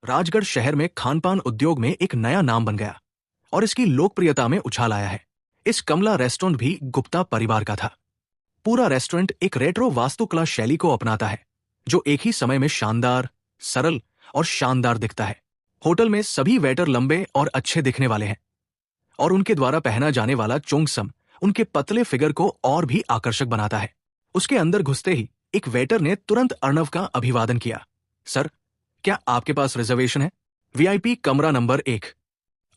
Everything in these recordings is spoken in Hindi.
राजगढ़ शहर में खानपान उद्योग में एक नया नाम बन गया और इसकी लोकप्रियता में उछाल आया है। इस कमला रेस्टोरेंट भी गुप्ता परिवार का था। पूरा रेस्टोरेंट एक रेट्रो वास्तुकला शैली को अपनाता है, जो एक ही समय में शानदार, सरल और शानदार दिखता है। होटल में सभी वेटर लंबे और अच्छे दिखने वाले हैं और उनके द्वारा पहना जाने वाला चोंगसम उनके पतले फिगर को और भी आकर्षक बनाता है। उसके अंदर घुसते ही एक वेटर ने तुरंत अर्णव का अभिवादन किया। सर, क्या आपके पास रिजर्वेशन है? वीआईपी कमरा नंबर 1।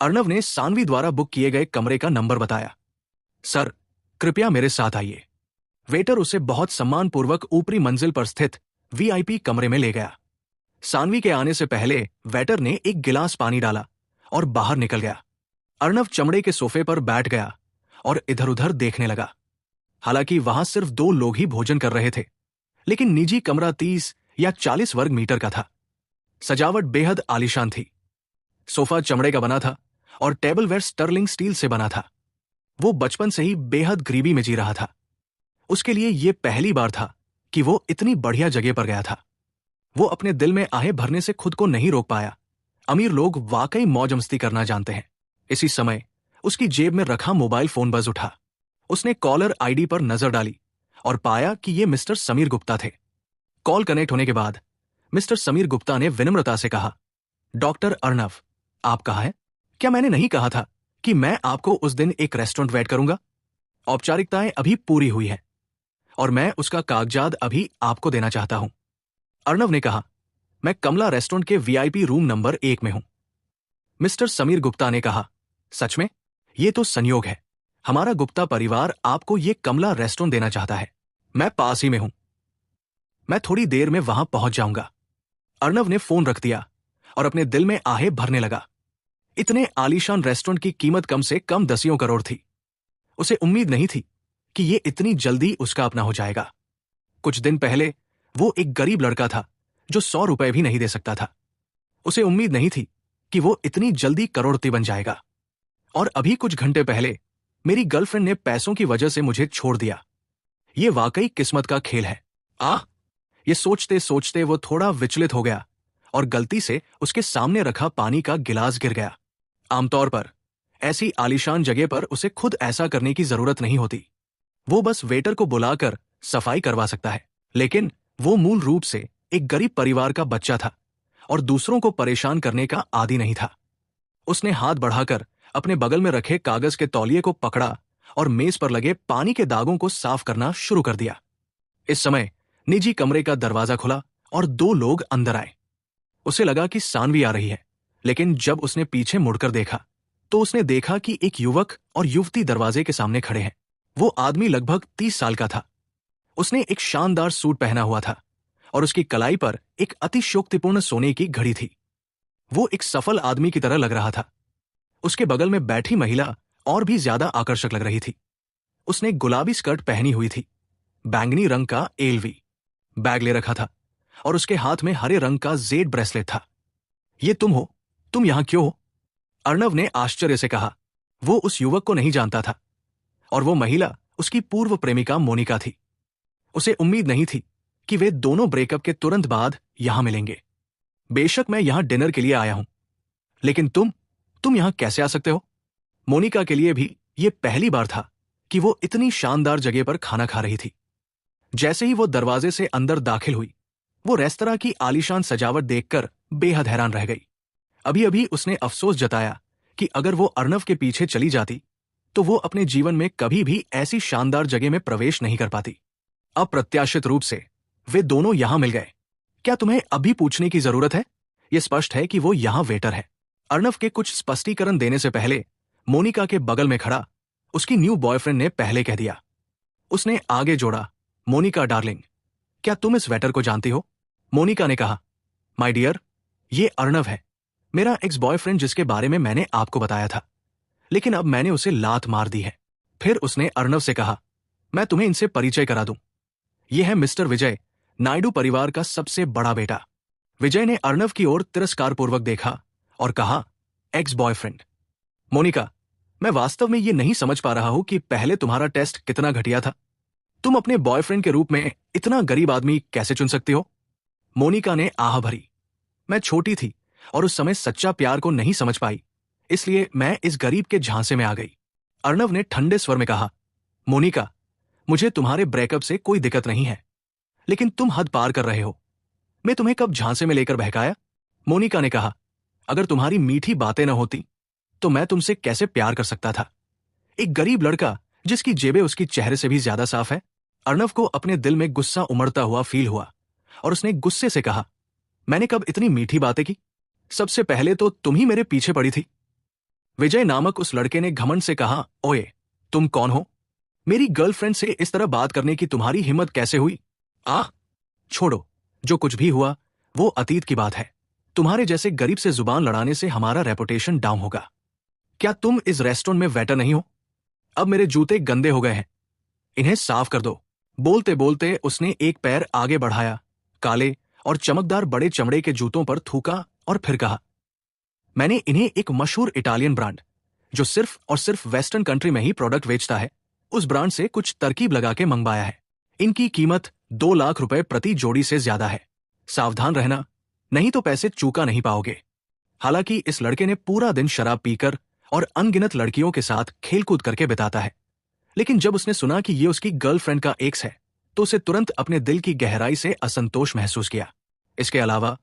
अर्णव ने सानवी द्वारा बुक किए गए कमरे का नंबर बताया। सर, कृपया मेरे साथ आइए। वेटर उसे बहुत सम्मानपूर्वक ऊपरी मंजिल पर स्थित वीआईपी कमरे में ले गया। सानवी के आने से पहले वेटर ने एक गिलास पानी डाला और बाहर निकल गया। अर्णव चमड़े के सोफे पर बैठ गया और इधर उधर देखने लगा। हालांकि वहां सिर्फ 2 लोग ही भोजन कर रहे थे, लेकिन निजी कमरा 30 या 40 वर्ग मीटर का था। सजावट बेहद आलीशान थी। सोफा चमड़े का बना था और टेबलवेयर स्टर्लिंग स्टील से बना था। वो बचपन से ही बेहद गरीबी में जी रहा था। उसके लिए ये पहली बार था कि वो इतनी बढ़िया जगह पर गया था। वो अपने दिल में आहें भरने से खुद को नहीं रोक पाया। अमीर लोग वाकई मौज मस्ती करना जानते हैं। इसी समय उसकी जेब में रखा मोबाइल फोन बज उठा। उसने कॉलर आईडी पर नजर डाली और पाया कि ये मिस्टर समीर गुप्ता थे। कॉल कनेक्ट होने के बाद मिस्टर समीर गुप्ता ने विनम्रता से कहा, डॉक्टर अर्णव, आप कहाँ हैं? क्या मैंने नहीं कहा था कि मैं आपको उस दिन एक रेस्टोरेंट वेट करूंगा? औपचारिकताएं अभी पूरी हुई हैं और मैं उसका कागजात अभी आपको देना चाहता हूं। अर्णव ने कहा, मैं कमला रेस्टोरेंट के वीआईपी रूम नंबर 1 में हूं। मिस्टर समीर गुप्ता ने कहा, सच में? ये तो संयोग है। हमारा गुप्ता परिवार आपको ये कमला रेस्टोरेंट देना चाहता है। मैं पास ही में हूं। मैं थोड़ी देर में वहां पहुंच जाऊंगा। अर्णव ने फोन रख दिया और अपने दिल में आहें भरने लगा। इतने आलीशान रेस्टोरेंट की कीमत कम से कम 10 करोड़ थी। उसे उम्मीद नहीं थी कि ये इतनी जल्दी उसका अपना हो जाएगा। कुछ दिन पहले वो एक गरीब लड़का था जो 100 रुपए भी नहीं दे सकता था। उसे उम्मीद नहीं थी कि वो इतनी जल्दी करोड़पति बन जाएगा। और अभी कुछ घंटे पहले मेरी गर्लफ्रेंड ने पैसों की वजह से मुझे छोड़ दिया। ये वाकई किस्मत का खेल है। ये सोचते सोचते वो थोड़ा विचलित हो गया और गलती से उसके सामने रखा पानी का गिलास गिर गया। आमतौर पर ऐसी आलीशान जगह पर उसे खुद ऐसा करने की जरूरत नहीं होती। वो बस वेटर को बुलाकर सफाई करवा सकता है। लेकिन वो मूल रूप से एक गरीब परिवार का बच्चा था और दूसरों को परेशान करने का आदी नहीं था। उसने हाथ बढ़ाकर अपने बगल में रखे कागज के तौलिए को पकड़ा और मेज पर लगे पानी के दागों को साफ करना शुरू कर दिया। इस समय निजी कमरे का दरवाजा खुला और 2 लोग अंदर आए। उसे लगा कि सानवी आ रही है, लेकिन जब उसने पीछे मुड़कर देखा तो उसने देखा कि एक युवक और युवती दरवाजे के सामने खड़े हैं। वो आदमी लगभग 30 साल का था। उसने एक शानदार सूट पहना हुआ था और उसकी कलाई पर एक अतिशयोक्तिपूर्ण सोने की घड़ी थी। वो एक सफल आदमी की तरह लग रहा था। उसके बगल में बैठी महिला और भी ज्यादा आकर्षक लग रही थी। उसने गुलाबी स्कर्ट पहनी हुई थी, बैंगनी रंग का एलवी बैग ले रखा था और उसके हाथ में हरे रंग का जेड ब्रेसलेट था। ये तुम हो? तुम यहां क्यों हो? अर्णव ने आश्चर्य से कहा। वो उस युवक को नहीं जानता था और वो महिला उसकी पूर्व प्रेमिका मोनिका थी। उसे उम्मीद नहीं थी कि वे दोनों ब्रेकअप के तुरंत बाद यहां मिलेंगे। बेशक मैं यहां डिनर के लिए आया हूं, लेकिन तुम यहां कैसे आ सकते हो? मोनिका के लिए भी ये पहली बार था कि वो इतनी शानदार जगह पर खाना खा रही थी। जैसे ही वो दरवाजे से अंदर दाखिल हुई, वो रेस्तरां की आलीशान सजावट देखकर बेहद हैरान रह गई। अभी अभी उसने अफसोस जताया कि अगर वो अर्णव के पीछे चली जाती तो वो अपने जीवन में कभी भी ऐसी शानदार जगह में प्रवेश नहीं कर पाती। अप्रत्याशित रूप से वे दोनों यहां मिल गए। क्या तुम्हें अभी पूछने की जरूरत है? यह स्पष्ट है कि वो यहां वेटर है। अर्णव के कुछ स्पष्टीकरण देने से पहले मोनिका के बगल में खड़ा उसकी न्यू बॉयफ्रेंड ने पहले कह दिया। उसने आगे जोड़ा, मोनिका डार्लिंग, क्या तुम इस वेटर को जानती हो? मोनिका ने कहा, माय डियर, ये अर्णव है, मेरा एक्स बॉयफ्रेंड जिसके बारे में मैंने आपको बताया था, लेकिन अब मैंने उसे लात मार दी है। फिर उसने अर्णव से कहा, मैं तुम्हें इनसे परिचय करा दूं। यह है मिस्टर विजय, नायडू परिवार का सबसे बड़ा बेटा। विजय ने अर्णव की ओर तिरस्कारपूर्वक देखा और कहा, एक्स बॉयफ्रेंड। मोनिका, मैं वास्तव में ये नहीं समझ पा रहा हूं कि पहले तुम्हारा टेस्ट कितना घटिया था। तुम अपने बॉयफ्रेंड के रूप में इतना गरीब आदमी कैसे चुन सकती हो? मोनिका ने आह भरी। मैं छोटी थी और उस समय सच्चा प्यार को नहीं समझ पाई, इसलिए मैं इस गरीब के झांसे में आ गई। अर्णव ने ठंडे स्वर में कहा, मोनिका, मुझे तुम्हारे ब्रेकअप से कोई दिक्कत नहीं है, लेकिन तुम हद पार कर रहे हो। मैं तुम्हें कब झांसे में लेकर बहकाया? मोनिका ने कहा, अगर तुम्हारी मीठी बातें न होती तो मैं तुमसे कैसे प्यार कर सकता था? एक गरीब लड़का जिसकी जेबें उसकी चेहरे से भी ज्यादा साफ है। अर्णव को अपने दिल में गुस्सा उमड़ता हुआ फील हुआ और उसने गुस्से से कहा, मैंने कब इतनी मीठी बातें की? सबसे पहले तो तुम ही मेरे पीछे पड़ी थी। विजय नामक उस लड़के ने घमंड से कहा, ओए, तुम कौन हो? मेरी गर्लफ्रेंड से इस तरह बात करने की तुम्हारी हिम्मत कैसे हुई? छोड़ो, जो कुछ भी हुआ वो अतीत की बात है। तुम्हारे जैसे गरीब से जुबान लड़ाने से हमारा रेपुटेशन डाउन होगा। क्या तुम इस रेस्टोरेंट में वेटर नहीं हो? अब मेरे जूते गंदे हो गए हैं, इन्हें साफ कर दो। बोलते बोलते उसने एक पैर आगे बढ़ाया, काले और चमकदार बड़े चमड़े के जूतों पर थूका और फिर कहा, मैंने इन्हें एक मशहूर इटालियन ब्रांड, जो सिर्फ और सिर्फ वेस्टर्न कंट्री में ही प्रोडक्ट बेचता है, उस ब्रांड से कुछ तरकीब लगा के मंगवाया है। इनकी कीमत 2 लाख रुपए प्रति जोड़ी से ज्यादा है। सावधान रहना, नहीं तो पैसे चूका नहीं पाओगे। हालांकि इस लड़के ने पूरा दिन शराब पीकर और अनगिनत लड़कियों के साथ खेलकूद करके बिताता है, लेकिन जब उसने सुना कि ये उसकी गर्लफ्रेंड का एक्स है तो उसे तुरंत अपने दिल की गहराई से असंतोष महसूस किया। इसके अलावा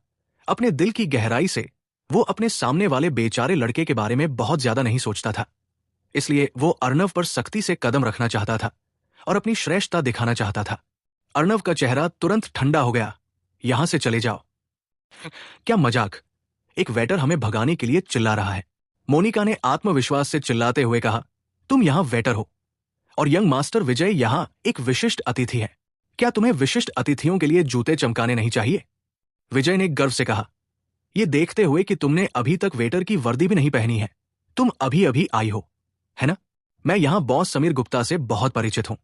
अपने दिल की गहराई से वो अपने सामने वाले बेचारे लड़के के बारे में बहुत ज्यादा नहीं सोचता था, इसलिए वो अर्णव पर सख्ती से कदम रखना चाहता था और अपनी श्रेष्ठता दिखाना चाहता था। अर्णव का चेहरा तुरंत ठंडा हो गया। यहां से चले जाओ। क्या मजाक, एक वेटर हमें भगाने के लिए चिल्ला रहा है। मोनिका ने आत्मविश्वास से चिल्लाते हुए कहा, तुम यहां वेटर हो और यंग मास्टर विजय यहां एक विशिष्ट अतिथि है। क्या तुम्हें विशिष्ट अतिथियों के लिए जूते चमकाने नहीं चाहिए? विजय ने गर्व से कहा, यह देखते हुए कि तुमने अभी तक वेटर की वर्दी भी नहीं पहनी है, तुम अभी अभी आई हो, है ना? मैं यहां बॉस समीर गुप्ता से बहुत परिचित हूं।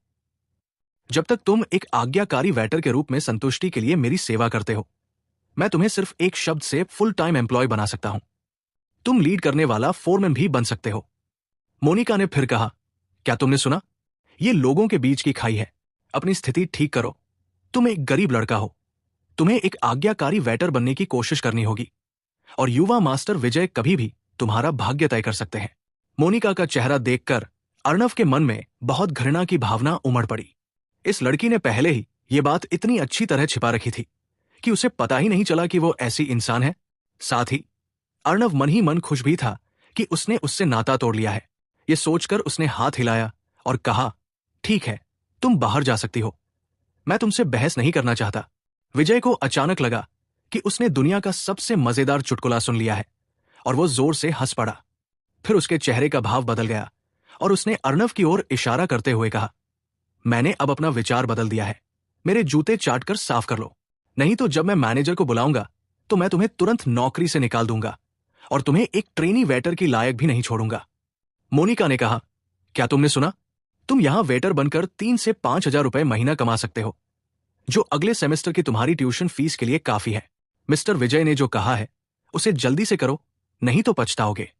जब तक तुम एक आज्ञाकारी वेटर के रूप में संतुष्टि के लिए मेरी सेवा करते हो, मैं तुम्हें सिर्फ एक शब्द से फुल टाइम एम्प्लॉय बना सकता हूं। तुम लीड करने वाला फोरमैन भी बन सकते हो। मोनिका ने फिर कहा, क्या तुमने सुना? ये लोगों के बीच की खाई है, अपनी स्थिति ठीक करो। तुम एक गरीब लड़का हो, तुम्हें एक आज्ञाकारी वेटर बनने की कोशिश करनी होगी और युवा मास्टर विजय कभी भी तुम्हारा भाग्य तय कर सकते हैं। मोनिका का चेहरा देखकर अर्णव के मन में बहुत घृणा की भावना उमड़ पड़ी। इस लड़की ने पहले ही ये बात इतनी अच्छी तरह छिपा रखी थी कि उसे पता ही नहीं चला कि वो ऐसी इंसान है। साथ ही अर्णव मन ही मन खुश भी था कि उसने उससे नाता तोड़ लिया है। ये सोचकर उसने हाथ हिलाया और कहा, ठीक है, तुम बाहर जा सकती हो, मैं तुमसे बहस नहीं करना चाहता। विजय को अचानक लगा कि उसने दुनिया का सबसे मजेदार चुटकुला सुन लिया है और वो जोर से हंस पड़ा। फिर उसके चेहरे का भाव बदल गया और उसने अर्णव की ओर इशारा करते हुए कहा, मैंने अब अपना विचार बदल दिया है, मेरे जूते चाट कर साफ कर लो, नहीं तो जब मैं मैनेजर को बुलाऊंगा तो मैं तुम्हें तुरंत नौकरी से निकाल दूंगा और तुम्हें एक ट्रेनी वेटर की लायक भी नहीं छोड़ूंगा। मोनिका ने कहा, क्या तुमने सुना? तुम यहां वेटर बनकर 3 से 5 हजार रुपए महीना कमा सकते हो, जो अगले सेमेस्टर की तुम्हारी ट्यूशन फीस के लिए काफी है। मिस्टर विजय ने जो कहा है उसे जल्दी से करो, नहीं तो पछताओगे।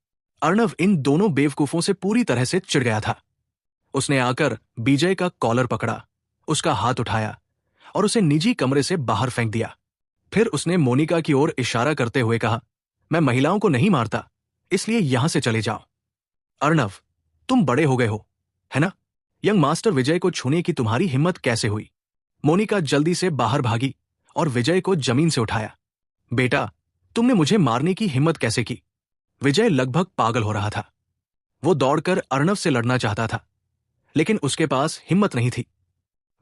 अर्णव इन दोनों बेवकूफों से पूरी तरह से चिढ़ गया था। उसने आकर विजय का कॉलर पकड़ा, उसका हाथ उठाया और उसे निजी कमरे से बाहर फेंक दिया। फिर उसने मोनिका की ओर इशारा करते हुए कहा, मैं महिलाओं को नहीं मारता, इसलिए यहां से चले जाओ। अर्णव, तुम बड़े हो गए हो, है ना? यंग मास्टर विजय को छूने की तुम्हारी हिम्मत कैसे हुई? मोनिका जल्दी से बाहर भागी और विजय को जमीन से उठाया। बेटा, तुमने मुझे मारने की हिम्मत कैसे की? विजय लगभग पागल हो रहा था। वो दौड़कर अर्णव से लड़ना चाहता था, लेकिन उसके पास हिम्मत नहीं थी।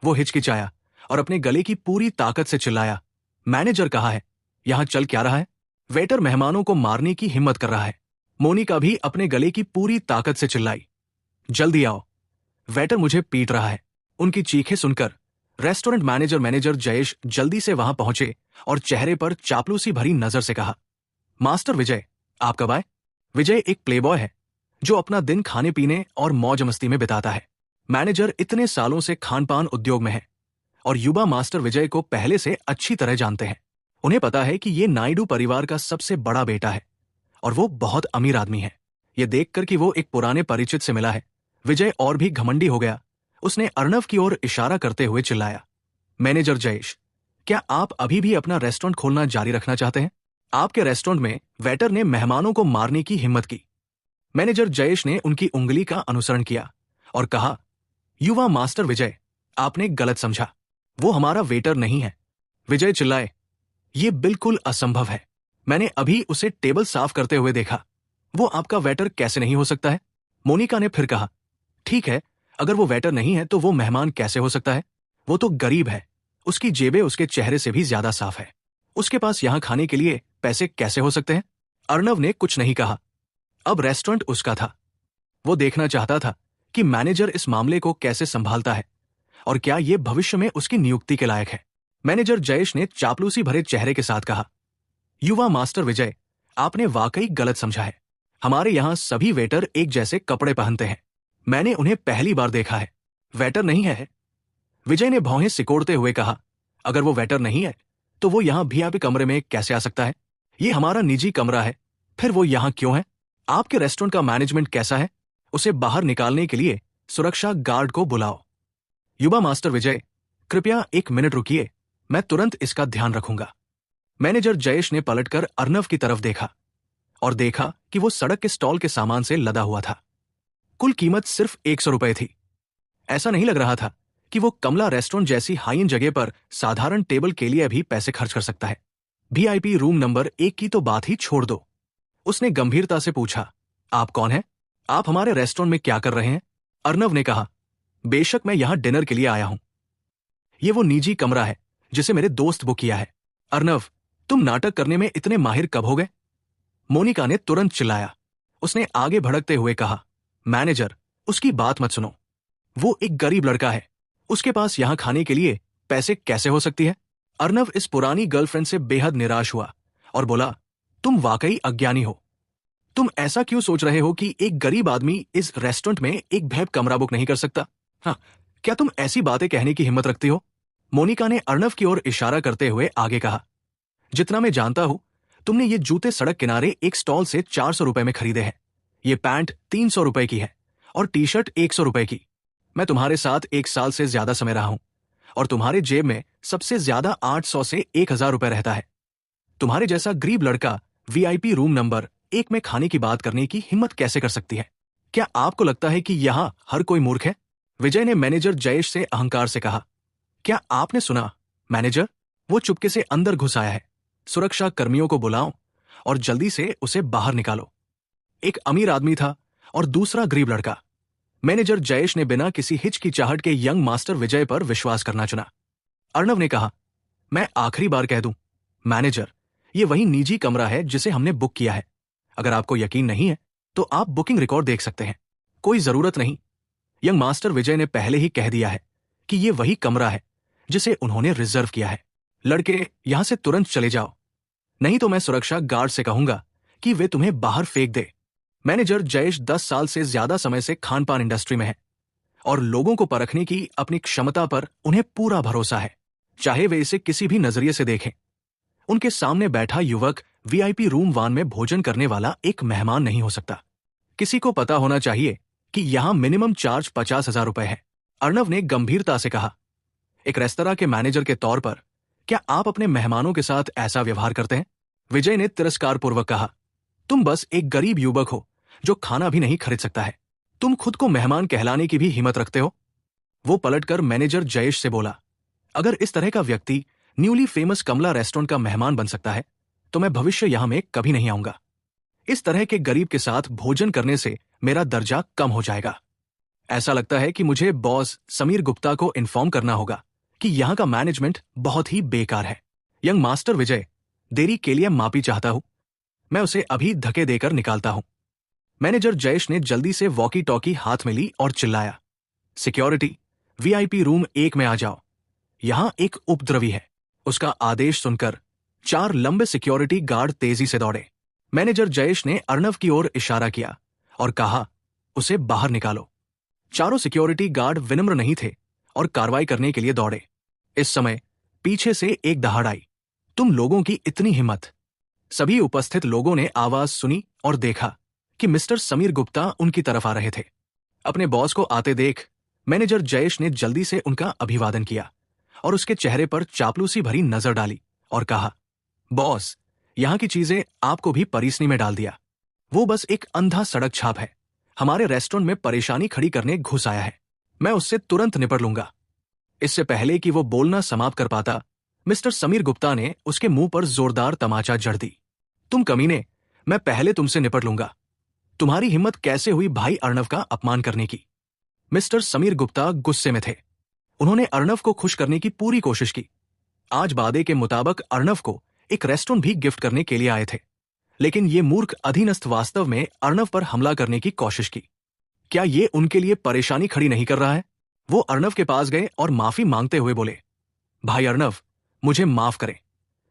वो हिचकिचाया और अपने गले की पूरी ताकत से चिल्लाया, मैनेजर कहाँ है? यहां चल क्या रहा है? वेटर मेहमानों को मारने की हिम्मत कर रहा है। मोनिका भी अपने गले की पूरी ताकत से चिल्लाई, जल्दी आओ, वेटर मुझे पीट रहा है। उनकी चीखें सुनकर रेस्टोरेंट मैनेजर जयेश जल्दी से वहां पहुंचे और चेहरे पर चापलूसी भरी नजर से कहा, मास्टर विजय, आप कब आए? विजय एक प्लेबॉय है जो अपना दिन खाने पीने और मौज मस्ती में बिताता है। मैनेजर इतने सालों से खानपान उद्योग में है और युवा मास्टर विजय को पहले से अच्छी तरह जानते हैं। उन्हें पता है कि ये नायडू परिवार का सबसे बड़ा बेटा है और वो बहुत अमीर आदमी है। ये देखकर कि वो एक पुराने परिचित से मिला है, विजय और भी घमंडी हो गया। उसने अर्णव की ओर इशारा करते हुए चिल्लाया, मैनेजर जयेश, क्या आप अभी भी अपना रेस्टोरेंट खोलना जारी रखना चाहते हैं? आपके रेस्टोरेंट में वेटर ने मेहमानों को मारने की हिम्मत की। मैनेजर जयेश ने उनकी उंगली का अनुसरण किया और कहा, युवा मास्टर विजय, आपने गलत समझा, वो हमारा वेटर नहीं है। विजय चिल्लाए, ये बिल्कुल असंभव है, मैंने अभी उसे टेबल साफ करते हुए देखा, वो आपका वेटर कैसे नहीं हो सकता है? मोनिका ने फिर कहा, ठीक है, अगर वो वेटर नहीं है तो वो मेहमान कैसे हो सकता है? वो तो गरीब है, उसकी जेबें उसके चेहरे से भी ज्यादा साफ है, उसके पास यहां खाने के लिए पैसे कैसे हो सकते हैं? अर्णव ने कुछ नहीं कहा। अब रेस्टोरेंट उसका था। वो देखना चाहता था कि मैनेजर इस मामले को कैसे संभालता है और क्या ये भविष्य में उसकी नियुक्ति के लायक है। मैनेजर जयेश ने चापलूसी भरे चेहरे के साथ कहा, युवा मास्टर विजय, आपने वाकई गलत समझा है। हमारे यहां सभी वेटर एक जैसे कपड़े पहनते हैं। मैंने उन्हें पहली बार देखा है। वेटर नहीं है। विजय ने भौहें सिकोड़ते हुए कहा, अगर वो वेटर नहीं है तो वो यहां वीआईपी कमरे में कैसे आ सकता है? ये हमारा निजी कमरा है, फिर वो यहां क्यों है? आपके रेस्टोरेंट का मैनेजमेंट कैसा है? उसे बाहर निकालने के लिए सुरक्षा गार्ड को बुलाओ। युवा मास्टर विजय, कृपया 1 मिनट रुकिए, मैं तुरंत इसका ध्यान रखूंगा। मैनेजर जयेश ने पलटकर अर्णव की तरफ देखा और देखा कि वो सड़क के स्टॉल के सामान से लदा हुआ था। कुल कीमत सिर्फ 100 रुपए थी। ऐसा नहीं लग रहा था कि वो कमला रेस्टोरेंट जैसी हाई एंड जगह पर साधारण टेबल के लिए भी पैसे खर्च कर सकता है। वीआईपी रूम नंबर 1 की तो बात ही छोड़ दो। उसने गंभीरता से पूछा, आप कौन हैं? आप हमारे रेस्टोरेंट में क्या कर रहे हैं? अर्णव ने कहा, बेशक मैं यहां डिनर के लिए आया हूं। ये वो निजी कमरा है जिसे मेरे दोस्त बुक किया है। अर्णव, तुम नाटक करने में इतने माहिर कब हो गए? मोनिका ने तुरंत चिल्लाया। उसने आगे भड़कते हुए कहा, मैनेजर, उसकी बात मत सुनो। वो एक गरीब लड़का है, उसके पास यहां खाने के लिए पैसे कैसे हो सकती है? अर्णव इस पुरानी गर्लफ्रेंड से बेहद निराश हुआ और बोला, तुम वाकई अज्ञानी हो। तुम ऐसा क्यों सोच रहे हो कि एक गरीब आदमी इस रेस्टोरेंट में एक भैब कमरा बुक नहीं कर सकता? हाँ, क्या तुम ऐसी बातें कहने की हिम्मत रखती हो? मोनिका ने अर्णव की ओर इशारा करते हुए आगे कहा, जितना मैं जानता हूं, तुमने ये जूते सड़क किनारे एक स्टॉल से 400 रुपए में खरीदे हैं। ये पैंट 300 रुपए की है और टी शर्ट 100 रुपए की। मैं तुम्हारे साथ 1 साल से ज्यादा समय रहा हूं और तुम्हारे जेब में सबसे ज्यादा 800 से 1000 रुपए रहता है। तुम्हारे जैसा गरीब लड़का वीआईपी रूम नंबर 1 में खाने की बात करने की हिम्मत कैसे कर सकती है? क्या आपको लगता है कि यहां हर कोई मूर्ख है? विजय ने मैनेजर जयेश से अहंकार से कहा, क्या आपने सुना? मैनेजर, वो चुपके से अंदर घुस आया है। सुरक्षा कर्मियों को बुलाओ और जल्दी से उसे बाहर निकालो। एक अमीर आदमी था और दूसरा गरीब लड़का। मैनेजर जयेश ने बिना किसी हिचकिचाहट के यंग मास्टर विजय पर विश्वास करना चुना। अर्णव ने कहा, मैं आखिरी बार कह दूं, मैनेजर, ये वही निजी कमरा है जिसे हमने बुक किया है। अगर आपको यकीन नहीं है तो आप बुकिंग रिकॉर्ड देख सकते हैं। कोई जरूरत नहीं। यंग मास्टर विजय ने पहले ही कह दिया है कि ये वही कमरा है जिसे उन्होंने रिजर्व किया है। लड़के, यहां से तुरंत चले जाओ, नहीं तो मैं सुरक्षा गार्ड से कहूंगा कि वे तुम्हें बाहर फेंक दे। मैनेजर जयेश 10 साल से ज्यादा समय से खान पान इंडस्ट्री में है और लोगों को परखने की अपनी क्षमता पर उन्हें पूरा भरोसा है, चाहे वे इसे किसी भी नजरिए से देखें। उनके सामने बैठा युवक वीआईपी रूम 1 में भोजन करने वाला एक मेहमान नहीं हो सकता। किसी को पता होना चाहिए कि यहां मिनिमम चार्ज 50,000 रुपए है। अर्णव ने गंभीरता से कहा, एक रेस्तरां के मैनेजर के तौर पर क्या आप अपने मेहमानों के साथ ऐसा व्यवहार करते हैं? विजय ने तिरस्कारपूर्वक कहा, तुम बस एक गरीब युवक हो जो खाना भी नहीं खरीद सकता है। तुम खुद को मेहमान कहलाने की भी हिम्मत रखते हो? वो पलटकर मैनेजर जयेश से बोला, अगर इस तरह का व्यक्ति न्यूली फेमस कमला रेस्टोरेंट का मेहमान बन सकता है तो मैं भविष्य यहां में कभी नहीं आऊंगा। इस तरह के गरीब के साथ भोजन करने से मेरा दर्जा कम हो जाएगा। ऐसा लगता है कि मुझे बॉस समीर गुप्ता को इन्फॉर्म करना होगा कि यहां का मैनेजमेंट बहुत ही बेकार है। यंग मास्टर विजय, देरी के लिए माफी चाहता हूं, मैं उसे अभी धक्के देकर निकालता हूं। मैनेजर जयेश ने जल्दी से वॉकी टॉकी हाथ में ली और चिल्लाया, सिक्योरिटी, वीआईपी रूम 1 में आ जाओ, यहां एक उपद्रवी है। उसका आदेश सुनकर 4 लंबे सिक्योरिटी गार्ड तेजी से दौड़े। मैनेजर जयेश ने अर्णव की ओर इशारा किया और कहा, उसे बाहर निकालो। चारों सिक्योरिटी गार्ड विनम्र नहीं थे और कार्रवाई करने के लिए दौड़े। इस समय पीछे से एक दहाड़ आई, तुम लोगों की इतनी हिम्मत! सभी उपस्थित लोगों ने आवाज सुनी और देखा कि मिस्टर समीर गुप्ता उनकी तरफ आ रहे थे। अपने बॉस को आते देख मैनेजर जयेश ने जल्दी से उनका अभिवादन किया और उसके चेहरे पर चापलूसी भरी नजर डाली और कहा, बॉस, यहाँ की चीजें आपको भी परीसनी में डाल दिया। वो बस एक अंधा सड़क छाप है। हमारे रेस्टोरेंट में परेशानी खड़ी करने घुस आया है। मैं उससे तुरंत निपट लूंगा। इससे पहले कि वो बोलना समाप्त कर पाता, मिस्टर समीर गुप्ता ने उसके मुंह पर जोरदार तमाचा जड़ दी। तुम कमीने, मैं पहले तुमसे निपट लूंगा। तुम्हारी हिम्मत कैसे हुई भाई अर्णव का अपमान करने की? मिस्टर समीर गुप्ता गुस्से में थे। उन्होंने अर्णव को खुश करने की पूरी कोशिश की। आज वादे के मुताबिक अर्णव को एक रेस्टोरेंट भी गिफ्ट करने के लिए आए थे, लेकिन ये मूर्ख अधीनस्थ वास्तव में अर्णव पर हमला करने की कोशिश की। क्या ये उनके लिए परेशानी खड़ी नहीं कर रहा है? वो अर्णव के पास गए और माफी मांगते हुए बोले, भाई अर्णव, मुझे माफ करें।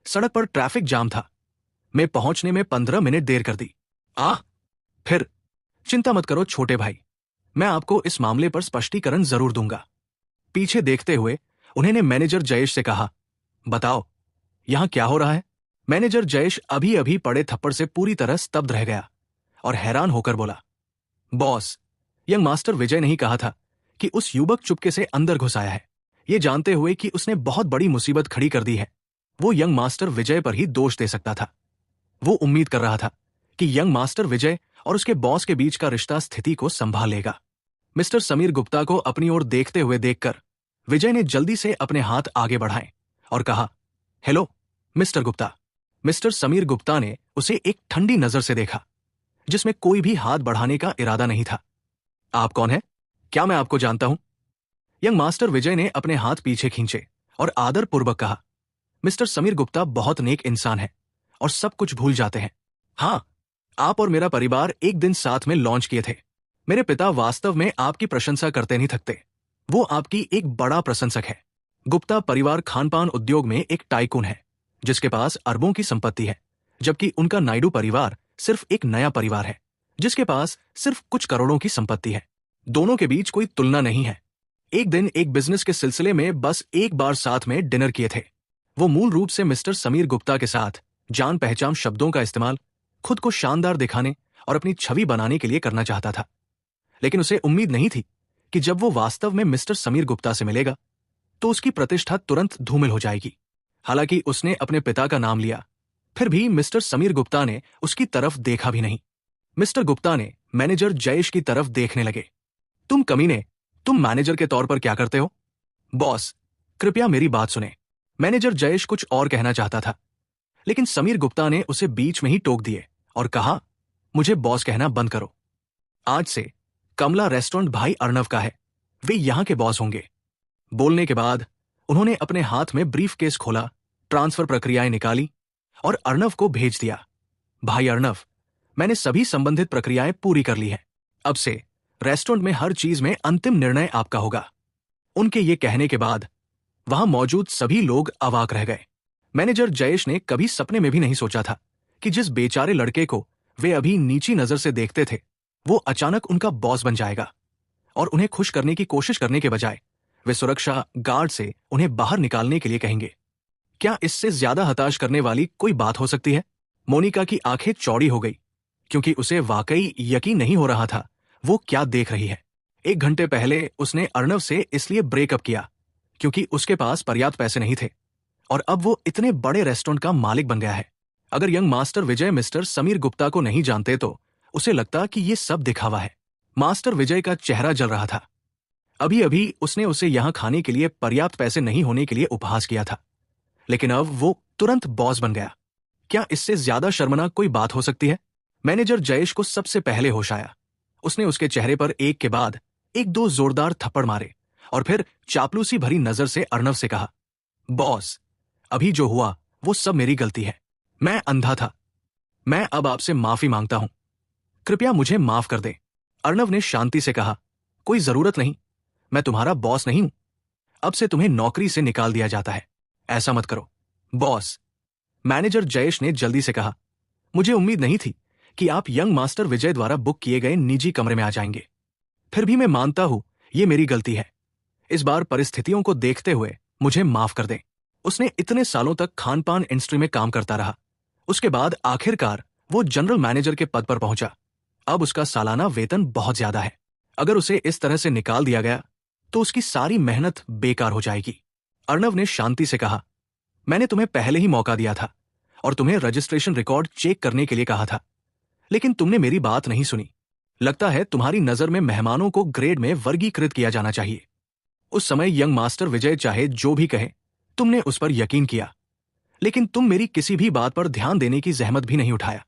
सड़क पर ट्रैफिक जाम था। मैं पहुंचने में 15 मिनट देर कर दी। फिर चिंता मत करो छोटे भाई, मैं आपको इस मामले पर स्पष्टीकरण जरूर दूंगा। पीछे देखते हुए उन्होंने मैनेजर जयेश से कहा, बताओ यहां क्या हो रहा है? मैनेजर जयेश अभी अभी पड़े थप्पड़ से पूरी तरह स्तब्ध रह गया और हैरान होकर बोला, बॉस, यंग मास्टर विजय ने ही कहा था कि उस युवक चुपके से अंदर घुस आया है, ये जानते हुए कि उसने बहुत बड़ी मुसीबत खड़ी कर दी है। वो यंग मास्टर विजय पर ही दोष दे सकता था। वो उम्मीद कर रहा था कि यंग मास्टर विजय और उसके बॉस के बीच का रिश्ता स्थिति को संभाल लेगा। मिस्टर समीर गुप्ता को अपनी ओर देखते हुए देखकर विजय ने जल्दी से अपने हाथ आगे बढ़ाए और कहा, hello mister Gupta. Mister Sameer Gupta ने उसे एक ठंडी नजर से देखा, जिसमें कोई भी हाथ बढ़ाने का इरादा नहीं था। आप कौन हैं? क्या मैं आपको जानता हूं? यंग मास्टर विजय ने अपने हाथ पीछे खींचे और आदरपूर्वक कहा, मिस्टर समीर गुप्ता बहुत नेक इंसान है और सब कुछ भूल जाते हैं। हाँ, आप और मेरा परिवार एक दिन साथ में लॉन्च किए थे। मेरे पिता वास्तव में आपकी प्रशंसा करते नहीं थकते। वो आपकी एक बड़ा प्रशंसक है। गुप्ता परिवार खानपान उद्योग में एक टाइकून है, जिसके पास अरबों की संपत्ति है, जबकि उनका नायडू परिवार सिर्फ एक नया परिवार है, जिसके पास सिर्फ कुछ करोड़ों की संपत्ति है। दोनों के बीच कोई तुलना नहीं है। एक दिन एक बिजनेस के सिलसिले में बस एक बार साथ में डिनर किए थे। वो मूल रूप से मिस्टर समीर गुप्ता के साथ जान पहचान शब्दों का इस्तेमाल खुद को शानदार दिखाने और अपनी छवि बनाने के लिए करना चाहता था, लेकिन उसे उम्मीद नहीं थी कि जब वो वास्तव में मिस्टर समीर गुप्ता से मिलेगा तो उसकी प्रतिष्ठा तुरंत धूमिल हो जाएगी। हालांकि उसने अपने पिता का नाम लिया, फिर भी मिस्टर समीर गुप्ता ने उसकी तरफ देखा भी नहीं। मिस्टर गुप्ता ने मैनेजर जयेश की तरफ देखने लगे। तुम कमीने, तुम मैनेजर के तौर पर क्या करते हो? बॉस, कृपया मेरी बात सुने। मैनेजर जयेश कुछ और कहना चाहता था, लेकिन समीर गुप्ता ने उसे बीच में ही टोक दिए और कहा, मुझे बॉस कहना बंद करो। आज से कमला रेस्टोरेंट भाई अर्णव का है, वे यहां के बॉस होंगे। बोलने के बाद उन्होंने अपने हाथ में ब्रीफ केस खोला, ट्रांसफर प्रक्रियाएं निकाली और अर्णव को भेज दिया। भाई अर्णव, मैंने सभी संबंधित प्रक्रियाएं पूरी कर ली हैं। अब से रेस्टोरेंट में हर चीज में अंतिम निर्णय आपका होगा। उनके ये कहने के बाद वहां मौजूद सभी लोग अवाक रह गए। मैनेजर जयेश ने कभी सपने में भी नहीं सोचा था कि जिस बेचारे लड़के को वे अभी नीची नजर से देखते थे, वो अचानक उनका बॉस बन जाएगा और उन्हें खुश करने की कोशिश करने के बजाय वे सुरक्षा गार्ड से उन्हें बाहर निकालने के लिए कहेंगे। क्या इससे ज्यादा हताश करने वाली कोई बात हो सकती है? मोनिका की आंखें चौड़ी हो गई, क्योंकि उसे वाकई यकीन नहीं हो रहा था वो क्या देख रही है। 1 घंटे पहले उसने अर्णव से इसलिए ब्रेकअप किया क्योंकि उसके पास पर्याप्त पैसे नहीं थे, और अब वो इतने बड़े रेस्टोरेंट का मालिक बन गया है। अगर यंग मास्टर विजय मिस्टर समीर गुप्ता को नहीं जानते तो उसे लगता कि ये सब दिखावा है। मास्टर विजय का चेहरा जल रहा था। अभी अभी उसने उसे यहां खाने के लिए पर्याप्त पैसे नहीं होने के लिए उपहास किया था, लेकिन अब वो तुरंत बॉस बन गया। क्या इससे ज्यादा शर्मनाक कोई बात हो सकती है? मैनेजर जयेश को सबसे पहले होश आया। उसने उसके चेहरे पर एक के बाद एक 2 जोरदार थप्पड़ मारे और फिर चापलूसी भरी नजर से अर्णव से कहा, बॉस, अभी जो हुआ वो सब मेरी गलती है। मैं अंधा था। मैं अब आपसे माफी मांगता हूं। कृपया मुझे माफ कर दें। अर्णव ने शांति से कहा, कोई जरूरत नहीं, मैं तुम्हारा बॉस नहीं हूं। अब से तुम्हें नौकरी से निकाल दिया जाता है। ऐसा मत करो। बॉस, मैनेजर जयेश ने जल्दी से कहा, मुझे उम्मीद नहीं थी कि आप यंग मास्टर विजय द्वारा बुक किए गए निजी कमरे में आ जाएंगे। फिर भी मैं मानता हूं ये मेरी गलती है। इस बार परिस्थितियों को देखते हुए मुझे माफ कर दें। उसने इतने सालों तक खानपान इंडस्ट्री में काम करता रहा। उसके बाद आखिरकार वो जनरल मैनेजर के पद पर पहुंचा। अब उसका सालाना वेतन बहुत ज्यादा है। अगर उसे इस तरह से निकाल दिया गया तो उसकी सारी मेहनत बेकार हो जाएगी। अर्णव ने शांति से कहा, मैंने तुम्हें पहले ही मौका दिया था और तुम्हें रजिस्ट्रेशन रिकॉर्ड चेक करने के लिए कहा था, लेकिन तुमने मेरी बात नहीं सुनी। लगता है तुम्हारी नजर में मेहमानों को ग्रेड में वर्गीकृत किया जाना चाहिए। उस समय यंग मास्टर विजय चाहे जो भी कहे, तुमने उस पर यकीन किया, लेकिन तुम मेरी किसी भी बात पर ध्यान देने की जहमत भी नहीं उठाया।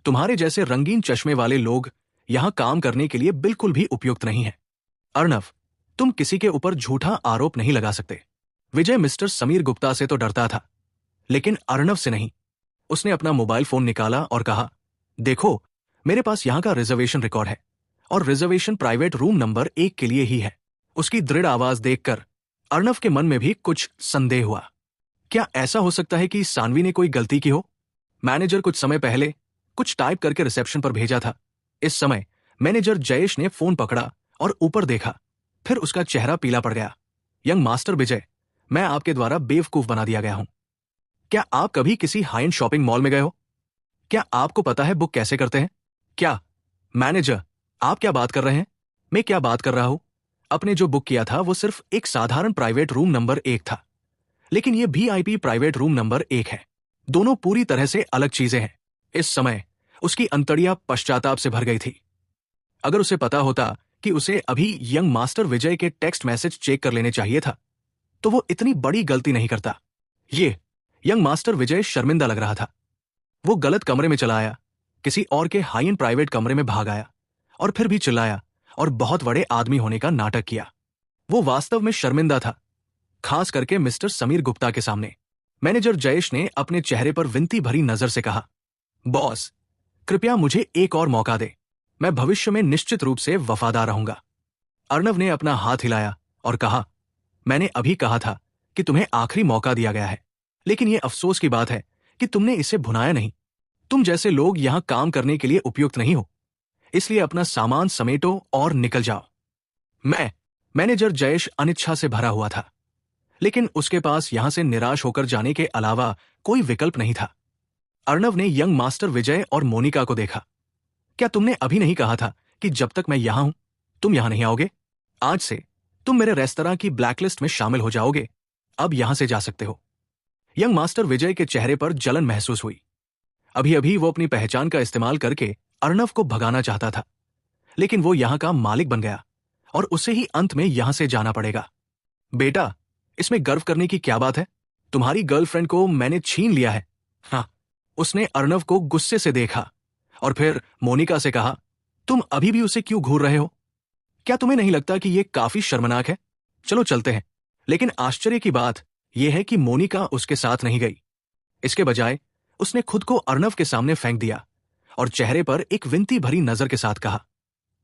तुम्हारे जैसे रंगीन चश्मे वाले लोग यहां काम करने के लिए बिल्कुल भी उपयुक्त नहीं है। अर्णव, तुम किसी के ऊपर झूठा आरोप नहीं लगा सकते। विजय मिस्टर समीर गुप्ता से तो डरता था, लेकिन अर्णव से नहीं। उसने अपना मोबाइल फोन निकाला और कहा, देखो, मेरे पास यहां का रिजर्वेशन रिकॉर्ड है और रिजर्वेशन प्राइवेट रूम नंबर 1 के लिए ही है। उसकी दृढ़ आवाज देखकर अर्णव के मन में भी कुछ संदेह हुआ। क्या ऐसा हो सकता है कि सानवी ने कोई गलती की हो? मैनेजर कुछ समय पहले कुछ टाइप करके रिसेप्शन पर भेजा था। इस समय मैनेजर जयेश ने फोन पकड़ा और ऊपर देखा, फिर उसका चेहरा पीला पड़ गया। यंग मास्टर विजय, मैं आपके द्वारा बेवकूफ बना दिया गया हूं। क्या आप कभी किसी हाई एंड शॉपिंग मॉल में गए हो? क्या आपको पता है बुक कैसे करते हैं? क्या मैनेजर, आप क्या बात कर रहे हैं? मैं क्या बात कर रहा हूं? आपने जो बुक किया था वो सिर्फ एक साधारण प्राइवेट रूम नंबर 1 था, लेकिन ये VIP प्राइवेट रूम नंबर 1 है। दोनों पूरी तरह से अलग चीजें हैं। इस समय उसकी अंतड़ियां पश्चाताप से भर गई थी। अगर उसे पता होता कि उसे अभी यंग मास्टर विजय के टेक्स्ट मैसेज चेक कर लेने चाहिए था, तो वो इतनी बड़ी गलती नहीं करता। ये यंग मास्टर विजय शर्मिंदा लग रहा था। वो गलत कमरे में चला आया, किसी और के हाई एंड प्राइवेट कमरे में भाग आया और फिर भी चिल्लाया और बहुत बड़े आदमी होने का नाटक किया। वो वास्तव में शर्मिंदा था, खास करके मिस्टर समीर गुप्ता के सामने। मैनेजर जयेश ने अपने चेहरे पर विनती भरी नजर से कहा, बॉस, कृपया मुझे एक और मौका दे। मैं भविष्य में निश्चित रूप से वफादार रहूंगा। अर्णव ने अपना हाथ हिलाया और कहा, मैंने अभी कहा था कि तुम्हें आखिरी मौका दिया गया है, लेकिन यह अफसोस की बात है कि तुमने इसे भुनाया नहीं। तुम जैसे लोग यहां काम करने के लिए उपयुक्त नहीं हो, इसलिए अपना सामान समेटो और निकल जाओ। मैनेजर जयेश अनिच्छा से भरा हुआ था, लेकिन उसके पास यहां से निराश होकर जाने के अलावा कोई विकल्प नहीं था। अर्णव ने यंग मास्टर विजय और मोनिका को देखा। क्या तुमने अभी नहीं कहा था कि जब तक मैं यहां हूं तुम यहां नहीं आओगे? आज से तुम मेरे रेस्तरां की ब्लैकलिस्ट में शामिल हो जाओगे। अब यहां से जा सकते हो। यंग मास्टर विजय के चेहरे पर जलन महसूस हुई। अभी अभी वो अपनी पहचान का इस्तेमाल करके अर्णव को भगाना चाहता था, लेकिन वो यहां का मालिक बन गया और उसे ही अंत में यहां से जाना पड़ेगा। बेटा, इसमें गर्व करने की क्या बात है? तुम्हारी गर्लफ्रेंड को मैंने छीन लिया है। हाँ, उसने अर्णव को गुस्से से देखा और फिर मोनिका से कहा, तुम अभी भी उसे क्यों घूर रहे हो? क्या तुम्हें नहीं लगता कि यह काफी शर्मनाक है? चलो चलते हैं। लेकिन आश्चर्य की बात यह है कि मोनिका उसके साथ नहीं गई। इसके बजाय उसने खुद को अर्णव के सामने फेंक दिया और चेहरे पर एक विनती भरी नजर के साथ कहा,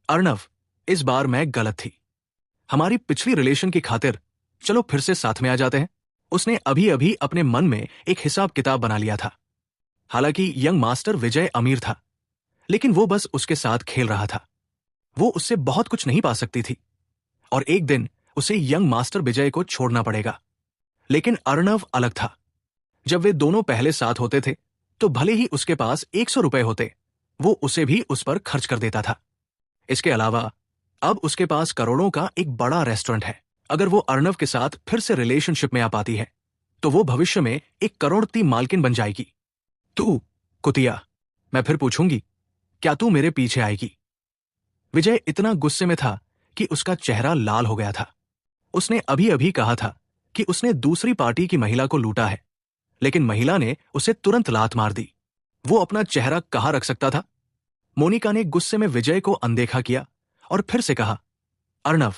अर्णव, इस बार मैं गलत थी। हमारी पिछली रिलेशन की खातिर चलो फिर से साथ में आ जाते हैं। उसने अभी अभी अपने मन में एक हिसाब किताब बना लिया था। हालांकि यंग मास्टर विजय अमीर था, लेकिन वो बस उसके साथ खेल रहा था। वो उससे बहुत कुछ नहीं पा सकती थी और एक दिन उसे यंग मास्टर विजय को छोड़ना पड़ेगा। लेकिन अर्णव अलग था। जब वे दोनों पहले साथ होते थे तो भले ही उसके पास 100 रुपए होते, वो उसे भी उस पर खर्च कर देता था। इसके अलावा अब उसके पास करोड़ों का एक बड़ा रेस्टोरेंट है। अगर वो अर्णव के साथ फिर से रिलेशनशिप में आ पाती है तो वो भविष्य में एक करोड़पति मालकिन बन जाएगी। तू कुतिया, मैं फिर पूछूंगी, क्या तू मेरे पीछे आएगी? विजय इतना गुस्से में था कि उसका चेहरा लाल हो गया था। उसने अभी अभी कहा था कि उसने दूसरी पार्टी की महिला को लूटा है, लेकिन महिला ने उसे तुरंत लात मार दी। वो अपना चेहरा कहां रख सकता था? मोनिका ने गुस्से में विजय को अनदेखा किया और फिर से कहा, अर्णव,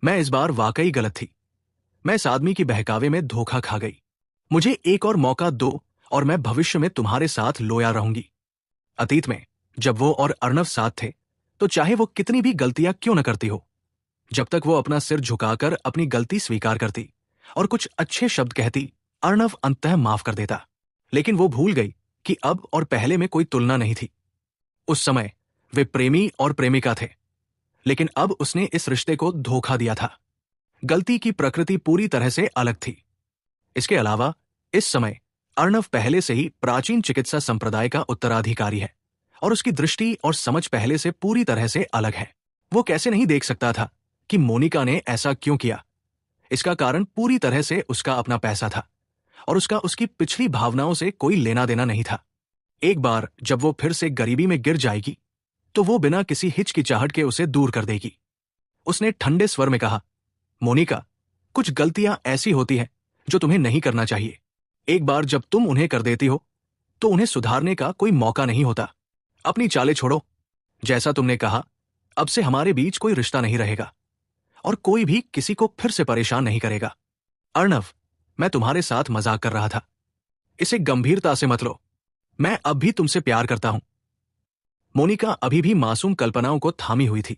मैं इस बार वाकई गलत थी। मैं इस आदमी की बहकावे में धोखा खा गई। मुझे एक और मौका दो और मैं भविष्य में तुम्हारे साथ लोया रहूंगी। अतीत में जब वो और अर्णव साथ थे तो चाहे वो कितनी भी गलतियां क्यों न करती हो, जब तक वो अपना सिर झुकाकर अपनी गलती स्वीकार करती और कुछ अच्छे शब्द कहती, अर्णव अंततः माफ कर देता। लेकिन वो भूल गई कि अब और पहले में कोई तुलना नहीं थी। उस समय वे प्रेमी और प्रेमिका थे, लेकिन अब उसने इस रिश्ते को धोखा दिया था। गलती की प्रकृति पूरी तरह से अलग थी। इसके अलावा इस समय अर्णव पहले से ही प्राचीन चिकित्सा संप्रदाय का उत्तराधिकारी है और उसकी दृष्टि और समझ पहले से पूरी तरह से अलग है। वो कैसे नहीं देख सकता था कि मोनिका ने ऐसा क्यों किया? इसका कारण पूरी तरह से उसका अपना पैसा था और उसका उसकी पिछली भावनाओं से कोई लेना देना नहीं था। एक बार जब वो फिर से गरीबी में गिर जाएगी तो वो बिना किसी हिचकिचाहट के उसे दूर कर देगी। उसने ठंडे स्वर में कहा, मोनिका, कुछ गलतियां ऐसी होती हैं जो तुम्हें नहीं करना चाहिए। एक बार जब तुम उन्हें कर देती हो तो उन्हें सुधारने का कोई मौका नहीं होता। अपनी चालें छोड़ो। जैसा तुमने कहा, अब से हमारे बीच कोई रिश्ता नहीं रहेगा और कोई भी किसी को फिर से परेशान नहीं करेगा। अर्णव, मैं तुम्हारे साथ मजाक कर रहा था। इसे गंभीरता से मत लो। मैं अब भी तुमसे प्यार करता हूं। मोनिका अभी भी मासूम कल्पनाओं को थामी हुई थी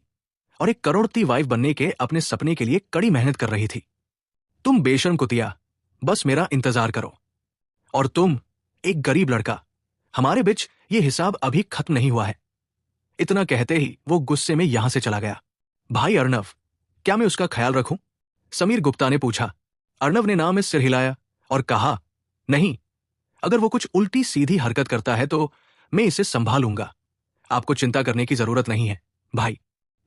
और एक करोड़पति वाइफ बनने के अपने सपने के लिए कड़ी मेहनत कर रही थी। तुम बेशर्म कुतिया, बस मेरा इंतजार करो। और तुम, एक गरीब लड़का, हमारे बीच ये हिसाब अभी खत्म नहीं हुआ है। इतना कहते ही वो गुस्से में यहां से चला गया। भाई अर्णव, क्या मैं उसका ख्याल रखूं? समीर गुप्ता ने पूछा। अर्णव ने नाम में सिर हिलाया और कहा, नहीं, अगर वो कुछ उल्टी सीधी हरकत करता है तो मैं इसे संभालूंगा। आपको चिंता करने की जरूरत नहीं है भाई।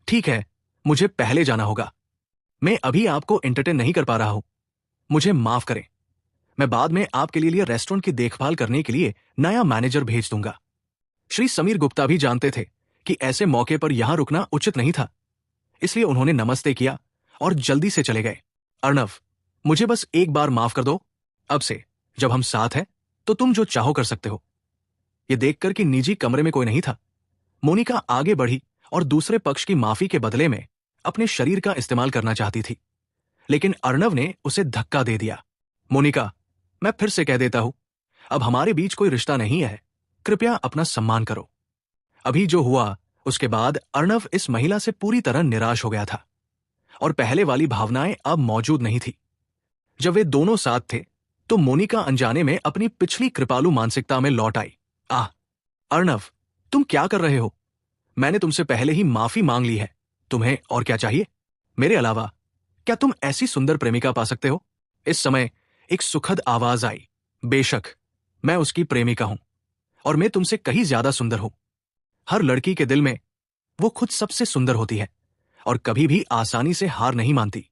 ठीक है, मुझे पहले जाना होगा। मैं अभी आपको एंटरटेन नहीं कर पा रहा हूं। मुझे माफ करें। मैं बाद में आपके लिए रेस्टोरेंट की देखभाल करने के लिए नया मैनेजर भेज दूंगा। श्री समीर गुप्ता भी जानते थे कि ऐसे मौके पर यहां रुकना उचित नहीं था, इसलिए उन्होंने नमस्ते किया और जल्दी से चले गए। अर्णव, मुझे बस एक बार माफ कर दो। अब से जब हम साथ हैं तो तुम जो चाहो कर सकते हो। यह देखकर कि निजी कमरे में कोई नहीं था, मोनिका आगे बढ़ी और दूसरे पक्ष की माफी के बदले में अपने शरीर का इस्तेमाल करना चाहती थी, लेकिन अर्णव ने उसे धक्का दे दिया। मोनिका, मैं फिर से कह देता हूं, अब हमारे बीच कोई रिश्ता नहीं है। कृपया अपना सम्मान करो। अभी जो हुआ उसके बाद अर्णव इस महिला से पूरी तरह निराश हो गया था और पहले वाली भावनाएं अब मौजूद नहीं थी। जब वे दोनों साथ थे तो मोनिका अनजाने में अपनी पिछली कृपालु मानसिकता में लौट आई। आह अर्णव, तुम क्या कर रहे हो? मैंने तुमसे पहले ही माफी मांग ली है। तुम्हें और क्या चाहिए? मेरे अलावा क्या तुम ऐसी सुंदर प्रेमिका पा सकते हो? इस समय एक सुखद आवाज आई। बेशक, मैं उसकी प्रेमिका हूं और मैं तुमसे कहीं ज्यादा सुंदर हूं। हर लड़की के दिल में वो खुद सबसे सुंदर होती है और कभी भी आसानी से हार नहीं मानती।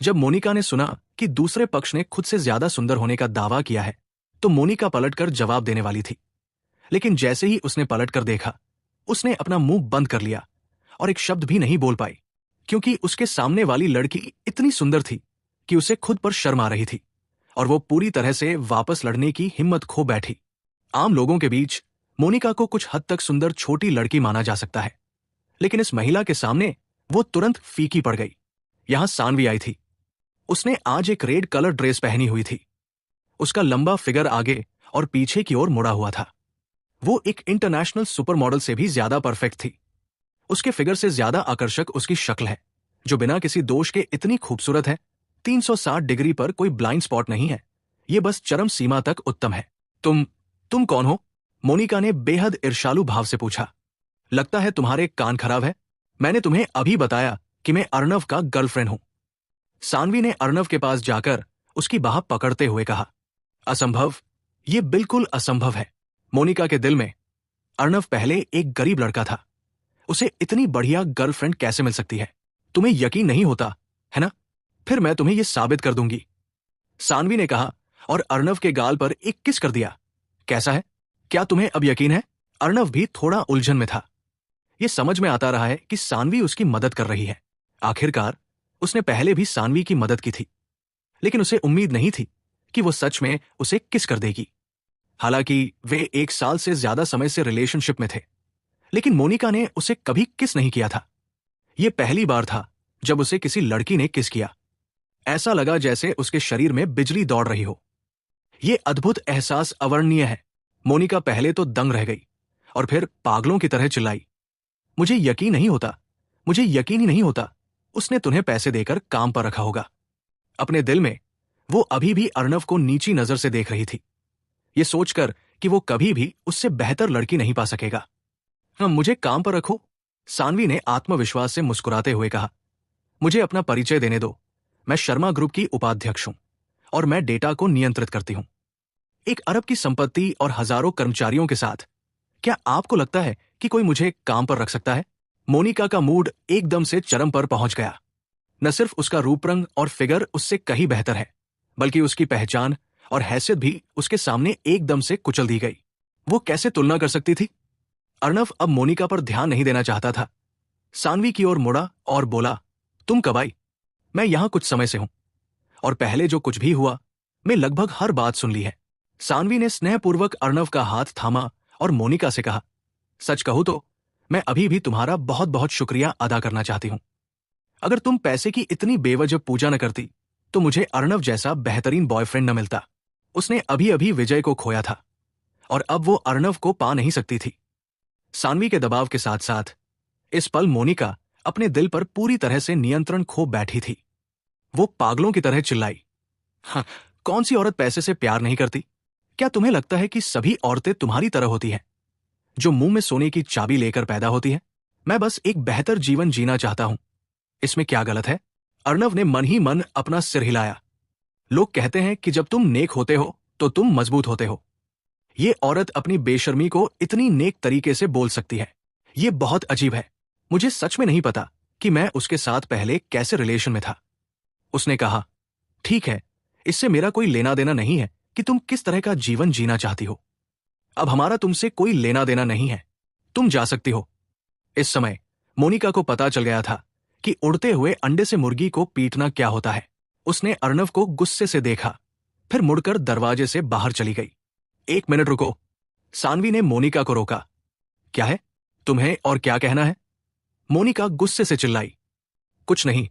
जब मोनिका ने सुना कि दूसरे पक्ष ने खुद से ज्यादा सुंदर होने का दावा किया है तो मोनिका पलटकर जवाब देने वाली थी, लेकिन जैसे ही उसने पलटकर देखा, उसने अपना मुंह बंद कर लिया और एक शब्द भी नहीं बोल पाई, क्योंकि उसके सामने वाली लड़की इतनी सुंदर थी कि उसे खुद पर शर्म आ रही थी और वो पूरी तरह से वापस लड़ने की हिम्मत खो बैठी। आम लोगों के बीच मोनिका को कुछ हद तक सुंदर छोटी लड़की माना जा सकता है, लेकिन इस महिला के सामने वो तुरंत फीकी पड़ गई। यहां सानवी आई थी। उसने आज एक रेड कलर ड्रेस पहनी हुई थी। उसका लंबा फिगर आगे और पीछे की ओर मुड़ा हुआ था। वो एक इंटरनेशनल सुपर मॉडल से भी ज्यादा परफेक्ट थी। उसके फिगर से ज्यादा आकर्षक उसकी शक्ल है, जो बिना किसी दोष के इतनी खूबसूरत है। 360 डिग्री पर कोई ब्लाइंड स्पॉट नहीं है। ये बस चरम सीमा तक उत्तम है। तुम कौन हो? मोनिका ने बेहद ईर्ष्यालु भाव से पूछा। लगता है तुम्हारे कान खराब है। मैंने तुम्हें अभी बताया कि मैं अर्णव का गर्लफ्रेंड हूं। सानवी ने अर्णव के पास जाकर उसकी बाह पकड़ते हुए कहा। असंभव, ये बिल्कुल असंभव है। मोनिका के दिल में अर्णव पहले एक गरीब लड़का था। उसे इतनी बढ़िया गर्लफ्रेंड कैसे मिल सकती है? तुम्हें यकीन नहीं होता है ना? फिर मैं तुम्हें यह साबित कर दूंगी, सानवी ने कहा और अर्णव के गाल पर एक किस कर दिया। कैसा है? क्या तुम्हें अब यकीन है? अर्णव भी थोड़ा उलझन में था। यह समझ में आता रहा है कि सानवी उसकी मदद कर रही है। आखिरकार उसने पहले भी सानवी की मदद की थी, लेकिन उसे उम्मीद नहीं थी कि वो सच में उसे किस कर देगी। हालांकि वे 1 साल से ज्यादा समय से रिलेशनशिप में थे, लेकिन मोनिका ने उसे कभी किस नहीं किया था। यह पहली बार था जब उसे किसी लड़की ने किस किया। ऐसा लगा जैसे उसके शरीर में बिजली दौड़ रही हो। यह अद्भुत एहसास अवर्णनीय है। मोनिका पहले तो दंग रह गई और फिर पागलों की तरह चिल्लाई, मुझे यकीन नहीं होता, मुझे यकीन ही नहीं होता। उसने तुम्हें पैसे देकर काम पर रखा होगा। अपने दिल में वो अभी भी अर्णव को नीची नजर से देख रही थी, ये सोचकर कि वो कभी भी उससे बेहतर लड़की नहीं पा सकेगा। हाँ, मुझे काम पर रखो, सानवी ने आत्मविश्वास से मुस्कुराते हुए कहा। मुझे अपना परिचय देने दो। मैं शर्मा ग्रुप की उपाध्यक्ष हूं और मैं डेटा को नियंत्रित करती हूं। 1 अरब की संपत्ति और हजारों कर्मचारियों के साथ क्या आपको लगता है कि कोई मुझे काम पर रख सकता है? मोनिका का मूड एकदम से चरम पर पहुंच गया। न सिर्फ उसका रूप रंग और फिगर उससे कहीं बेहतर है, बल्कि उसकी पहचान और हैसियत भी उसके सामने एकदम से कुचल दी गई। वो कैसे तुलना कर सकती थी? अर्णव अब मोनिका पर ध्यान नहीं देना चाहता था। सानवी की ओर मुड़ा और बोला, तुम कब आई? मैं यहां कुछ समय से हूं, और पहले जो कुछ भी हुआ मैं लगभग हर बात सुन ली है। सानवी ने स्नेहपूर्वक अर्णव का हाथ थामा और मोनिका से कहा, सच कहूं तो मैं अभी भी तुम्हारा बहुत बहुत शुक्रिया अदा करना चाहती हूं। अगर तुम पैसे की इतनी बेवजह पूजा न करती तो मुझे अर्णव जैसा बेहतरीन बॉयफ्रेंड न मिलता। उसने अभी अभी विजय को खोया था और अब वो अर्णव को पा नहीं सकती थी। सानवी के दबाव के साथ साथ इस पल मोनिका अपने दिल पर पूरी तरह से नियंत्रण खो बैठी थी। वो पागलों की तरह चिल्लाई, हाँ, कौन सी औरत पैसे से प्यार नहीं करती? क्या तुम्हें लगता है कि सभी औरतें तुम्हारी तरह होती हैं, जो मुंह में सोने की चाबी लेकर पैदा होती हैं? मैं बस एक बेहतर जीवन जीना चाहता हूं। इसमें क्या गलत है? अर्णव ने मन ही मन अपना सिर हिलाया। लोग कहते हैं कि जब तुम नेक होते हो तो तुम मजबूत होते हो। ये औरत अपनी बेशर्मी को इतनी नेक तरीके से बोल सकती है, ये बहुत अजीब है। मुझे सच में नहीं पता कि मैं उसके साथ पहले कैसे रिलेशन में था। उसने कहा, ठीक है, इससे मेरा कोई लेना देना नहीं है कि तुम किस तरह का जीवन जीना चाहती हो। अब हमारा तुमसे कोई लेना देना नहीं है, तुम जा सकती हो। इस समय मोनिका को पता चल गया था कि उड़ते हुए अंडे से मुर्गी को पीटना क्या होता है। उसने अर्णव को गुस्से से देखा, फिर मुड़कर दरवाजे से बाहर चली गई। एक मिनट रुको, सानवी ने मोनिका को रोका। क्या है? तुम्हें और क्या कहना है? मोनिका गुस्से से चिल्लाई। कुछ नहीं,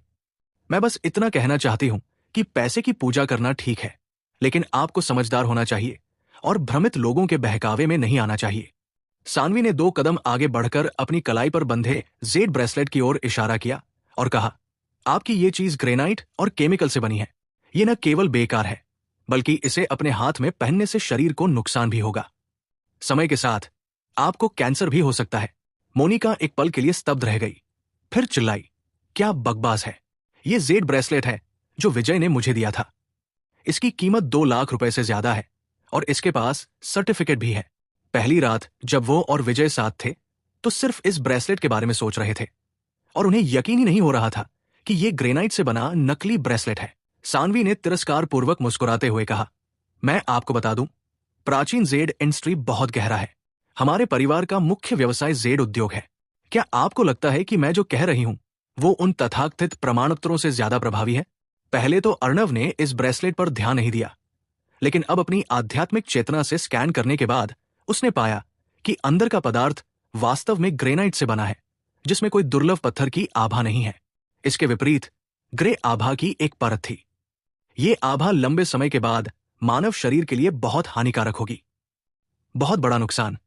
मैं बस इतना कहना चाहती हूं कि पैसे की पूजा करना ठीक है, लेकिन आपको समझदार होना चाहिए और भ्रमित लोगों के बहकावे में नहीं आना चाहिए। सानवी ने 2 कदम आगे बढ़कर अपनी कलाई पर बंधे जेड ब्रेसलेट की ओर इशारा किया और कहा, आपकी ये चीज ग्रेनाइट और केमिकल से बनी है। ये न केवल बेकार है, बल्कि इसे अपने हाथ में पहनने से शरीर को नुकसान भी होगा। समय के साथ आपको कैंसर भी हो सकता है। मोनिका एक पल के लिए स्तब्ध रह गई, फिर चिल्लाई, क्या बकवास है? ये जेड ब्रेसलेट है जो विजय ने मुझे दिया था। इसकी कीमत 2 लाख रुपए से ज्यादा है और इसके पास सर्टिफिकेट भी है। पहली रात जब वो और विजय साथ थे तो सिर्फ इस ब्रेसलेट के बारे में सोच रहे थे और उन्हें यकीन ही नहीं हो रहा था कि ये ग्रेनाइट से बना नकली ब्रेसलेट है। सानवी ने तिरस्कार पूर्वक मुस्कुराते हुए कहा, मैं आपको बता दूं, प्राचीन जेड इंडस्ट्री बहुत गहरा है। हमारे परिवार का मुख्य व्यवसाय जेड उद्योग है। क्या आपको लगता है कि मैं जो कह रही हूं वो उन तथाकथित प्रमाणपत्रों से ज्यादा प्रभावी है? पहले तो अर्णव ने इस ब्रेसलेट पर ध्यान नहीं दिया, लेकिन अब अपनी आध्यात्मिक चेतना से स्कैन करने के बाद उसने पाया कि अंदर का पदार्थ वास्तव में ग्रेनाइट से बना है, जिसमें कोई दुर्लभ पत्थर की आभा नहीं है। इसके विपरीत ग्रे आभा की एक परत थी। ये आभा लंबे समय के बाद मानव शरीर के लिए बहुत हानिकारक होगी। बहुत बड़ा नुकसान।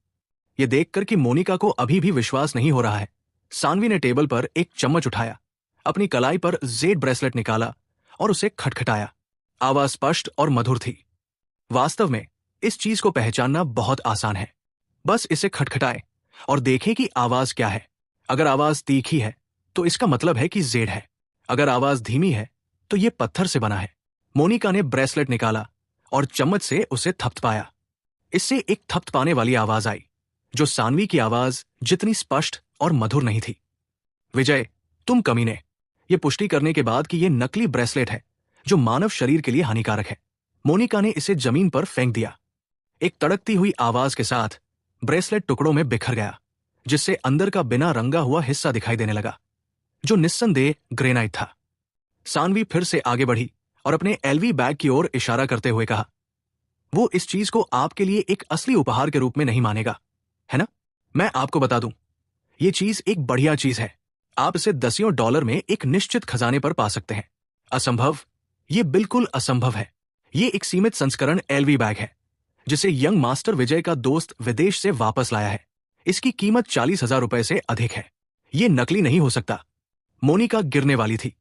ये देखकर कि मोनिका को अभी भी विश्वास नहीं हो रहा है, सानवी ने टेबल पर एक चम्मच उठाया, अपनी कलाई पर जेड ब्रेसलेट निकाला और उसे खटखटाया। आवाज स्पष्ट और मधुर थी। वास्तव में इस चीज को पहचानना बहुत आसान है। बस इसे खटखटाएं और देखें कि आवाज क्या है। अगर आवाज तीखी है तो इसका मतलब है कि जेड है। अगर आवाज धीमी है तो यह पत्थर से बना है। मोनिका ने ब्रेसलेट निकाला और चम्मच से उसे थपथपाया। इससे एक थपथपाने वाली आवाज आई, जो सानवी की आवाज जितनी स्पष्ट और मधुर नहीं थी। विजय, तुम कमीने। यह पुष्टि करने के बाद कि यह नकली ब्रेसलेट है जो मानव शरीर के लिए हानिकारक है, मोनिका ने इसे जमीन पर फेंक दिया। एक तड़कती हुई आवाज के साथ ब्रेसलेट टुकड़ों में बिखर गया, जिससे अंदर का बिना रंगा हुआ हिस्सा दिखाई देने लगा, जो निस्संदेह ग्रेनाइट था। सानवी फिर से आगे बढ़ी और अपने एलवी बैग की ओर इशारा करते हुए कहा, वो इस चीज को आपके लिए एक असली उपहार के रूप में नहीं मानेगा, है ना? मैं आपको बता दूं, ये चीज एक बढ़िया चीज है। आप इसे दसियों डॉलर में एक निश्चित खजाने पर पा सकते हैं। असंभव? ये बिल्कुल असंभव है। ये एक सीमित संस्करण एलवी बैग है, जिसे यंग मास्टर विजय का दोस्त विदेश से वापस लाया है। इसकी कीमत 40,000 रुपए से अधिक है। ये नकली नहीं हो सकता। मोनिका गिरने वाली थी।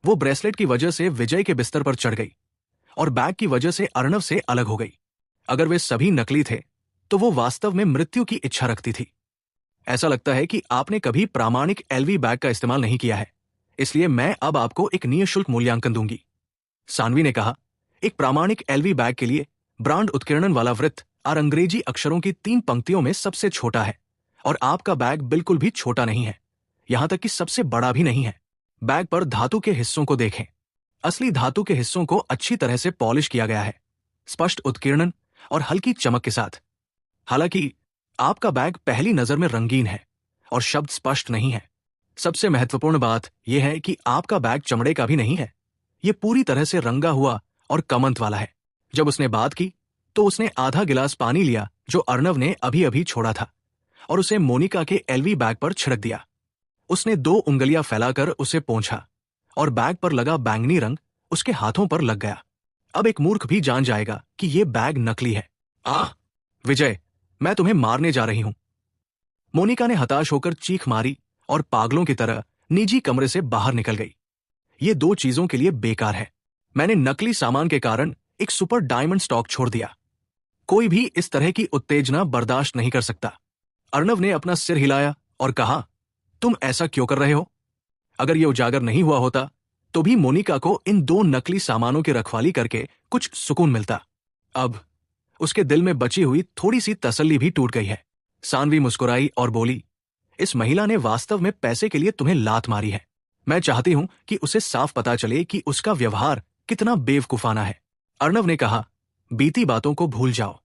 वो ब्रेसलेट की वजह से विजय के बिस्तर पर चढ़ गई और बैग की वजह से अर्णव से अलग हो गई। अगर वे सभी नकली थे तो वो वास्तव में मृत्यु की इच्छा रखती थी। ऐसा लगता है कि आपने कभी प्रामाणिक एलवी बैग का इस्तेमाल नहीं किया है, इसलिए मैं अब आपको एक निःशुल्क मूल्यांकन दूंगी, सानवी ने कहा। एक प्रामाणिक एलवी बैग के लिए ब्रांड उत्कीर्णन वाला वृत्त और अंग्रेजी अक्षरों की 3 पंक्तियों में सबसे छोटा है, और आपका बैग बिल्कुल भी छोटा नहीं है, यहां तक कि सबसे बड़ा भी नहीं है। बैग पर धातु के हिस्सों को देखें। असली धातु के हिस्सों को अच्छी तरह से पॉलिश किया गया है। स्पष्ट उत्कीर्णन और हल्की चमक के साथ। हालांकि आपका बैग पहली नजर में रंगीन है और शब्द स्पष्ट नहीं है। सबसे महत्वपूर्ण बात यह है कि आपका बैग चमड़े का भी नहीं है। यह पूरी तरह से रंगा हुआ और कमंत वाला है। जब उसने बात की तो उसने आधा गिलास पानी लिया जो अर्णव ने अभी अभी छोड़ा था और उसे मोनिका के एलवी बैग पर छिड़क दिया। उसने 2 उंगलियां फैलाकर उसे पोंछा और बैग पर लगा बैंगनी रंग उसके हाथों पर लग गया। अब एक मूर्ख भी जान जाएगा कि यह बैग नकली है। आह विजय, मैं तुम्हें मारने जा रही हूं। मोनिका ने हताश होकर चीख मारी और पागलों की तरह निजी कमरे से बाहर निकल गई। ये 2 चीजों के लिए बेकार है। मैंने नकली सामान के कारण एक सुपर डायमंड स्टॉक छोड़ दिया। कोई भी इस तरह की उत्तेजना बर्दाश्त नहीं कर सकता। अर्णव ने अपना सिर हिलाया और कहा, तुम ऐसा क्यों कर रहे हो? अगर यह उजागर नहीं हुआ होता तो भी मोनिका को इन 2 नकली सामानों की रखवाली करके कुछ सुकून मिलता। अब उसके दिल में बची हुई थोड़ी सी तसल्ली भी टूट गई है। सानवी मुस्कुराई और बोली, इस महिला ने वास्तव में पैसे के लिए तुम्हें लात मारी है। मैं चाहती हूं कि उसे साफ पता चले कि उसका व्यवहार कितना बेवकूफाना है। अर्णव ने कहा, बीती बातों को भूल जाओ।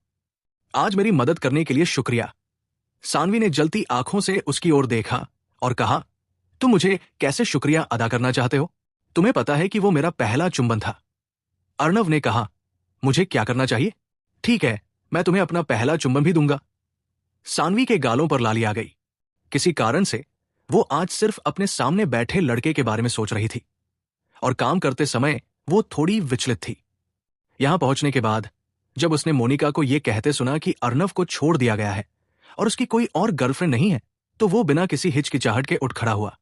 आज मेरी मदद करने के लिए शुक्रिया। सानवी ने जलती आंखों से उसकी ओर देखा और कहा, तुम मुझे कैसे शुक्रिया अदा करना चाहते हो? तुम्हें पता है कि वो मेरा पहला चुंबन था। अर्णव ने कहा, मुझे क्या करना चाहिए? ठीक है, मैं तुम्हें अपना पहला चुंबन भी दूंगा। सानवी के गालों पर लाली आ गई। किसी कारण से वो आज सिर्फ अपने सामने बैठे लड़के के बारे में सोच रही थी और काम करते समय वो थोड़ी विचलित थी। यहां पहुंचने के बाद जब उसने मोनिका को यह कहते सुना कि अर्णव को छोड़ दिया गया है और उसकी कोई और गर्लफ्रेंड नहीं है, तो वो बिना किसी हिचकिचाहट के उठ खड़ा हुआ,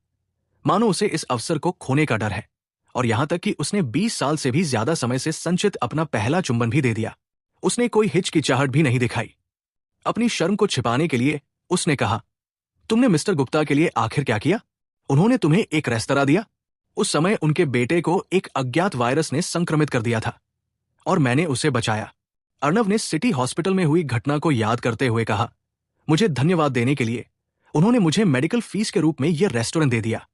मानो उसे इस अवसर को खोने का डर है। और यहां तक कि उसने 20 साल से भी ज्यादा समय से संचित अपना पहला चुंबन भी दे दिया। उसने कोई हिचकिचाहट भी नहीं दिखाई। अपनी शर्म को छिपाने के लिए उसने कहा, तुमने मिस्टर गुप्ता के लिए आखिर क्या किया? उन्होंने तुम्हें एक रेस्तरां दिया। उस समय उनके बेटे को एक अज्ञात वायरस ने संक्रमित कर दिया था और मैंने उसे बचाया। अर्णव ने सिटी हॉस्पिटल में हुई घटना को याद करते हुए कहा, मुझे धन्यवाद देने के लिए उन्होंने मुझे मेडिकल फीस के रूप में यह रेस्टोरेंट दे दिया।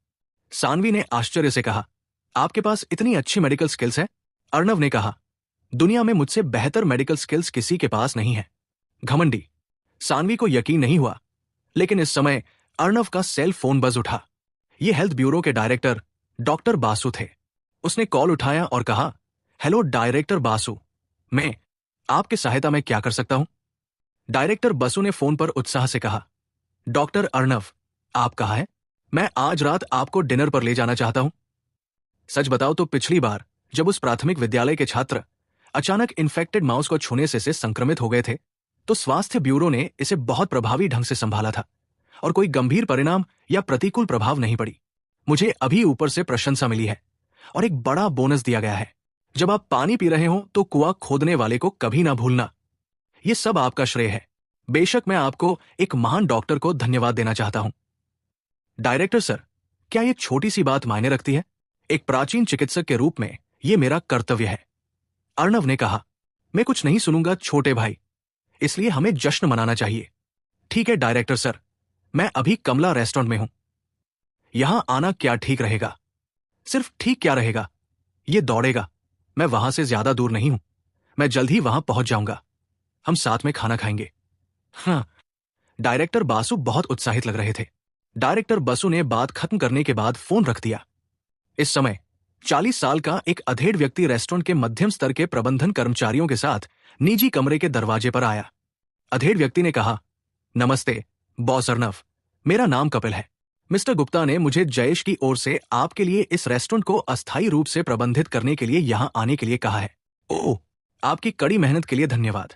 सानवी ने आश्चर्य से कहा, आपके पास इतनी अच्छी मेडिकल स्किल्स है? अर्णव ने कहा, दुनिया में मुझसे बेहतर मेडिकल स्किल्स किसी के पास नहीं है। घमंडी। सानवी को यकीन नहीं हुआ, लेकिन इस समय अर्णव का सेल फोन बज उठा। ये हेल्थ ब्यूरो के डायरेक्टर डॉक्टर बासु थे। उसने कॉल उठाया और कहा, हेलो डायरेक्टर बासु, मैं आपकी सहायता में क्या कर सकता हूं? डायरेक्टर बसु ने फोन पर उत्साह से कहा, डॉक्टर अर्णव, आप कहाँ हैं? मैं आज रात आपको डिनर पर ले जाना चाहता हूं। सच बताओ तो पिछली बार जब उस प्राथमिक विद्यालय के छात्र अचानक इन्फेक्टेड माउस को छूने से संक्रमित हो गए थे, तो स्वास्थ्य ब्यूरो ने इसे बहुत प्रभावी ढंग से संभाला था और कोई गंभीर परिणाम या प्रतिकूल प्रभाव नहीं पड़ी। मुझे अभी ऊपर से प्रशंसा मिली है और एक बड़ा बोनस दिया गया है। जब आप पानी पी रहे हो तो कुआं खोदने वाले को कभी ना भूलना। यह सब आपका श्रेय है। बेशक मैं आपको एक महान डॉक्टर को धन्यवाद देना चाहता हूं। डायरेक्टर सर, क्या यह छोटी सी बात मायने रखती है? एक प्राचीन चिकित्सक के रूप में यह मेरा कर्तव्य है। अर्णव ने कहा, मैं कुछ नहीं सुनूंगा छोटे भाई, इसलिए हमें जश्न मनाना चाहिए। ठीक है डायरेक्टर सर, मैं अभी कमला रेस्टोरेंट में हूं। यहां आना क्या ठीक रहेगा? सिर्फ ठीक क्या रहेगा, यह दौड़ेगा। मैं वहां से ज्यादा दूर नहीं हूं। मैं जल्द ही वहां पहुंच जाऊंगा। हम साथ में खाना खाएंगे। हाँ। डायरेक्टर बासु बहुत उत्साहित लग रहे थे। डायरेक्टर बसु ने बात खत्म करने के बाद फोन रख दिया। इस समय 40 साल का एक अधेड़ व्यक्ति रेस्टोरेंट के मध्यम स्तर के प्रबंधन कर्मचारियों के साथ निजी कमरे के दरवाजे पर आया। अधेड़ व्यक्ति ने कहा, नमस्ते बॉस अर्णव, मेरा नाम कपिल है। मिस्टर गुप्ता ने मुझे जयेश की ओर से आपके लिए इस रेस्टोरेंट को अस्थायी रूप से प्रबंधित करने के लिए यहां आने के लिए कहा है। ओह, आपकी कड़ी मेहनत के लिए धन्यवाद।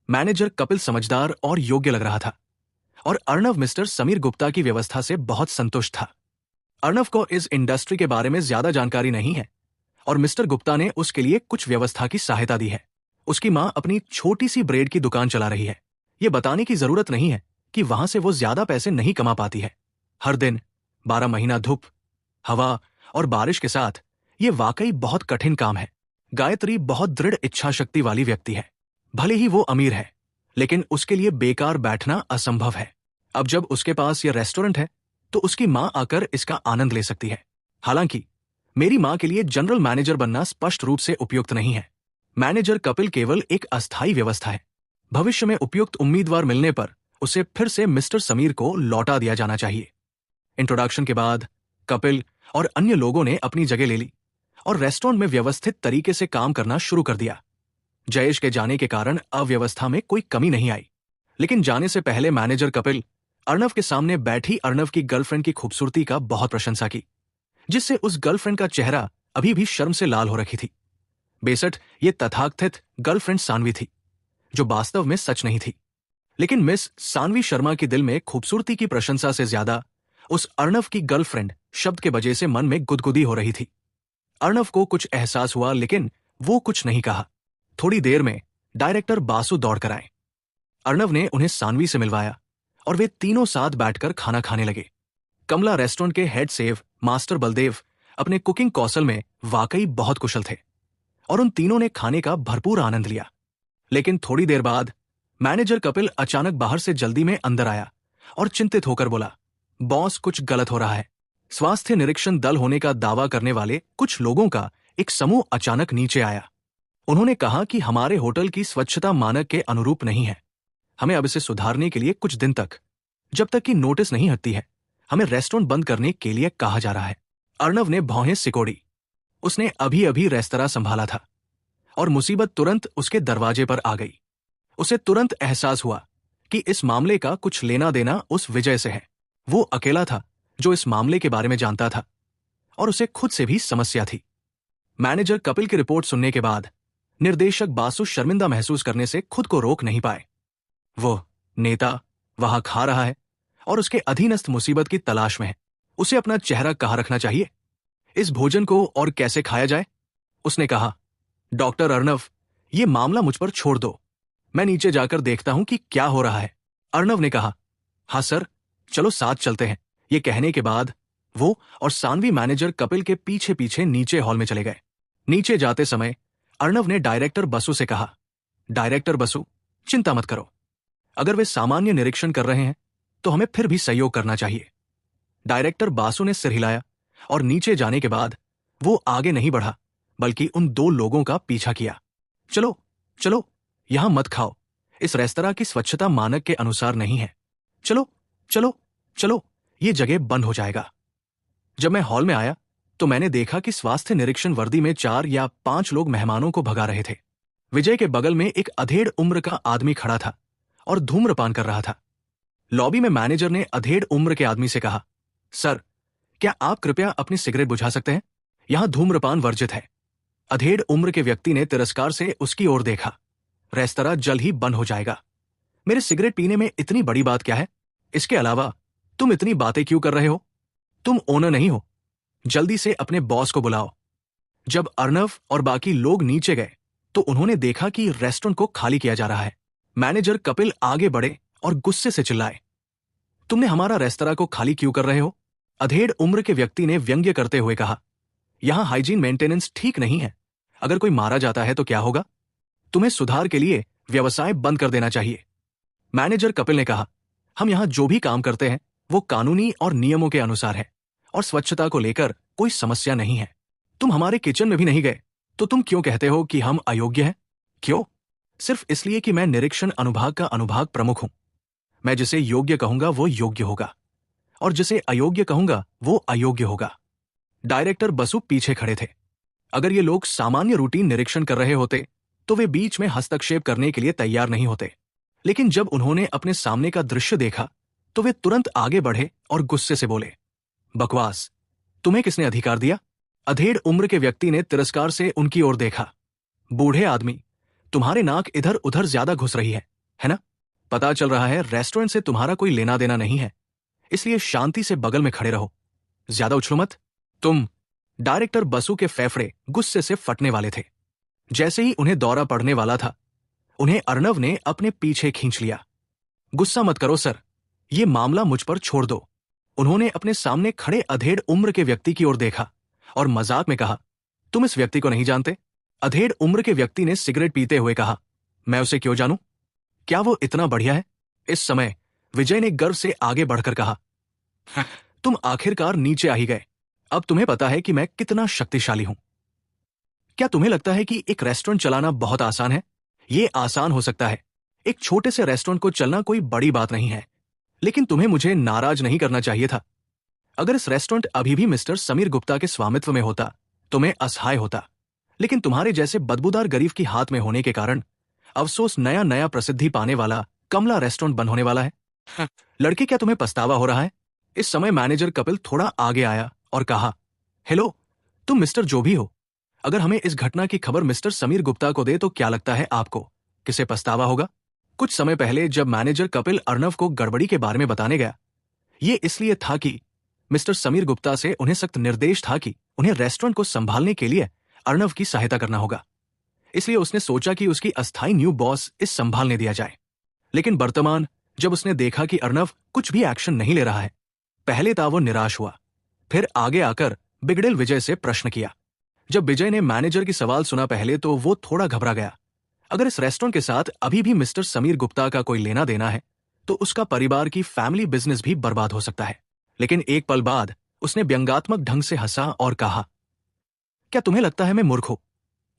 मैनेजर कपिल समझदार और योग्य लग रहा था और अर्णव मिस्टर समीर गुप्ता की व्यवस्था से बहुत संतुष्ट था। अर्णव को इस इंडस्ट्री के बारे में ज्यादा जानकारी नहीं है और मिस्टर गुप्ता ने उसके लिए कुछ व्यवस्था की सहायता दी है। उसकी मां अपनी छोटी सी ब्रेड की दुकान चला रही है। यह बताने की जरूरत नहीं है कि वहां से वो ज्यादा पैसे नहीं कमा पाती है। हर दिन 12 महीना धूप, हवा और बारिश के साथ यह वाकई बहुत कठिन काम है। गायत्री बहुत दृढ़ इच्छा शक्ति वाली व्यक्ति है। भले ही वो अमीर है, लेकिन उसके लिए बेकार बैठना असंभव है। अब जब उसके पास यह रेस्टोरेंट है तो उसकी मां आकर इसका आनंद ले सकती है। हालांकि मेरी मां के लिए जनरल मैनेजर बनना स्पष्ट रूप से उपयुक्त नहीं है। मैनेजर कपिल केवल एक अस्थायी व्यवस्था है। भविष्य में उपयुक्त उम्मीदवार मिलने पर उसे फिर से मिस्टर समीर को लौटा दिया जाना चाहिए। इंट्रोडक्शन के बाद कपिल और अन्य लोगों ने अपनी जगह ले ली और रेस्टोरेंट में व्यवस्थित तरीके से काम करना शुरू कर दिया। जयेश के जाने के कारण अव्यवस्था में कोई कमी नहीं आई, लेकिन जाने से पहले मैनेजर कपिल अर्णव के सामने बैठी अर्णव की गर्लफ्रेंड की खूबसूरती का बहुत प्रशंसा की, जिससे उस गर्लफ्रेंड का चेहरा अभी भी शर्म से लाल हो रखी थी। बेशक ये तथाकथित गर्लफ्रेंड सानवी थी, जो वास्तव में सच नहीं थी, लेकिन मिस सानवी शर्मा के दिल में खूबसूरती की प्रशंसा से ज्यादा उस अर्णव की गर्लफ्रेंड शब्द के वजह से मन में गुदगुदी हो रही थी। अर्णव को कुछ एहसास हुआ, लेकिन वो कुछ नहीं कहा। थोड़ी देर में डायरेक्टर बासु दौड़ कर आए। अर्णव ने उन्हें सानवी से मिलवाया और वे तीनों साथ बैठकर खाना खाने लगे। कमला रेस्टोरेंट के हेड सेफ मास्टर बलदेव अपने कुकिंग कौशल में वाकई बहुत कुशल थे और उन तीनों ने खाने का भरपूर आनंद लिया। लेकिन थोड़ी देर बाद मैनेजर कपिल अचानक बाहर से जल्दी में अंदर आया और चिंतित होकर बोला, बॉस, कुछ गलत हो रहा है। स्वास्थ्य निरीक्षण दल होने का दावा करने वाले कुछ लोगों का एक समूह अचानक नीचे आया। उन्होंने कहा कि हमारे होटल की स्वच्छता मानक के अनुरूप नहीं है। हमें अब इसे सुधारने के लिए कुछ दिन तक, जब तक कि नोटिस नहीं हटती है, हमें रेस्टोरेंट बंद करने के लिए कहा जा रहा है। अर्णव ने भौहें सिकोड़ी। उसने अभी अभी रेस्तरां संभाला था और मुसीबत तुरंत उसके दरवाजे पर आ गई। उसे तुरंत एहसास हुआ कि इस मामले का कुछ लेना देना उस विजय से है। वो अकेला था जो इस मामले के बारे में जानता था और उसे खुद से भी समस्या थी। मैनेजर कपिल की रिपोर्ट सुनने के बाद निर्देशक बासु शर्मिंदा महसूस करने से खुद को रोक नहीं पाए। वो नेता वहां खा रहा है और उसके अधीनस्थ मुसीबत की तलाश में है। उसे अपना चेहरा कहाँ रखना चाहिए? इस भोजन को और कैसे खाया जाए? उसने कहा, डॉक्टर अर्णव, ये मामला मुझ पर छोड़ दो, मैं नीचे जाकर देखता हूं कि क्या हो रहा है। अर्णव ने कहा, हाँ सर, चलो साथ चलते हैं। ये कहने के बाद वो और सानवी मैनेजर कपिल के पीछे पीछे नीचे हॉल में चले गए। नीचे जाते समय अर्णव ने डायरेक्टर बसु से कहा, डायरेक्टर बसु, चिंता मत करो, अगर वे सामान्य निरीक्षण कर रहे हैं तो हमें फिर भी सहयोग करना चाहिए। डायरेक्टर बासु ने सिर हिलाया और नीचे जाने के बाद वो आगे नहीं बढ़ा, बल्कि उन दो लोगों का पीछा किया। चलो चलो, यहां मत खाओ, इस रेस्तरां की स्वच्छता मानक के अनुसार नहीं है। चलो चलो चलो, ये जगह बंद हो जाएगा। जब मैं हॉल में आया तो मैंने देखा कि स्वास्थ्य निरीक्षण वर्दी में 4 या 5 लोग मेहमानों को भगा रहे थे। विजय के बगल में एक अधेड़ उम्र का आदमी खड़ा था और धूम्रपान कर रहा था। लॉबी में मैनेजर ने अधेड़ उम्र के आदमी से कहा, सर, क्या आप कृपया अपनी सिगरेट बुझा सकते हैं? यहां धूम्रपान वर्जित है। अधेड़ उम्र के व्यक्ति ने तिरस्कार से उसकी ओर देखा। रेस्तरां जल्द ही बंद हो जाएगा। मेरे सिगरेट पीने में इतनी बड़ी बात क्या है? इसके अलावा तुम इतनी बातें क्यों कर रहे हो? तुम ओनर नहीं हो। जल्दी से अपने बॉस को बुलाओ। जब अर्णव और बाकी लोग नीचे गए तो उन्होंने देखा कि रेस्टोरेंट को खाली किया जा रहा है। मैनेजर कपिल आगे बढ़े और गुस्से से चिल्लाए, तुमने हमारा रेस्तरां को खाली क्यों कर रहे हो? अधेड़ उम्र के व्यक्ति ने व्यंग्य करते हुए कहा, यहां हाइजीन मेंटेनेंस ठीक नहीं है। अगर कोई मारा जाता है तो क्या होगा? तुम्हें सुधार के लिए व्यवसाय बंद कर देना चाहिए। मैनेजर कपिल ने कहा, हम यहां जो भी काम करते हैं वो कानूनी और नियमों के अनुसार है और स्वच्छता को लेकर कोई समस्या नहीं है। तुम हमारे किचन में भी नहीं गए तो तुम क्यों कहते हो कि हम अयोग्य हैं? क्यों? सिर्फ इसलिए कि मैं निरीक्षण अनुभाग का अनुभाग प्रमुख हूं। मैं जिसे योग्य कहूंगा वो योग्य होगा और जिसे अयोग्य कहूंगा वो अयोग्य होगा। डायरेक्टर बसु पीछे खड़े थे। अगर ये लोग सामान्य रूटीन निरीक्षण कर रहे होते तो वे बीच में हस्तक्षेप करने के लिए तैयार नहीं होते, लेकिन जब उन्होंने अपने सामने का दृश्य देखा तो वे तुरंत आगे बढ़े और गुस्से से बोले, बकवास, तुम्हें किसने अधिकार दिया? अधेड़ उम्र के व्यक्ति ने तिरस्कार से उनकी ओर देखा। बूढ़े आदमी, तुम्हारे नाक इधर उधर ज्यादा घुस रही है ना? पता चल रहा है रेस्टोरेंट से तुम्हारा कोई लेना देना नहीं है, इसलिए शांति से बगल में खड़े रहो, ज्यादा उछलो मत। तुम। डायरेक्टर बसु के फेफड़े गुस्से से फटने वाले थे। जैसे ही उन्हें दौरा पड़ने वाला था, उन्हें अर्णव ने अपने पीछे खींच लिया। गुस्सा मत करो सर, ये मामला मुझ पर छोड़ दो। उन्होंने अपने सामने खड़े अधेड़ उम्र के व्यक्ति की ओर देखा और मजाक में कहा, तुम इस व्यक्ति को नहीं जानते? अधेड़ उम्र के व्यक्ति ने सिगरेट पीते हुए कहा, मैं उसे क्यों जानूं? क्या वो इतना बढ़िया है? इस समय विजय ने गर्व से आगे बढ़कर कहा, तुम आखिरकार नीचे आ ही गए। अब तुम्हें पता है कि मैं कितना शक्तिशाली हूं। क्या तुम्हें लगता है कि एक रेस्टोरेंट चलाना बहुत आसान है? ये आसान हो सकता है। एक छोटे से रेस्टोरेंट को चलना कोई बड़ी बात नहीं है। लेकिन तुम्हें मुझे नाराज नहीं करना चाहिए था। अगर इस रेस्टोरेंट अभी भी मिस्टर समीर गुप्ता के स्वामित्व में होता तो मैं असहाय होता। लेकिन तुम्हारे जैसे बदबूदार गरीब की हाथ में होने के कारण अफसोस नया नया प्रसिद्धि पाने वाला कमला रेस्टोरेंट बंद होने वाला है। लड़के, क्या तुम्हें पछतावा हो रहा है? इस समय मैनेजर कपिल थोड़ा आगे आया और कहा, हेलो, तुम मिस्टर जो भी हो, अगर हमें इस घटना की खबर मिस्टर समीर गुप्ता को दे तो क्या लगता है आपको किसे पछतावा होगा? कुछ समय पहले जब मैनेजर कपिल अर्नव को गड़बड़ी के बारे में बताने गया, ये इसलिए था कि मिस्टर समीर गुप्ता से उन्हें सख्त निर्देश था कि उन्हें रेस्टोरेंट को संभालने के लिए अर्नव की सहायता करना होगा। इसलिए उसने सोचा कि उसकी अस्थायी न्यू बॉस इस संभालने दिया जाए। लेकिन वर्तमान जब उसने देखा कि अर्नव कुछ भी एक्शन नहीं ले रहा है, पहले था वो निराश हुआ, फिर आगे आकर बिगड़ेल विजय से प्रश्न किया। जब विजय ने मैनेजर की सवाल सुना पहले तो वो थोड़ा घबरा गया। अगर इस रेस्टोरेंट के साथ अभी भी मिस्टर समीर गुप्ता का कोई लेना देना है तो उसका परिवार की फैमिली बिजनेस भी बर्बाद हो सकता है। लेकिन एक पल बाद उसने व्यंग्यात्मक ढंग से हंसा और कहा, क्या तुम्हें लगता है मैं मूर्ख हूं?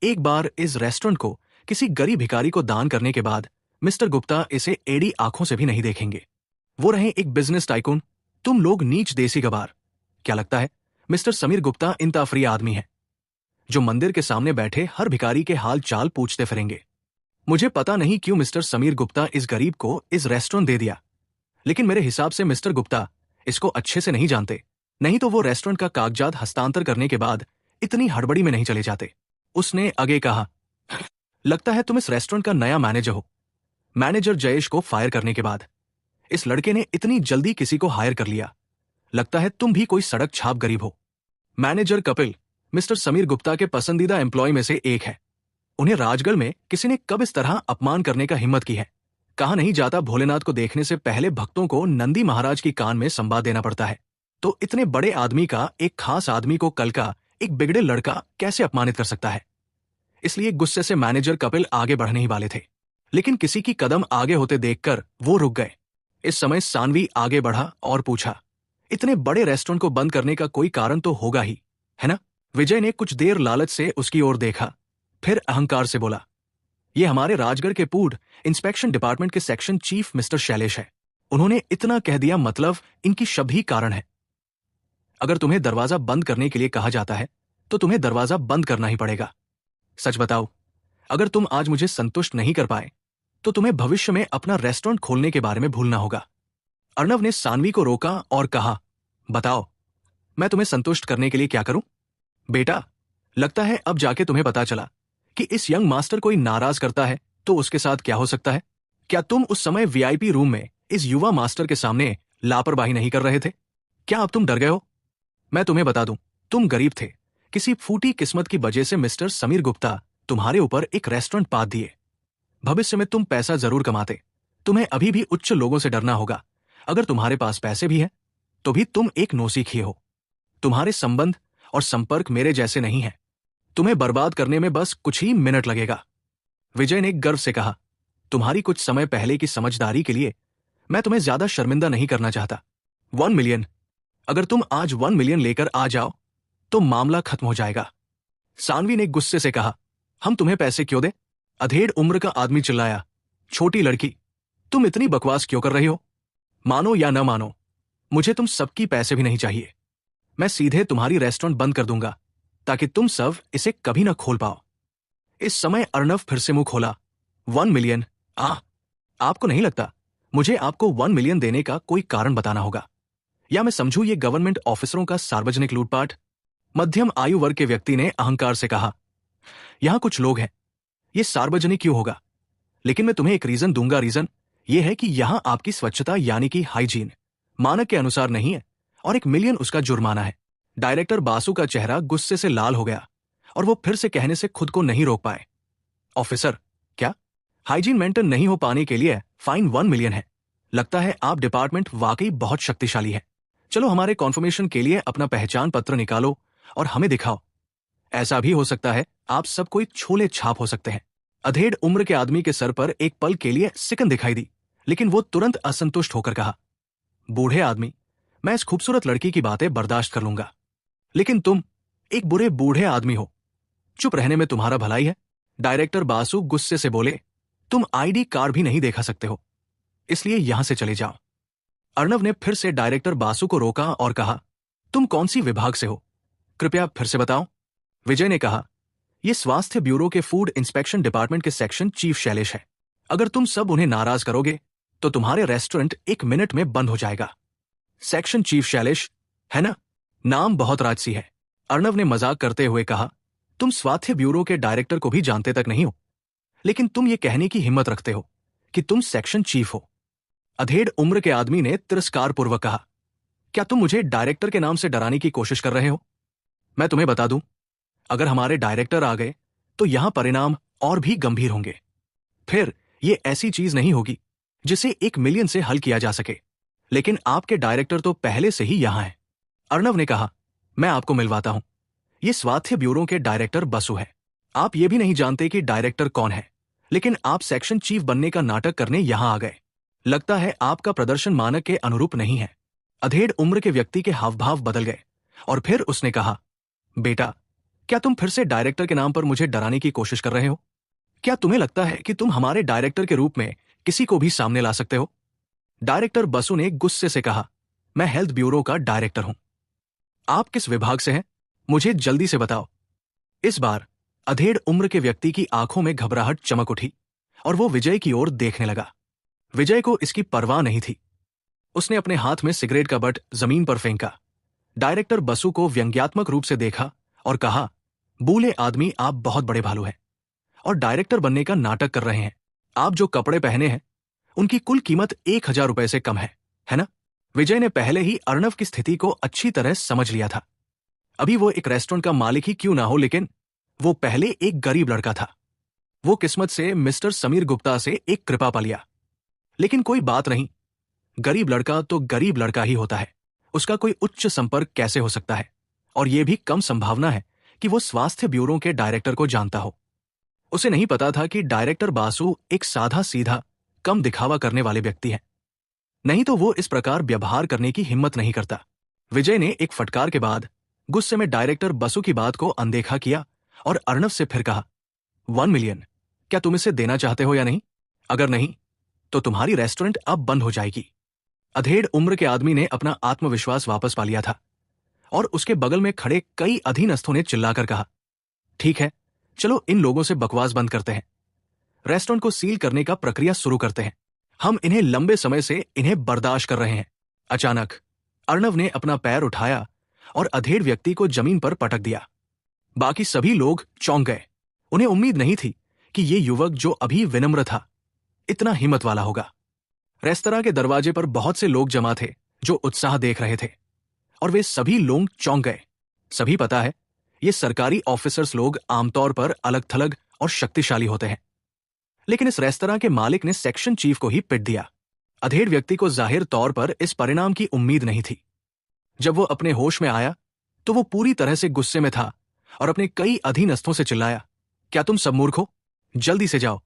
एक बार इस रेस्टोरेंट को किसी गरीब भिखारी को दान करने के बाद मिस्टर गुप्ता इसे एड़ी आंखों से भी नहीं देखेंगे। वो रहे एक बिजनेस टाइकून, तुम लोग नीच देसी गवार। क्या लगता है मिस्टर समीर गुप्ता इंताफरी आदमी है जो मंदिर के सामने बैठे हर भिखारी के हाल चाल पूछते फिरेंगे? मुझे पता नहीं क्यों मिस्टर समीर गुप्ता इस गरीब को इस रेस्टोरेंट दे दिया, लेकिन मेरे हिसाब से मिस्टर गुप्ता इसको अच्छे से नहीं जानते, नहीं तो वो रेस्टोरेंट का कागजात हस्तांतर करने के बाद इतनी हड़बड़ी में नहीं चले जाते। उसने आगे कहा, लगता है तुम इस रेस्टोरेंट का नया मैनेजर हो। मैनेजर जयेश को फायर करने के बाद इस लड़के ने इतनी जल्दी किसी को हायर कर लिया। लगता है तुम भी कोई सड़क छाप गरीब हो। मैनेजर कपिल मिस्टर समीर गुप्ता के पसंदीदा एम्प्लॉय में से एक है। उन्हें राजगढ़ में किसी ने कब इस तरह अपमान करने का हिम्मत की है? कहा नहीं जाता भोलेनाथ को देखने से पहले भक्तों को नंदी महाराज की कान में संवाद देना पड़ता है। तो इतने बड़े आदमी का एक खास आदमी को कल का एक बिगड़े लड़का कैसे अपमानित कर सकता है? इसलिए गुस्से से मैनेजर कपिल आगे बढ़ने ही वाले थे, लेकिन किसी की कदम आगे होते देखकर वो रुक गए। इस समय सानवी आगे बढ़ा और पूछा, इतने बड़े रेस्टोरेंट को बंद करने का कोई कारण तो होगा ही, है ना? विजय ने कुछ देर लालच से उसकी ओर देखा, फिर अहंकार से बोला, ये हमारे राजगढ़ के फूड इंस्पेक्शन डिपार्टमेंट के सेक्शन चीफ मिस्टर शैलेश है। उन्होंने इतना कह दिया, मतलब इनकी शब्द ही कारण है। अगर तुम्हें दरवाजा बंद करने के लिए कहा जाता है तो तुम्हें दरवाजा बंद करना ही पड़ेगा। सच बताओ, अगर तुम आज मुझे संतुष्ट नहीं कर पाए तो तुम्हें भविष्य में अपना रेस्टोरेंट खोलने के बारे में भूलना होगा। अर्णव ने सानवी को रोका और कहा, बताओ मैं तुम्हें संतुष्ट करने के लिए क्या करूं? बेटा, लगता है अब जाके तुम्हें पता चला कि इस यंग मास्टर कोई नाराज करता है तो उसके साथ क्या हो सकता है। क्या तुम उस समय वीआईपी रूम में इस युवा मास्टर के सामने लापरवाही नहीं कर रहे थे? क्या अब तुम डर गए हो? मैं तुम्हें बता दूं, तुम गरीब थे। किसी फूटी किस्मत की वजह से मिस्टर समीर गुप्ता तुम्हारे ऊपर एक रेस्टोरेंट पात दिए। भविष्य में तुम पैसा जरूर कमाते। तुम्हें अभी भी उच्च लोगों से डरना होगा। अगर तुम्हारे पास पैसे भी हैं तो भी तुम एक नौसिखिए हो। तुम्हारे संबंध और संपर्क मेरे जैसे नहीं हैं। तुम्हें बर्बाद करने में बस कुछ ही मिनट लगेगा। विजय ने गर्व से कहा, तुम्हारी कुछ समय पहले की समझदारी के लिए मैं तुम्हें ज्यादा शर्मिंदा नहीं करना चाहता। 1 मिलियन, अगर तुम आज 1 मिलियन लेकर आ जाओ तो मामला खत्म हो जाएगा। सानवी ने गुस्से से कहा, हम तुम्हें पैसे क्यों दें? अधेड़ उम्र का आदमी चिल्लाया, छोटी लड़की, तुम इतनी बकवास क्यों कर रही हो? मानो या न मानो, मुझे तुम सबकी पैसे भी नहीं चाहिए। मैं सीधे तुम्हारी रेस्टोरेंट बंद कर दूंगा ताकि तुम सब इसे कभी न खोल पाओ। इस समय अर्णव फिर से मुंह खोला, 1 मिलियन? आपको नहीं लगता मुझे आपको 1 मिलियन देने का कोई कारण बताना होगा? या मैं समझूं ये गवर्नमेंट ऑफिसरों का सार्वजनिक लूटपाट? मध्यम आयु वर्ग के व्यक्ति ने अहंकार से कहा, यहां कुछ लोग हैं, ये सार्वजनिक क्यों होगा? लेकिन मैं तुम्हें एक रीजन दूंगा। रीजन ये है कि यहां आपकी स्वच्छता यानी कि हाइजीन मानक के अनुसार नहीं है और 1 मिलियन उसका जुर्माना है। डायरेक्टर बासु का चेहरा गुस्से से लाल हो गया और वो फिर से कहने से खुद को नहीं रोक पाए, ऑफिसर, क्या हाइजीन मेंटेन नहीं हो पाने के लिए फाइन 1 मिलियन है? लगता है आप डिपार्टमेंट वाकई बहुत शक्तिशाली है। चलो हमारे कॉन्फर्मेशन के लिए अपना पहचान पत्र निकालो और हमें दिखाओ। ऐसा भी हो सकता है आप सब कोई छोले छाप हो सकते हैं। अधेड़ उम्र के आदमी के सर पर एक पल के लिए सिकन दिखाई दी, लेकिन वो तुरंत असंतुष्ट होकर कहा, बूढ़े आदमी, मैं इस खूबसूरत लड़की की बातें बर्दाश्त कर लूंगा, लेकिन तुम एक बुरे बूढ़े आदमी हो। चुप रहने में तुम्हारा भलाई है। डायरेक्टर बासु गुस्से से बोले, तुम आईडी कार्ड भी नहीं दिखा सकते हो, इसलिए यहां से चले जाओ। अर्णव ने फिर से डायरेक्टर बासु को रोका और कहा, तुम कौन सी विभाग से हो, कृपया फिर से बताओ। विजय ने कहा, यह स्वास्थ्य ब्यूरो के फूड इंस्पेक्शन डिपार्टमेंट के सेक्शन चीफ शैलेश है। अगर तुम सब उन्हें नाराज करोगे तो तुम्हारे रेस्टोरेंट 1 मिनट में बंद हो जाएगा। सेक्शन चीफ शैलेश, है ना? नाम बहुत राजसी है। अर्णव ने मजाक करते हुए कहा, तुम स्वास्थ्य ब्यूरो के डायरेक्टर को भी जानते तक नहीं हो, लेकिन तुम ये कहने की हिम्मत रखते हो कि तुम सेक्शन चीफ हो। अधेड़ उम्र के आदमी ने तिरस्कारपूर्वक कहा, क्या तुम मुझे डायरेक्टर के नाम से डराने की कोशिश कर रहे हो? मैं तुम्हें बता दूं, अगर हमारे डायरेक्टर आ गए तो यहां परिणाम और भी गंभीर होंगे। फिर ये ऐसी चीज नहीं होगी जिसे 1 मिलियन से हल किया जा सके। लेकिन आपके डायरेक्टर तो पहले से ही यहां हैं। अर्णव ने कहा, मैं आपको मिलवाता हूं। ये स्वास्थ्य ब्यूरो के डायरेक्टर बसु है। आप ये भी नहीं जानते कि डायरेक्टर कौन है, लेकिन आप सेक्शन चीफ बनने का नाटक करने यहां आ गए। लगता है आपका प्रदर्शन मानक के अनुरूप नहीं है। अधेड़ उम्र के व्यक्ति के हावभाव बदल गए और फिर उसने कहा, बेटा, क्या तुम फिर से डायरेक्टर के नाम पर मुझे डराने की कोशिश कर रहे हो? क्या तुम्हें लगता है कि तुम हमारे डायरेक्टर के रूप में किसी को भी सामने ला सकते हो? डायरेक्टर बसु ने गुस्से से कहा, मैं हेल्थ ब्यूरो का डायरेक्टर हूं। आप किस विभाग से हैं? मुझे जल्दी से बताओ। इस बार अधेड़ उम्र के व्यक्ति की आंखों में घबराहट चमक उठी और वो विजय की ओर देखने लगा। विजय को इसकी परवाह नहीं थी। उसने अपने हाथ में सिगरेट का बट जमीन पर फेंका, डायरेक्टर बसु को व्यंग्यात्मक रूप से देखा और कहा, बूले आदमी, आप बहुत बड़े भालू हैं और डायरेक्टर बनने का नाटक कर रहे हैं। आप जो कपड़े पहने हैं उनकी कुल कीमत 1000 रुपए से कम है ना? विजय ने पहले ही अर्णव की स्थिति को अच्छी तरह समझ लिया था। अभी वो एक रेस्टोरेंट का मालिक ही क्यों ना हो, लेकिन वो पहले एक गरीब लड़का था। वो किस्मत से मिस्टर समीर गुप्ता से एक कृपा पा लिया। लेकिन कोई बात नहीं, गरीब लड़का तो गरीब लड़का ही होता है। उसका कोई उच्च संपर्क कैसे हो सकता है? और यह भी कम संभावना है कि वो स्वास्थ्य ब्यूरो के डायरेक्टर को जानता हो। उसे नहीं पता था कि डायरेक्टर बासु एक साधा सीधा कम दिखावा करने वाले व्यक्ति हैं। नहीं तो वो इस प्रकार व्यवहार करने की हिम्मत नहीं करता। विजय ने एक फटकार के बाद गुस्से में डायरेक्टर बसु की बात को अनदेखा किया और अर्णव से फिर कहा, 1 मिलियन, क्या तुम इसे देना चाहते हो या नहीं? अगर नहीं तो तुम्हारी रेस्टोरेंट अब बंद हो जाएगी। अधेड़ उम्र के आदमी ने अपना आत्मविश्वास वापस पा लिया था और उसके बगल में खड़े कई अधीनस्थों ने चिल्लाकर कहा, ठीक है, चलो इन लोगों से बकवास बंद करते हैं। रेस्टोरेंट को सील करने का प्रक्रिया शुरू करते हैं। हम इन्हें लंबे समय से इन्हें बर्दाश्त कर रहे हैं। अचानक अर्णव ने अपना पैर उठाया और अधेड़ व्यक्ति को जमीन पर पटक दिया। बाकी सभी लोग चौंक गए। उन्हें उम्मीद नहीं थी कि ये युवक, जो अभी विनम्र था, इतना हिम्मत वाला होगा। रेस्तरां के दरवाजे पर बहुत से लोग जमा थे जो उत्साह देख रहे थे और वे सभी लोग चौंक गए। सभी पता है, ये सरकारी ऑफिसर्स लोग आमतौर पर अलग थलग और शक्तिशाली होते हैं, लेकिन इस रेस्तरां के मालिक ने सेक्शन चीफ को ही पिट दिया। अधेड़ व्यक्ति को जाहिर तौर पर इस परिणाम की उम्मीद नहीं थी। जब वो अपने होश में आया तो वो पूरी तरह से गुस्से में था और अपने कई अधीनस्थों से चिल्लाया, क्या तुम सब मूर्ख हो? जल्दी से जाओ,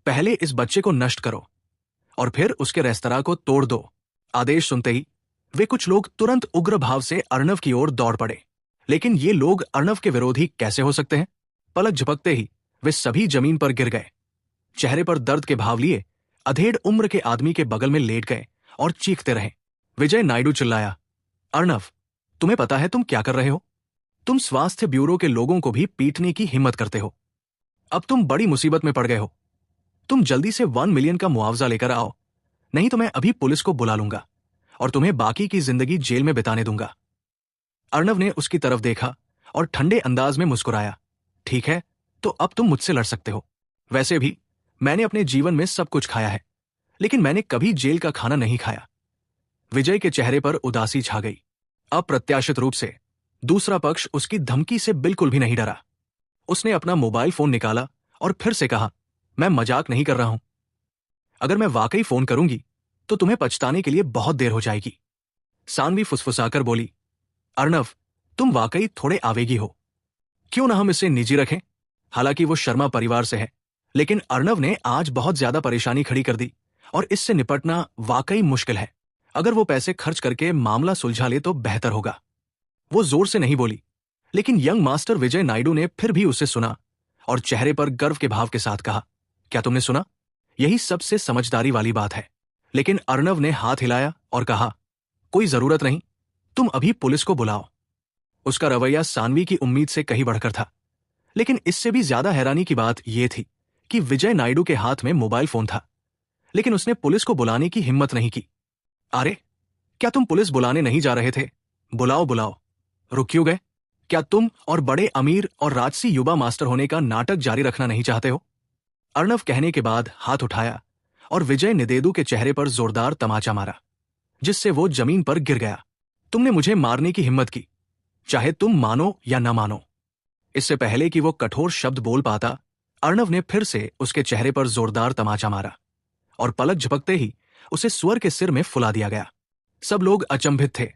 पहले इस बच्चे को नष्ट करो और फिर उसके रेस्तरां को तोड़ दो। आदेश सुनते ही वे कुछ लोग तुरंत उग्र भाव से अर्णव की ओर दौड़ पड़े। लेकिन ये लोग अर्णव के विरोधी कैसे हो सकते हैं? पलक झपकते ही वे सभी जमीन पर गिर गए। चेहरे पर दर्द के भाव लिए अधेड़ उम्र के आदमी के बगल में लेट गए और चीखते रहे। विजय नायडू चिल्लाया, अर्णव, तुम्हें पता है तुम क्या कर रहे हो? तुम स्वास्थ्य ब्यूरो के लोगों को भी पीटने की हिम्मत करते हो। अब तुम बड़ी मुसीबत में पड़ गए हो। तुम जल्दी से 1 मिलियन का मुआवजा लेकर आओ, नहीं तो मैं अभी पुलिस को बुला लूंगा और तुम्हें बाकी की जिंदगी जेल में बिताने दूंगा। अर्णव ने उसकी तरफ देखा और ठंडे अंदाज में मुस्कुराया, ठीक है, तो अब तुम मुझसे लड़ सकते हो। वैसे भी मैंने अपने जीवन में सब कुछ खाया है, लेकिन मैंने कभी जेल का खाना नहीं खाया। विजय के चेहरे पर उदासी छा गई। अप्रत्याशित रूप से दूसरा पक्ष उसकी धमकी से बिल्कुल भी नहीं डरा। उसने अपना मोबाइल फोन निकाला और फिर से कहा, मैं मजाक नहीं कर रहा हूं। अगर मैं वाकई फोन करूंगी तो तुम्हें पछताने के लिए बहुत देर हो जाएगी। सानवी फुसफुसाकर बोली, अर्णव, तुम वाकई थोड़े आवेगी हो। क्यों ना हम इसे निजी रखें? हालांकि वो शर्मा परिवार से है, लेकिन अर्णव ने आज बहुत ज्यादा परेशानी खड़ी कर दी और इससे निपटना वाकई मुश्किल है। अगर वो पैसे खर्च करके मामला सुलझा ले तो बेहतर होगा। वो जोर से नहीं बोली, लेकिन यंग मास्टर विजय नायडू ने फिर भी उसे सुना और चेहरे पर गर्व के भाव के साथ कहा, क्या तुमने सुना? यही सबसे समझदारी वाली बात है। लेकिन अर्णव ने हाथ हिलाया और कहा, कोई जरूरत नहीं, तुम अभी पुलिस को बुलाओ। उसका रवैया सानवी की उम्मीद से कहीं बढ़कर था। लेकिन इससे भी ज्यादा हैरानी की बात यह थी कि विजय नायडू के हाथ में मोबाइल फोन था, लेकिन उसने पुलिस को बुलाने की हिम्मत नहीं की। अरे, क्या तुम पुलिस बुलाने नहीं जा रहे थे? बुलाओ बुलाओ, रुक क्यों गए? क्या तुम और बड़े अमीर और राजसी युवा मास्टर होने का नाटक जारी रखना नहीं चाहते हो? अर्णव कहने के बाद हाथ उठाया और विजय निदेदू के चेहरे पर जोरदार तमाचा मारा, जिससे वो जमीन पर गिर गया। तुमने मुझे मारने की हिम्मत की, चाहे तुम मानो या न मानो। इससे पहले कि वो कठोर शब्द बोल पाता, अर्णव ने फिर से उसके चेहरे पर जोरदार तमाचा मारा और पलक झपकते ही उसे स्वर के सिर में फुला दिया गया। सब लोग अचंभित थे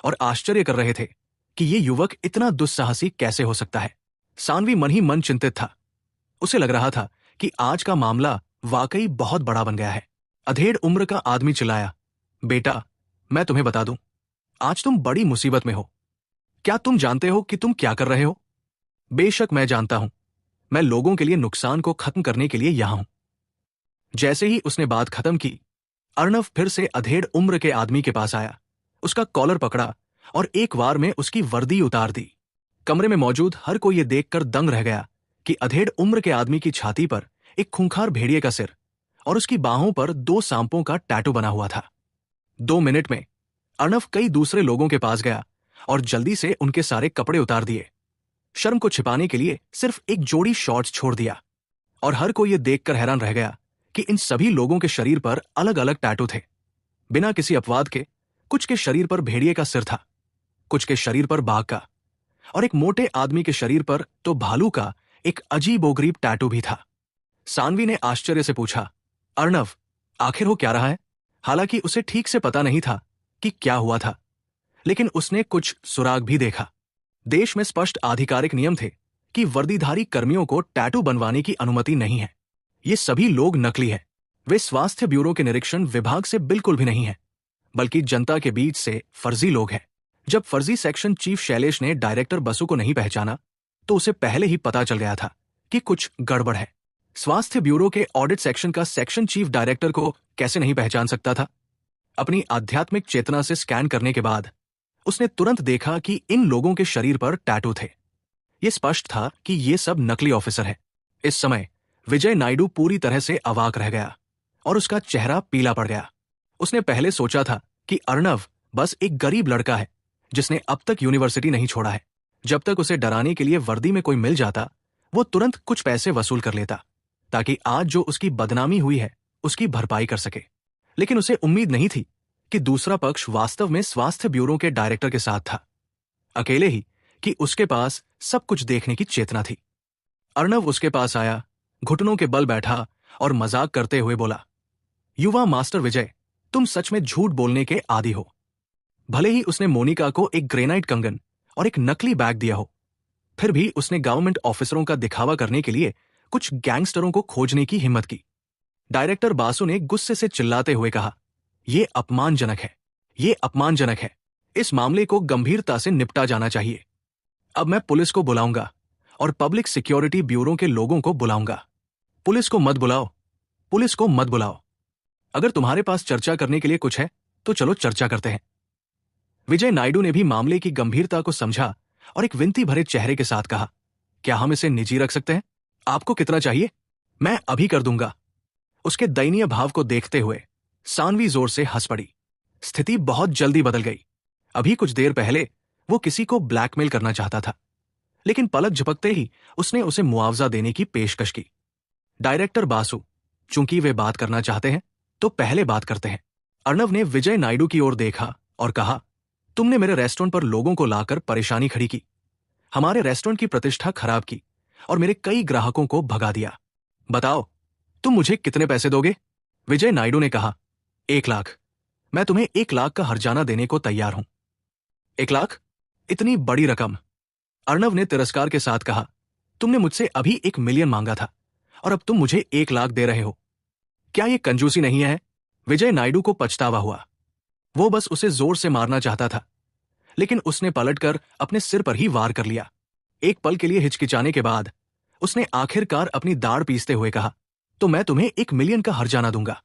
और आश्चर्य कर रहे थे कि ये युवक इतना दुस्साहसी कैसे हो सकता है। सानवी मन ही मन चिंतित था। उसे लग रहा था कि आज का मामला वाकई बहुत बड़ा बन गया है। अधेड़ उम्र का आदमी चिल्लाया, बेटा, मैं तुम्हें बता दूं, आज तुम बड़ी मुसीबत में हो। क्या तुम जानते हो कि तुम क्या कर रहे हो? बेशक मैं जानता हूं, मैं लोगों के लिए नुकसान को खत्म करने के लिए यहां हूं। जैसे ही उसने बात खत्म की, अर्णव फिर से अधेड़ उम्र के आदमी के पास आया, उसका कॉलर पकड़ा और एक बार में उसकी वर्दी उतार दी। कमरे में मौजूद हर कोई यह देखकर दंग रह गया कि अधेड़ उम्र के आदमी की छाती पर एक खूंखार भेड़िए का सिर और उसकी बाहों पर 2 सांपों का टैटू बना हुआ था। 2 मिनट में अर्णव कई दूसरे लोगों के पास गया और जल्दी से उनके सारे कपड़े उतार दिए। शर्म को छिपाने के लिए सिर्फ एक जोड़ी शॉर्ट्स छोड़ दिया और हर कोई यह देखकर हैरान रह गया कि इन सभी लोगों के शरीर पर अलग अलग टैटू थे। बिना किसी अपवाद के कुछ के शरीर पर भेड़िए का सिर था, कुछ के शरीर पर बाघ का और एक मोटे आदमी के शरीर पर तो भालू का एक अजीबोगरीब टैटू भी था। सानवी ने आश्चर्य से पूछा, अर्णव, आखिर हो क्या रहा है? हालांकि उसे ठीक से पता नहीं था कि क्या हुआ था, लेकिन उसने कुछ सुराग भी देखा। देश में स्पष्ट आधिकारिक नियम थे कि वर्दीधारी कर्मियों को टैटू बनवाने की अनुमति नहीं है। ये सभी लोग नकली हैं। वे स्वास्थ्य ब्यूरो के निरीक्षण विभाग से बिल्कुल भी नहीं है, बल्कि जनता के बीच से फर्जी लोग हैं। जब फर्जी सेक्शन चीफ शैलेश ने डायरेक्टर बसु को नहीं पहचाना, तो उसे पहले ही पता चल गया था कि कुछ गड़बड़ है। स्वास्थ्य ब्यूरो के ऑडिट सेक्शन का सेक्शन चीफ डायरेक्टर को कैसे नहीं पहचान सकता था? अपनी आध्यात्मिक चेतना से स्कैन करने के बाद उसने तुरंत देखा कि इन लोगों के शरीर पर टैटू थे। यह स्पष्ट था कि ये सब नकली ऑफिसर हैं। इस समय विजय नायडू पूरी तरह से अवाक रह गया और उसका चेहरा पीला पड़ गया। उसने पहले सोचा था कि अर्णव बस एक गरीब लड़का है जिसने अब तक यूनिवर्सिटी नहीं छोड़ा है। जब तक उसे डराने के लिए वर्दी में कोई मिल जाता, वो तुरंत कुछ पैसे वसूल कर लेता ताकि आज जो उसकी बदनामी हुई है उसकी भरपाई कर सके। लेकिन उसे उम्मीद नहीं थी कि दूसरा पक्ष वास्तव में स्वास्थ्य ब्यूरो के डायरेक्टर के साथ था। अकेले ही कि उसके पास सब कुछ देखने की चेतना थी। अर्णव उसके पास आया, घुटनों के बल बैठा और मजाक करते हुए बोला, युवा मास्टर विजय, तुम सच में झूठ बोलने के आदी हो। भले ही उसने मोनिका को एक ग्रेनाइट कंगन और एक नकली बैग दिया हो, फिर भी उसने गवर्नमेंट ऑफिसरों का दिखावा करने के लिए कुछ गैंगस्टरों को खोजने की हिम्मत की। डायरेक्टर बासु ने गुस्से से चिल्लाते हुए कहा, यह अपमानजनक है, यह अपमानजनक है। इस मामले को गंभीरता से निपटा जाना चाहिए। अब मैं पुलिस को बुलाऊंगा और पब्लिक सिक्योरिटी ब्यूरो के लोगों को बुलाऊंगा। पुलिस को मत बुलाओ, पुलिस को मत बुलाओ। अगर तुम्हारे पास चर्चा करने के लिए कुछ है तो चलो चर्चा करते हैं। विजय नायडू ने भी मामले की गंभीरता को समझा और एक विनती भरे चेहरे के साथ कहा, क्या हम इसे निजी रख सकते हैं? आपको कितना चाहिए? मैं अभी कर दूंगा। उसके दयनीय भाव को देखते हुए सानवी जोर से हंस पड़ी। स्थिति बहुत जल्दी बदल गई। अभी कुछ देर पहले वो किसी को ब्लैकमेल करना चाहता था, लेकिन पलक झपकते ही उसने उसे मुआवजा देने की पेशकश की। डायरेक्टर बासु, चूंकि वे बात करना चाहते हैं तो पहले बात करते हैं। अर्णव ने विजय नायडू की ओर देखा और कहा, तुमने मेरे रेस्टोरेंट पर लोगों को लाकर परेशानी खड़ी की, हमारे रेस्टोरेंट की प्रतिष्ठा खराब की और मेरे कई ग्राहकों को भगा दिया। बताओ, तुम मुझे कितने पैसे दोगे? विजय नायडू ने कहा, 1 लाख। मैं तुम्हें 1 लाख का हर्जाना देने को तैयार हूं। 1 लाख? इतनी बड़ी रकम? अर्णव ने तिरस्कार के साथ कहा, तुमने मुझसे अभी 1 मिलियन मांगा था और अब तुम मुझे 1 लाख दे रहे हो। क्या यह कंजूसी नहीं है? विजय नायडू को पछतावा हुआ। वो बस उसे जोर से मारना चाहता था, लेकिन उसने पलटकर अपने सिर पर ही वार कर लिया। एक पल के लिए हिचकिचाने के बाद उसने आखिरकार अपनी दाढ़ पीसते हुए कहा, तो मैं तुम्हें 1 मिलियन का हर्जाना दूंगा।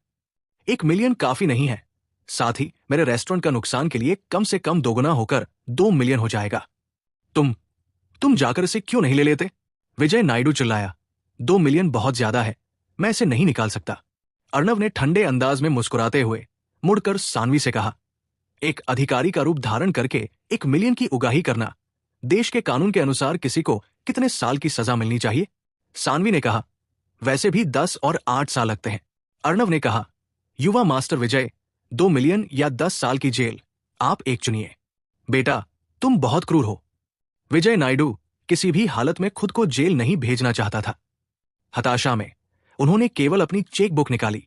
1 मिलियन काफी नहीं है, साथ ही मेरे रेस्टोरेंट का नुकसान के लिए कम से कम दोगुना होकर 2 मिलियन हो जाएगा। तुम जाकर इसे क्यों नहीं ले लेते? विजय नायडू चिल्लाया। 2 मिलियन बहुत ज्यादा है, मैं इसे नहीं निकाल सकता। अर्णव ने ठंडे अंदाज में मुस्कुराते हुए मुड़कर सानवी से कहा, एक अधिकारी का रूप धारण करके 1 मिलियन की उगाही करना, देश के कानून के अनुसार किसी को कितने साल की सजा मिलनी चाहिए? सानवी ने कहा, वैसे भी 10 और 8 साल लगते हैं। अर्णव ने कहा, युवा मास्टर विजय, 2 मिलियन या 10 साल की जेल, आप एक चुनिए। बेटा, तुम बहुत क्रूर हो। विजय नायडू किसी भी हालत में खुद को जेल नहीं भेजना चाहता था। हताशा में उन्होंने केवल अपनी चेक बुक निकाली,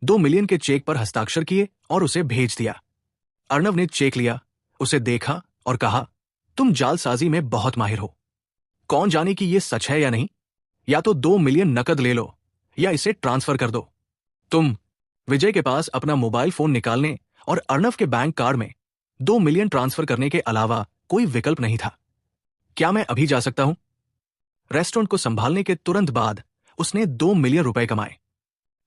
2 मिलियन के चेक पर हस्ताक्षर किए और उसे भेज दिया। अर्णव ने चेक लिया, उसे देखा और कहा, तुम जालसाजी में बहुत माहिर हो। कौन जाने कि यह सच है या नहीं। या तो 2 मिलियन नकद ले लो या इसे ट्रांसफर कर दो। विजय के पास अपना मोबाइल फोन निकालने और अर्णव के बैंक कार्ड में 2 मिलियन ट्रांसफर करने के अलावा कोई विकल्प नहीं था। क्या मैं अभी जा सकता हूं? रेस्टोरेंट को संभालने के तुरंत बाद उसने 2 मिलियन रुपए कमाए।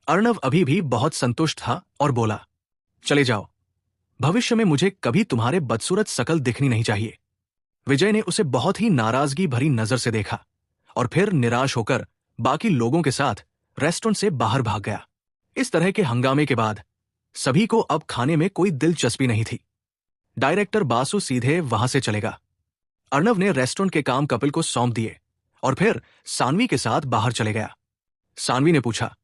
अर्णव अभी भी बहुत संतुष्ट था और बोला, चले जाओ, भविष्य में मुझे कभी तुम्हारे बदसूरत शकल दिखनी नहीं चाहिए। विजय ने उसे बहुत ही नाराजगी भरी नजर से देखा और फिर निराश होकर बाकी लोगों के साथ रेस्टोरेंट से बाहर भाग गया। इस तरह के हंगामे के बाद सभी को अब खाने में कोई दिलचस्पी नहीं थी। डायरेक्टर बासु सीधे वहां से चलेगा। अर्णव ने रेस्टोरेंट के काम कपिल को सौंप दिए और फिर सानवी के साथ बाहर चले गया। सानवी ने पूछा,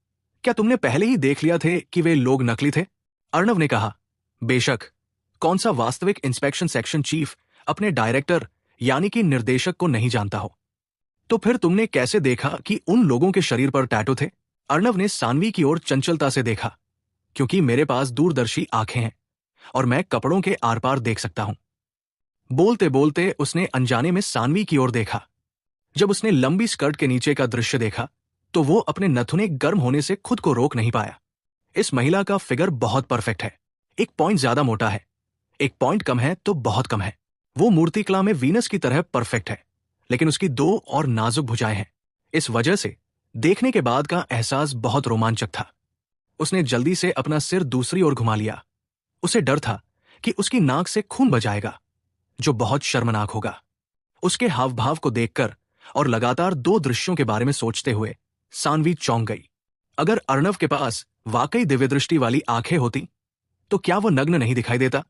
क्या तुमने पहले ही देख लिया थे कि वे लोग नकली थे? अर्णव ने कहा, बेशक, कौन सा वास्तविक इंस्पेक्शन सेक्शन चीफ अपने डायरेक्टर यानी कि निर्देशक को नहीं जानता हो? तो फिर तुमने कैसे देखा कि उन लोगों के शरीर पर टैटू थे? अर्णव ने सानवी की ओर चंचलता से देखा, क्योंकि मेरे पास दूरदर्शी आंखें हैं और मैं कपड़ों के आर पार देख सकता हूं। बोलते बोलते उसने अनजाने में सानवी की ओर देखा। जब उसने लंबी स्कर्ट के नीचे का दृश्य देखा तो वो अपने नथुने गर्म होने से खुद को रोक नहीं पाया। इस महिला का फिगर बहुत परफेक्ट है। 1 पॉइंट ज्यादा मोटा है, 1 पॉइंट कम है तो बहुत कम है। वो मूर्तिकला में वीनस की तरह परफेक्ट है, लेकिन उसकी 2 और नाजुक भुजाएं हैं। इस वजह से देखने के बाद का एहसास बहुत रोमांचक था। उसने जल्दी से अपना सिर दूसरी ओर घुमा लिया। उसे डर था कि उसकी नाक से खून बजाएगा, जो बहुत शर्मनाक होगा। उसके हाव भाव को देखकर और लगातार 2 दृश्यों के बारे में सोचते हुए सानवी चौंक गई। अगर अर्णव के पास वाकई दिव्य दृष्टि वाली आंखें होती तो क्या वो नग्न नहीं दिखाई देता?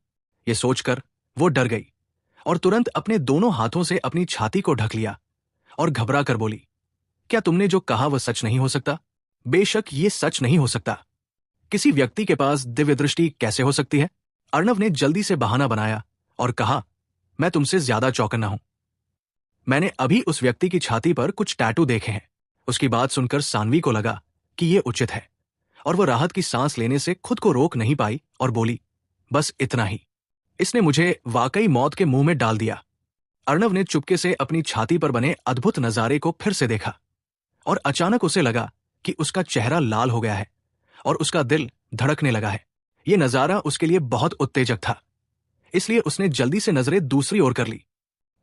ये सोचकर वो डर गई और तुरंत अपने दोनों हाथों से अपनी छाती को ढक लिया और घबरा कर बोली, क्या तुमने जो कहा वह सच नहीं हो सकता? बेशक ये सच नहीं हो सकता। किसी व्यक्ति के पास दिव्य दृष्टि कैसे हो सकती है? अर्णव ने जल्दी से बहाना बनाया और कहा, मैं तुमसे ज्यादा चौकन्ना हूं। मैंने अभी उस व्यक्ति की छाती पर कुछ टैटू देखे हैं। उसकी बात सुनकर सानवी को लगा कि यह उचित है और वह राहत की सांस लेने से खुद को रोक नहीं पाई और बोली, बस इतना ही। इसने मुझे वाकई मौत के मुंह में डाल दिया। अर्णव ने चुपके से अपनी छाती पर बने अद्भुत नजारे को फिर से देखा और अचानक उसे लगा कि उसका चेहरा लाल हो गया है और उसका दिल धड़कने लगा है। यह नजारा उसके लिए बहुत उत्तेजक था, इसलिए उसने जल्दी से नजरें दूसरी ओर कर ली।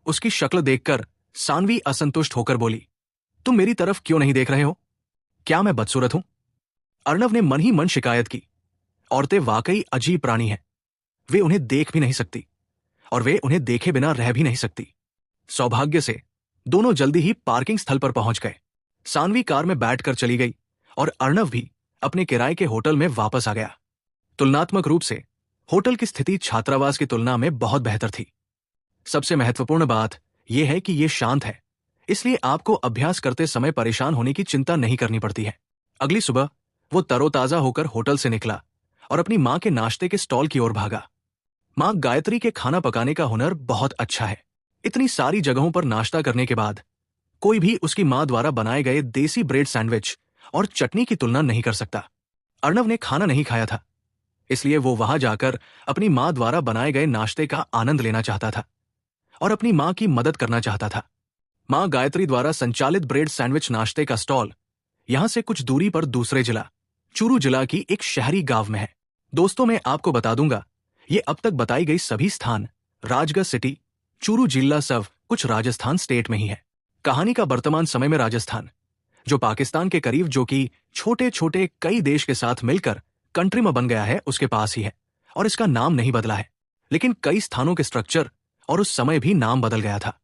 उसकी शक्ल देखकर सानवी असंतुष्ट होकर बोली, तुम मेरी तरफ क्यों नहीं देख रहे हो? क्या मैं बदसूरत हूं? अर्णव ने मन ही मन शिकायत की। औरतें वाकई अजीब प्राणी हैं। वे उन्हें देख भी नहीं सकती और वे उन्हें देखे बिना रह भी नहीं सकती। सौभाग्य से दोनों जल्दी ही पार्किंग स्थल पर पहुंच गए। सानवी कार में बैठकर चली गई और अर्णव भी अपने किराए के होटल में वापस आ गया। तुलनात्मक रूप से होटल की स्थिति छात्रावास की तुलना में बहुत बेहतर थी। सबसे महत्वपूर्ण बात यह है कि यह शांत है, इसलिए आपको अभ्यास करते समय परेशान होने की चिंता नहीं करनी पड़ती है। अगली सुबह वो तरोताजा होकर होटल से निकला और अपनी मां के नाश्ते के स्टॉल की ओर भागा। मां गायत्री के खाना पकाने का हुनर बहुत अच्छा है। इतनी सारी जगहों पर नाश्ता करने के बाद कोई भी उसकी मां द्वारा बनाए गए देसी ब्रेड सैंडविच और चटनी की तुलना नहीं कर सकता। अर्णव ने खाना नहीं खाया था, इसलिए वो वहां जाकर अपनी मां द्वारा बनाए गए नाश्ते का आनंद लेना चाहता था और अपनी मां की मदद करना चाहता था। मां गायत्री द्वारा संचालित ब्रेड सैंडविच नाश्ते का स्टॉल यहां से कुछ दूरी पर दूसरे जिला चूरू जिला की एक शहरी गांव में है। दोस्तों, मैं आपको बता दूंगा, ये अब तक बताई गई सभी स्थान राजगढ़ सिटी, चूरू जिला सब कुछ राजस्थान स्टेट में ही है। कहानी का वर्तमान समय में राजस्थान, जो पाकिस्तान के करीब, जो कि छोटे छोटे कई देश के साथ मिलकर कंट्री में बन गया है, उसके पास ही है। और इसका नाम नहीं बदला है, लेकिन कई स्थानों के स्ट्रक्चर और उस समय भी नाम बदल गया था।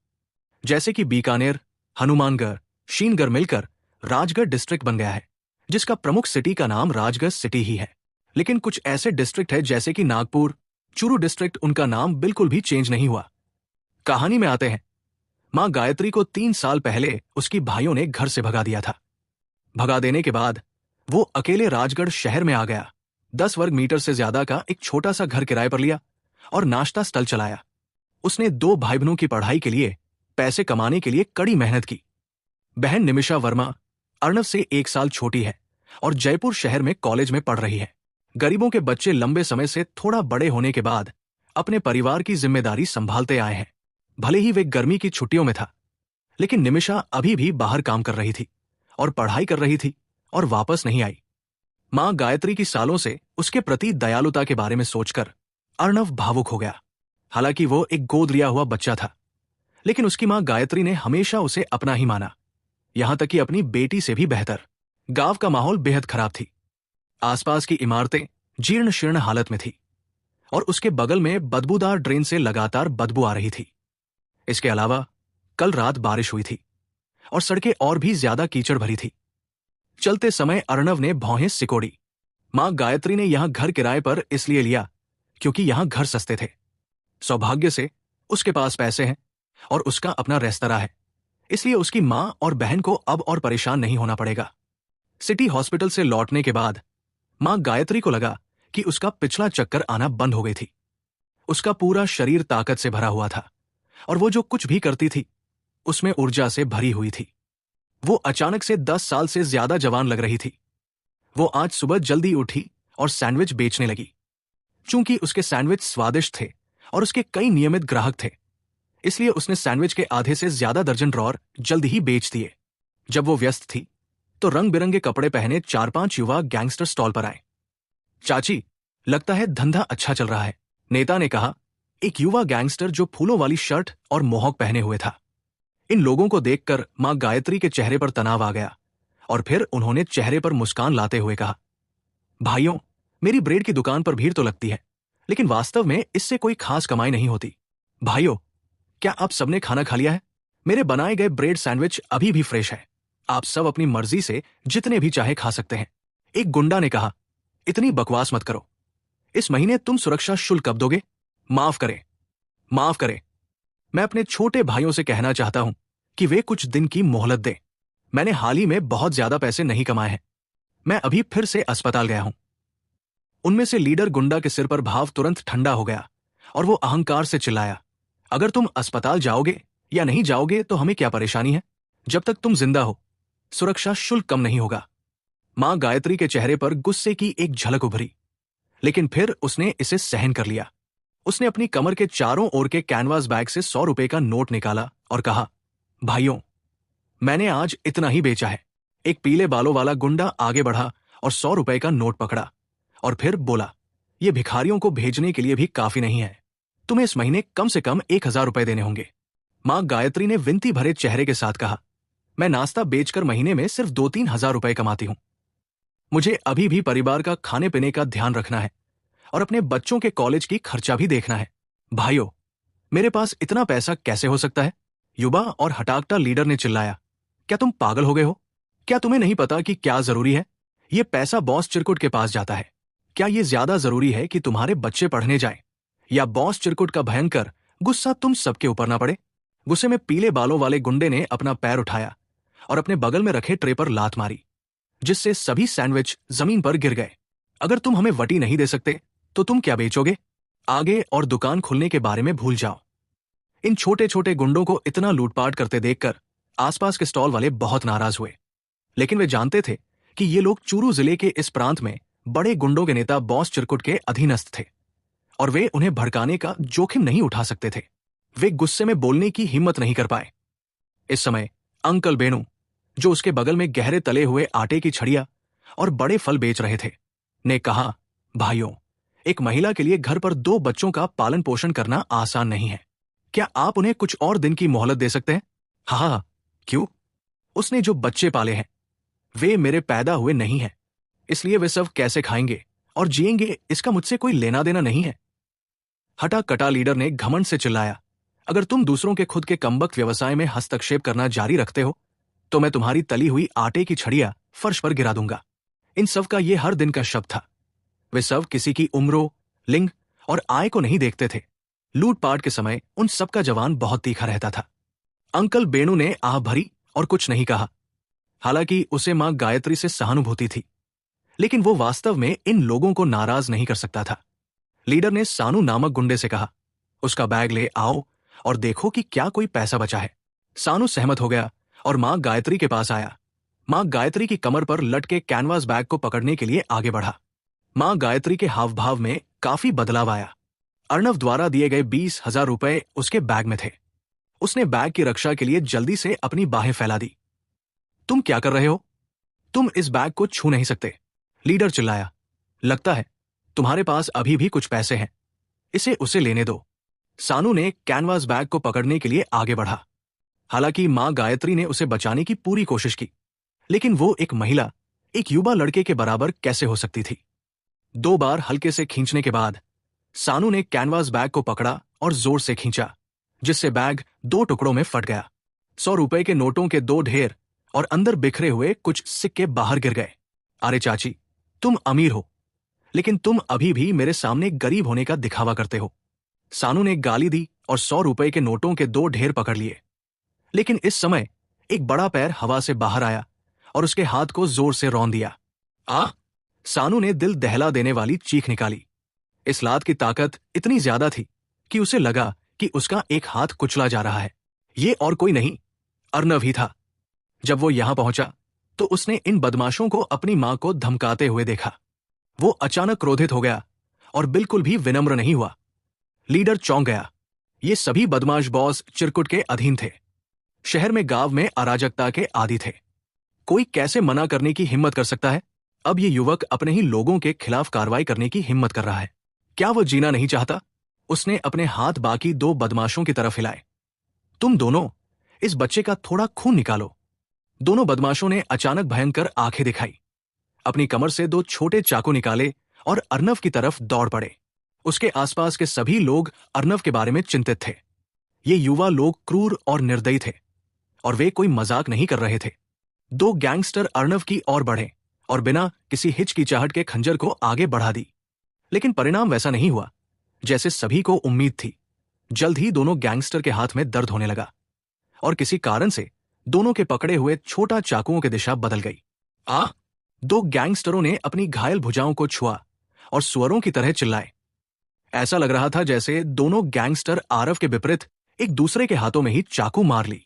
जैसे कि बीकानेर, हनुमानगढ़, शीनगढ़ मिलकर राजगढ़ डिस्ट्रिक्ट बन गया है, जिसका प्रमुख सिटी का नाम राजगढ़ सिटी ही है। लेकिन कुछ ऐसे डिस्ट्रिक्ट है जैसे कि नागपुर, चूरू डिस्ट्रिक्ट, उनका नाम बिल्कुल भी चेंज नहीं हुआ। कहानी में आते हैं। मां गायत्री को 3 साल पहले उसकी भाइयों ने घर से भगा दिया था। भगा देने के बाद वो अकेले राजगढ़ शहर में आ गया। 10 वर्ग मीटर से ज्यादा का एक छोटा सा घर किराए पर लिया और नाश्ता स्टॉल चलाया। उसने 2 भाई बहनों की पढ़ाई के लिए, पैसे कमाने के लिए कड़ी मेहनत की। बहन निमिषा वर्मा अर्णव से 1 साल छोटी है और जयपुर शहर में कॉलेज में पढ़ रही है। गरीबों के बच्चे लंबे समय से थोड़ा बड़े होने के बाद अपने परिवार की जिम्मेदारी संभालते आए हैं। भले ही वे गर्मी की छुट्टियों में था, लेकिन निमिषा अभी भी बाहर काम कर रही थी और पढ़ाई कर रही थी और वापस नहीं आई। मां गायत्री की सालों से उसके प्रति दयालुता के बारे में सोचकर अर्णव भावुक हो गया। हालांकि वो एक गोद लिया हुआ बच्चा था, लेकिन उसकी मां गायत्री ने हमेशा उसे अपना ही माना, यहां तक कि अपनी बेटी से भी बेहतर। गांव का माहौल बेहद खराब थी। आसपास की इमारतें जीर्ण शीर्ण हालत में थी और उसके बगल में बदबूदार ड्रेन से लगातार बदबू आ रही थी। इसके अलावा कल रात बारिश हुई थी और सड़कें और भी ज्यादा कीचड़ भरी थी। चलते समय अर्णव ने भौहें सिकोड़ी। मां गायत्री ने यहां घर किराए पर इसलिए लिया क्योंकि यहां घर सस्ते थे। सौभाग्य से उसके पास पैसे हैं और उसका अपना रेस्तरां है, इसलिए उसकी मां और बहन को अब और परेशान नहीं होना पड़ेगा। सिटी हॉस्पिटल से लौटने के बाद मां गायत्री को लगा कि उसका पिछला चक्कर आना बंद हो गई थी। उसका पूरा शरीर ताकत से भरा हुआ था और वो जो कुछ भी करती थी उसमें ऊर्जा से भरी हुई थी। वो अचानक से 10 साल से ज्यादा जवान लग रही थी। वो आज सुबह जल्दी उठी और सैंडविच बेचने लगी। चूंकि उसके सैंडविच स्वादिष्ट थे और उसके कई नियमित ग्राहक थे, इसलिए उसने सैंडविच के आधे से ज्यादा दर्जन ड्रॉर जल्दी ही बेच दिए। जब वो व्यस्त थी तो रंग बिरंगे कपड़े पहने 4-5 युवा गैंगस्टर स्टॉल पर आए। चाची, लगता है धंधा अच्छा चल रहा है, नेता ने कहा। एक युवा गैंगस्टर जो फूलों वाली शर्ट और मोहॉक पहने हुए था। इन लोगों को देखकर मां गायत्री के चेहरे पर तनाव आ गया और फिर उन्होंने चेहरे पर मुस्कान लाते हुए कहा, भाइयों, मेरी ब्रेड की दुकान पर भीड़ तो लगती है, लेकिन वास्तव में इससे कोई खास कमाई नहीं होती। भाइयों, क्या आप सबने खाना खा लिया है? मेरे बनाए गए ब्रेड सैंडविच अभी भी फ्रेश है। आप सब अपनी मर्जी से जितने भी चाहे खा सकते हैं। एक गुंडा ने कहा, इतनी बकवास मत करो। इस महीने तुम सुरक्षा शुल्क कब दोगे? माफ करें। मैं अपने छोटे भाइयों से कहना चाहता हूं कि वे कुछ दिन की मोहलत दें। मैंने हाल ही में बहुत ज्यादा पैसे नहीं कमाए हैं। मैं अभी फिर से अस्पताल गया हूं। उनमें से लीडर गुंडा के सिर पर भाव तुरंत ठंडा हो गया और वो अहंकार से चिल्लाया, अगर तुम अस्पताल जाओगे या नहीं जाओगे तो हमें क्या परेशानी है? जब तक तुम जिंदा हो, सुरक्षा शुल्क कम नहीं होगा। मां गायत्री के चेहरे पर गुस्से की एक झलक उभरी, लेकिन फिर उसने इसे सहन कर लिया। उसने अपनी कमर के चारों ओर के कैनवास बैग से 100 रुपए का नोट निकाला और कहा, भाइयों, मैंने आज इतना ही बेचा है। एक पीले बालों वाला गुंडा आगे बढ़ा और 100 रुपए का नोट पकड़ा और फिर बोला, ये भिखारियों को भेजने के लिए भी काफी नहीं है। तुम्हें इस महीने कम से कम 1000 रुपए देने होंगे। मां गायत्री ने विनती भरे चेहरे के साथ कहा, मैं नाश्ता बेचकर महीने में सिर्फ 2-3 हजार रुपए कमाती हूं। मुझे अभी भी परिवार का खाने पीने का ध्यान रखना है और अपने बच्चों के कॉलेज की खर्चा भी देखना है। भाइयों, मेरे पास इतना पैसा कैसे हो सकता है? युवा और हटाकटा लीडर ने चिल्लाया, क्या तुम पागल हो गए हो? क्या तुम्हें नहीं पता कि क्या जरूरी है? ये पैसा बॉस चिरकुट के पास जाता है। क्या ये ज्यादा जरूरी है कि तुम्हारे बच्चे पढ़ने जाएं या बॉस चिरकुट का भयंकर गुस्सा तुम सबके ऊपर ना पड़े? गुस्से में पीले बालों वाले गुंडे ने अपना पैर उठाया और अपने बगल में रखे ट्रे पर लात मारी, जिससे सभी सैंडविच जमीन पर गिर गए। अगर तुम हमें वटी नहीं दे सकते तो तुम क्या बेचोगे? आगे और दुकान खुलने के बारे में भूल जाओ। इन छोटे छोटे गुंडों को इतना लूटपाट करते देखकर आसपास के स्टॉल वाले बहुत नाराज हुए, लेकिन वे जानते थे कि ये लोग चूरू जिले के इस प्रांत में बड़े गुंडों के नेता बॉस चिरकुट के अधीनस्थ थे और वे उन्हें भड़काने का जोखिम नहीं उठा सकते थे। वे गुस्से में बोलने की हिम्मत नहीं कर पाए। इस समय अंकल बेनू, जो उसके बगल में गहरे तले हुए आटे की छड़ियां और बड़े फल बेच रहे थे, ने कहा, भाइयों, एक महिला के लिए घर पर 2 बच्चों का पालन पोषण करना आसान नहीं है। क्या आप उन्हें कुछ और दिन की मोहलत दे सकते हैं? हाँ, क्यों? उसने जो बच्चे पाले हैं वे मेरे पैदा हुए नहीं हैं, इसलिए वे सब कैसे खाएंगे और जिएंगे इसका मुझसे कोई लेना देना नहीं है। हटा कटा लीडर ने घमंड से चिल्लाया, अगर तुम दूसरों के खुद के कमबख्त व्यवसाय में हस्तक्षेप करना जारी रखते हो तो मैं तुम्हारी तली हुई आटे की छड़ियां फर्श पर गिरा दूंगा। इन सब का ये हर दिन का शब्द था। वे सब किसी की उम्रों, लिंग और आय को नहीं देखते थे। लूटपाट के समय उन सब का जवान बहुत तीखा रहता था। अंकल बेणु ने आह भरी और कुछ नहीं कहा। हालांकि उसे मां गायत्री से सहानुभूति थी, लेकिन वो वास्तव में इन लोगों को नाराज नहीं कर सकता था। लीडर ने सानू नामक गुंडे से कहा, उसका बैग ले आओ और देखो कि क्या कोई पैसा बचा है। सानू सहमत हो गया और मां गायत्री के पास आया। मां गायत्री की कमर पर लटके कैनवास बैग को पकड़ने के लिए आगे बढ़ा। मां गायत्री के हाव भाव में काफी बदलाव आया। अर्णव द्वारा दिए गए 20,000 रुपए उसके बैग में थे। उसने बैग की रक्षा के लिए जल्दी से अपनी बाहें फैला दी। तुम क्या कर रहे हो? तुम इस बैग को छू नहीं सकते, लीडर चिल्लाया। लगता है तुम्हारे पास अभी भी कुछ पैसे हैं, इसे उसे लेने दो। सानू ने कैनवास बैग को पकड़ने के लिए आगे बढ़ा। हालांकि मां गायत्री ने उसे बचाने की पूरी कोशिश की, लेकिन वो एक महिला, एक युवा लड़के के बराबर कैसे हो सकती थी। 2 बार हल्के से खींचने के बाद सानू ने कैनवास बैग को पकड़ा और जोर से खींचा, जिससे बैग 2 टुकड़ों में फट गया। 100 रुपए के नोटों के 2 ढेर और अंदर बिखरे हुए कुछ सिक्के बाहर गिर गए। अरे चाची, तुम अमीर हो, लेकिन तुम अभी भी मेरे सामने गरीब होने का दिखावा करते हो। सानू ने गाली दी और 100 रुपए के नोटों के 2 ढेर पकड़ लिए। लेकिन इस समय एक बड़ा पैर हवा से बाहर आया और उसके हाथ को जोर से रौंद दिया। आ! सानू ने दिल दहला देने वाली चीख निकाली। इस लात की ताकत इतनी ज्यादा थी कि उसे लगा कि उसका एक हाथ कुचला जा रहा है। ये और कोई नहीं, अर्णव ही था। जब वो यहां पहुंचा तो उसने इन बदमाशों को अपनी मां को धमकाते हुए देखा। वो अचानक क्रोधित हो गया और बिल्कुल भी विनम्र नहीं हुआ। लीडर चौंक गया। ये सभी बदमाश बॉस चिरकुट के अधीन थे। शहर में गांव में अराजकता के आदी थे। कोई कैसे मना करने की हिम्मत कर सकता है? अब ये युवक अपने ही लोगों के खिलाफ कार्रवाई करने की हिम्मत कर रहा है। क्या वो जीना नहीं चाहता? उसने अपने हाथ बाकी 2 बदमाशों की तरफ हिलाए। तुम दोनों इस बच्चे का थोड़ा खून निकालो। दोनों बदमाशों ने अचानक भयंकर आंखें दिखाई, अपनी कमर से 2 छोटे चाकू निकाले और अर्णव की तरफ दौड़ पड़े। उसके आसपास के सभी लोग अर्णव के बारे में चिंतित थे। ये युवा लोग क्रूर और निर्दयी थे और वे कोई मजाक नहीं कर रहे थे। 2 गैंगस्टर अर्णव की ओर बढ़े और बिना किसी हिचकिचाहट के खंजर को आगे बढ़ा दी। लेकिन परिणाम वैसा नहीं हुआ जैसे सभी को उम्मीद थी। जल्द ही दोनों गैंगस्टर के हाथ में दर्द होने लगा और किसी कारण से दोनों के पकड़े हुए छोटा चाकुओं की दिशा बदल गई। 2 गैंगस्टरों ने अपनी घायल भुजाओं को छुआ और सुअरों की तरह चिल्लाए। ऐसा लग रहा था जैसे दोनों गैंगस्टर आरव के विपरीत एक दूसरे के हाथों में ही चाकू मार ली।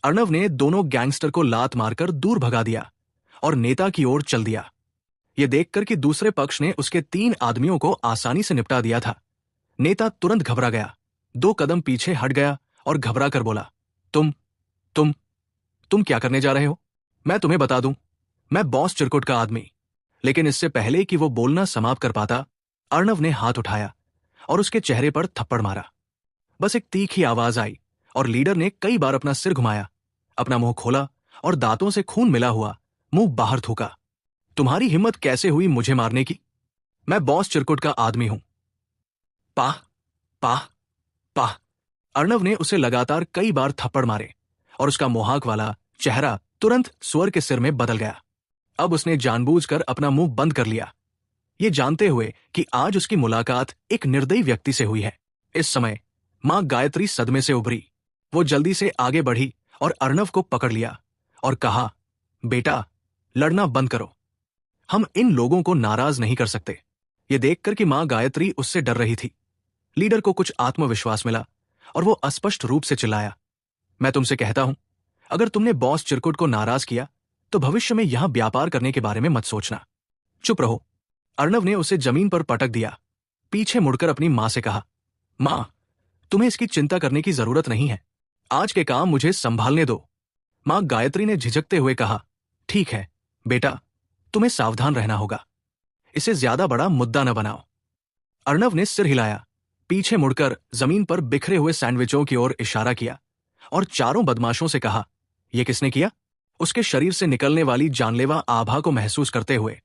अर्णव ने दोनों गैंगस्टर को लात मारकर दूर भगा दिया और नेता की ओर चल दिया। यह देखकर कि दूसरे पक्ष ने उसके 3 आदमियों को आसानी से निपटा दिया था, नेता तुरंत घबरा गया, 2 कदम पीछे हट गया और घबरा कर बोला, तुम क्या करने जा रहे हो? मैं तुम्हें बता दूं, मैं बॉस चिरकुट का आदमी। लेकिन इससे पहले कि वो बोलना समाप्त कर पाता, अर्णव ने हाथ उठाया और उसके चेहरे पर थप्पड़ मारा। बस एक तीखी आवाज आई और लीडर ने कई बार अपना सिर घुमाया, अपना मुंह खोला और दांतों से खून मिला हुआ मुंह बाहर थूका। तुम्हारी हिम्मत कैसे हुई मुझे मारने की? मैं बॉस चिरकुट का आदमी हूं। पाह पाह पाह। अर्णव ने उसे लगातार कई बार थप्पड़ मारे और उसका मोहाक वाला चेहरा तुरंत सुअर के सिर में बदल गया। अब उसने जानबूझकर अपना मुंह बंद कर लिया, ये जानते हुए कि आज उसकी मुलाकात एक निर्दयी व्यक्ति से हुई है। इस समय मां गायत्री सदमे से उभरी। वो जल्दी से आगे बढ़ी और अर्णव को पकड़ लिया और कहा, बेटा, लड़ना बंद करो। हम इन लोगों को नाराज नहीं कर सकते। ये देखकर कि मां गायत्री उससे डर रही थी, लीडर को कुछ आत्मविश्वास मिला और वो अस्पष्ट रूप से चिल्लाया, मैं तुमसे कहता हूं, अगर तुमने बॉस चिरकुट को नाराज किया तो भविष्य में यहां व्यापार करने के बारे में मत सोचना। चुप रहो। अर्णव ने उसे जमीन पर पटक दिया। पीछे मुड़कर अपनी मां से कहा, मां, तुम्हें इसकी चिंता करने की जरूरत नहीं है। आज के काम मुझे संभालने दो। मां गायत्री ने झिझकते हुए कहा, ठीक है बेटा, तुम्हें सावधान रहना होगा। इसे ज्यादा बड़ा मुद्दा न बनाओ। अर्णव ने सिर हिलाया, पीछे मुड़कर जमीन पर बिखरे हुए सैंडविचों की ओर इशारा किया और चारों बदमाशों से कहा, ये किसने किया? उसके शरीर से निकलने वाली जानलेवा आभा को महसूस करते हुए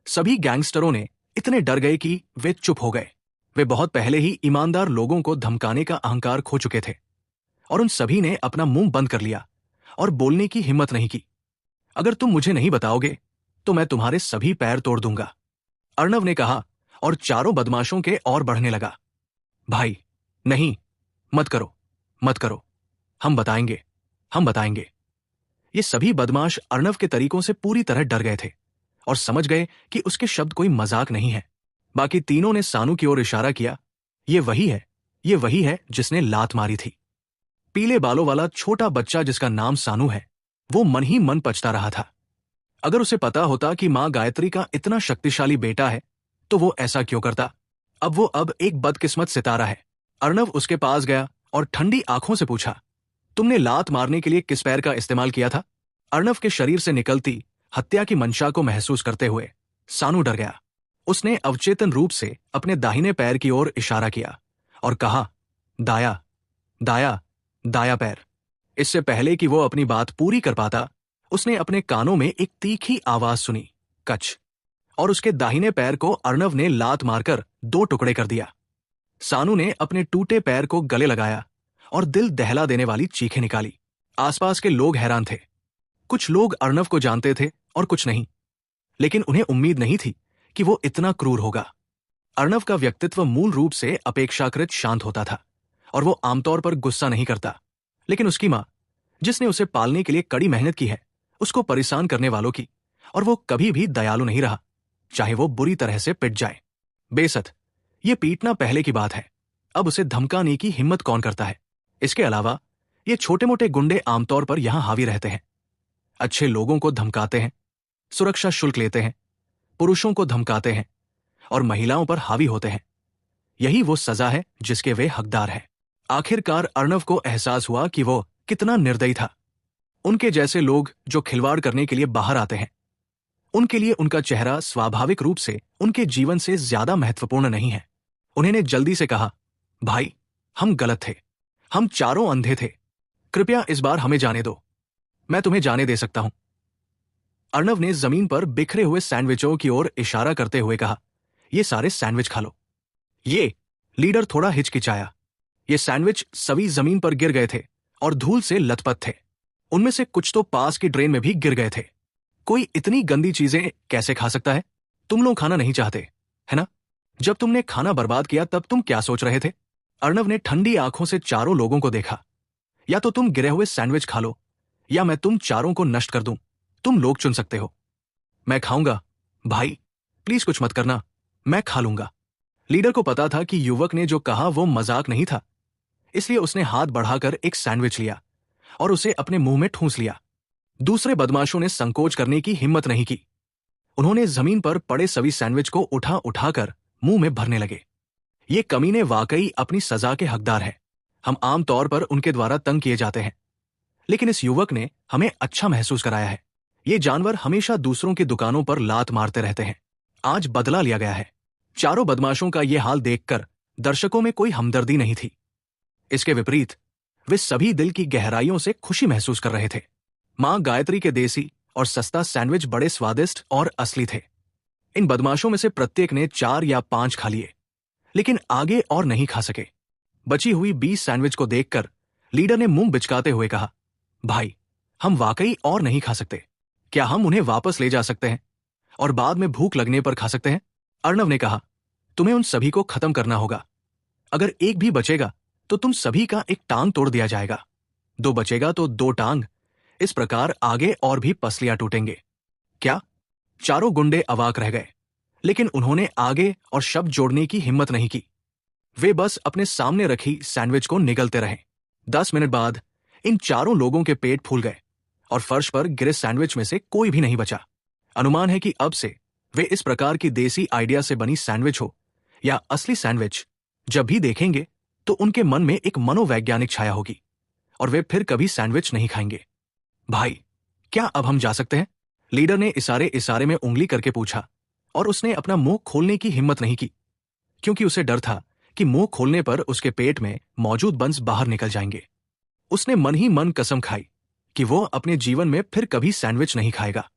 सभी गैंगस्टरों ने इतने डर गए कि वे चुप हो गए। वे बहुत पहले ही ईमानदार लोगों को धमकाने का अहंकार खो चुके थे और उन सभी ने अपना मुंह बंद कर लिया और बोलने की हिम्मत नहीं की। अगर तुम मुझे नहीं बताओगे तो मैं तुम्हारे सभी पैर तोड़ दूंगा, अर्णव ने कहा और चारों बदमाशों के और बढ़ने लगा। भाई नहीं, मत करो, मत करो, हम बताएंगे, हम बताएंगे। ये सभी बदमाश अर्णव के तरीकों से पूरी तरह डर गए थे और समझ गए कि उसके शब्द कोई मजाक नहीं है। बाकी तीनों ने सानू की ओर इशारा किया। ये वही है, ये वही है जिसने लात मारी थी। पीले बालों वाला छोटा बच्चा जिसका नाम सानू है, वो मन ही मन पछता रहा था। अगर उसे पता होता कि मां गायत्री का इतना शक्तिशाली बेटा है तो वो ऐसा क्यों करता। अब वो एक बदकिस्मत सितारा है। अर्णव उसके पास गया और ठंडी आंखों से पूछा, तुमने लात मारने के लिए किस पैर का इस्तेमाल किया था? अर्णव के शरीर से निकलती हत्या की मंशा को महसूस करते हुए सानू डर गया। उसने अवचेतन रूप से अपने दाहिने पैर की ओर इशारा किया और कहा, दाया, दाया, दाया पैर। इससे पहले कि वो अपनी बात पूरी कर पाता, उसने अपने कानों में एक तीखी आवाज सुनी, कच, और उसके दाहिने पैर को अर्णव ने लात मारकर 2 टुकड़े कर दिया। सानू ने अपने टूटे पैर को गले लगाया और दिल दहला देने वाली चीखें निकाली। आसपास के लोग हैरान थे। कुछ लोग अर्णव को जानते थे और कुछ नहीं, लेकिन उन्हें उम्मीद नहीं थी कि वो इतना क्रूर होगा। अर्णव का व्यक्तित्व मूल रूप से अपेक्षाकृत शांत होता था और वो आमतौर पर गुस्सा नहीं करता, लेकिन उसकी मां, जिसने उसे पालने के लिए कड़ी मेहनत की है, उसको परेशान करने वालों की, और वो कभी भी दयालु नहीं रहा, चाहे वो बुरी तरह से पिट जाए। बेशक ये पीटना पहले की बात है, अब उसे धमकाने की हिम्मत कौन करता है? इसके अलावा ये छोटे मोटे गुंडे आमतौर पर यहां हावी रहते हैं। अच्छे लोगों को धमकाते हैं, सुरक्षा शुल्क लेते हैं, पुरुषों को धमकाते हैं और महिलाओं पर हावी होते हैं। यही वो सजा है जिसके वे हकदार हैं। आखिरकार अर्णव को एहसास हुआ कि वो कितना निर्दयी था। उनके जैसे लोग जो खिलवाड़ करने के लिए बाहर आते हैं, उनके लिए उनका चेहरा स्वाभाविक रूप से उनके जीवन से ज्यादा महत्वपूर्ण नहीं है। उन्होंने जल्दी से कहा, भाई, हम गलत थे, हम चारों अंधे थे, कृपया इस बार हमें जाने दो, मैं तुम्हें जाने दे सकता हूं। अर्णव ने जमीन पर बिखरे हुए सैंडविचों की ओर इशारा करते हुए कहा, ये सारे सैंडविच खा लो। ये लीडर थोड़ा हिचकिचाया। ये सैंडविच सभी जमीन पर गिर गए थे और धूल से लथपथ थे। उनमें से कुछ तो पास की ड्रेन में भी गिर गए थे। कोई इतनी गंदी चीजें कैसे खा सकता है? तुम लोग खाना नहीं चाहते, है ना? जब तुमने खाना बर्बाद किया तब तुम क्या सोच रहे थे? अर्णव ने ठंडी आंखों से चारों लोगों को देखा। या तो तुम गिरे हुए सैंडविच खा लो, या मैं तुम चारों को नष्ट कर दूं। तुम लोग चुन सकते हो। मैं खाऊंगा। भाई, प्लीज कुछ मत करना, मैं खा लूंगा। लीडर को पता था कि युवक ने जो कहा वो मजाक नहीं था, इसलिए उसने हाथ बढ़ाकर एक सैंडविच लिया और उसे अपने मुंह में ठूंस लिया। दूसरे बदमाशों ने संकोच करने की हिम्मत नहीं की। उन्होंने जमीन पर पड़े सभी सैंडविच को उठा उठाकर मुंह में भरने लगे। ये कमीने वाकई अपनी सजा के हकदार हैं। हम आमतौर पर उनके द्वारा तंग किए जाते हैं, लेकिन इस युवक ने हमें अच्छा महसूस कराया है। ये जानवर हमेशा दूसरों की दुकानों पर लात मारते रहते हैं। आज बदला लिया गया है। चारों बदमाशों का ये हाल देखकर दर्शकों में कोई हमदर्दी नहीं थी। इसके विपरीत वे सभी दिल की गहराइयों से खुशी महसूस कर रहे थे। मां गायत्री के देसी और सस्ता सैंडविच बड़े स्वादिष्ट और असली थे। इन बदमाशों में से प्रत्येक ने 4 या 5 खा लिए, लेकिन आगे और नहीं खा सके। बची हुई 20 सैंडविच को देखकर लीडर ने मुंह बिचकाते हुए कहा, भाई, हम वाकई और नहीं खा सकते। क्या हम उन्हें वापस ले जा सकते हैं और बाद में भूख लगने पर खा सकते हैं? अर्णव ने कहा, तुम्हें उन सभी को खत्म करना होगा। अगर एक भी बचेगा तो तुम सभी का एक टांग तोड़ दिया जाएगा। 2 बचेगा तो 2 टांग। इस प्रकार आगे और भी पसलियां टूटेंगे। क्या? चारों गुंडे अवाक रह गए, लेकिन उन्होंने आगे और शब्द जोड़ने की हिम्मत नहीं की। वे बस अपने सामने रखी सैंडविच को निगलते रहे। 10 मिनट बाद इन चारों लोगों के पेट फूल गए और फर्श पर गिरे सैंडविच में से कोई भी नहीं बचा। अनुमान है कि अब से वे इस प्रकार की देसी आइडिया से बनी सैंडविच हो या असली सैंडविच, जब भी देखेंगे तो उनके मन में एक मनोवैज्ञानिक छाया होगी और वे फिर कभी सैंडविच नहीं खाएंगे। भाई, क्या अब हम जा सकते हैं? लीडर ने इशारे इशारे में उंगली करके पूछा और उसने अपना मुंह खोलने की हिम्मत नहीं की, क्योंकि उसे डर था कि मुंह खोलने पर उसके पेट में मौजूद बंस बाहर निकल जाएंगे। उसने मन ही मन कसम खाई कि वो अपने जीवन में फिर कभी सैंडविच नहीं खाएगा।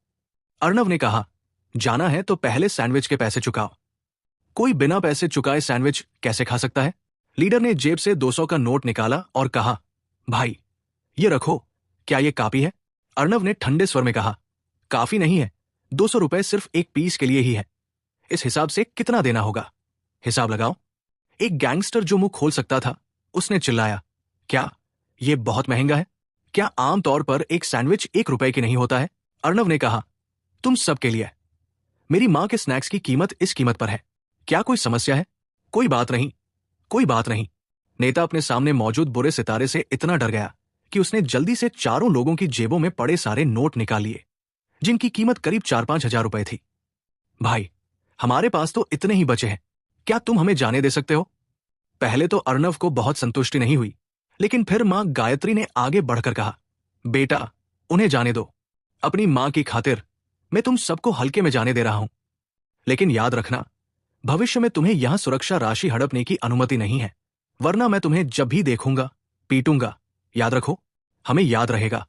अर्णव ने कहा, जाना है तो पहले सैंडविच के पैसे चुकाओ। कोई बिना पैसे चुकाए सैंडविच कैसे खा सकता है? लीडर ने जेब से 200 का नोट निकाला और कहा, भाई ये रखो, क्या ये काफी है? अर्णव ने ठंडे स्वर में कहा, काफी नहीं है, 200 रुपए सिर्फ एक पीस के लिए ही है। इस हिसाब से कितना देना होगा, हिसाब लगाओ। एक गैंगस्टर जो मुंह खोल सकता था, उसने चिल्लाया, क्या ये बहुत महंगा है? क्या आम तौर पर एक सैंडविच 1 रुपए की नहीं होता है? अर्णव ने कहा, तुम सबके लिए। मेरी मां के स्नैक्स की कीमत इस कीमत पर है। क्या कोई समस्या है? कोई बात नहीं, कोई बात नहीं। नेता अपने सामने मौजूद बुरे सितारे से इतना डर गया कि उसने जल्दी से चारों लोगों की जेबों में पड़े सारे नोट निकाल लिए, जिनकी कीमत करीब 4-5 हजार रुपए थी। भाई, हमारे पास तो इतने ही बचे हैं, क्या तुम हमें जाने दे सकते हो? पहले तो अर्णव को बहुत संतुष्टि नहीं हुई, लेकिन फिर मां गायत्री ने आगे बढ़कर कहा, बेटा उन्हें जाने दो। अपनी मां की खातिर मैं तुम सबको हल्के में जाने दे रहा हूं, लेकिन याद रखना, भविष्य में तुम्हें यहां सुरक्षा राशि हड़पने की अनुमति नहीं है, वरना मैं तुम्हें जब भी देखूंगा पीटूंगा। याद रखो, हमें याद रहेगा।